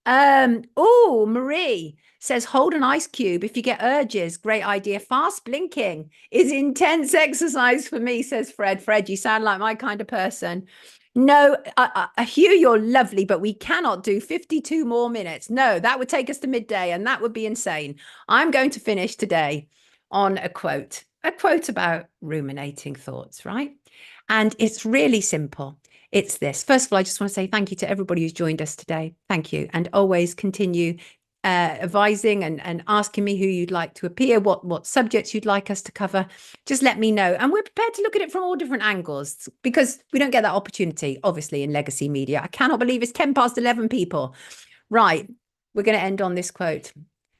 Marie says, hold an ice cube if you get urges. Great idea. Fast blinking is intense exercise for me, says Fred. Fred, you sound like my kind of person. No, Hugh, you're lovely, but we cannot do 52 more minutes. No, that would take us to midday, and that would be insane. I'm going to finish today on a quote about ruminating thoughts, right? And it's really simple. It's this. First of all, I just want to say thank you to everybody who's joined us today. Thank you. And always continue advising and asking me who you'd like to appear, what subjects you'd like us to cover. Just let me know. And we're prepared to look at it from all different angles, because we don't get that opportunity, obviously, in legacy media. I cannot believe it's 11:10 people. Right. We're going to end on this quote.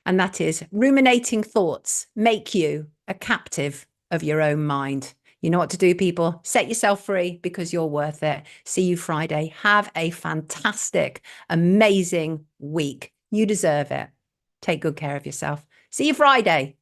And that is, ruminating thoughts make you a captive of your own mind. You know what to do, people. Set yourself free, because you're worth it. See you Friday. Have a fantastic, amazing week. You deserve it. Take good care of yourself. See you Friday.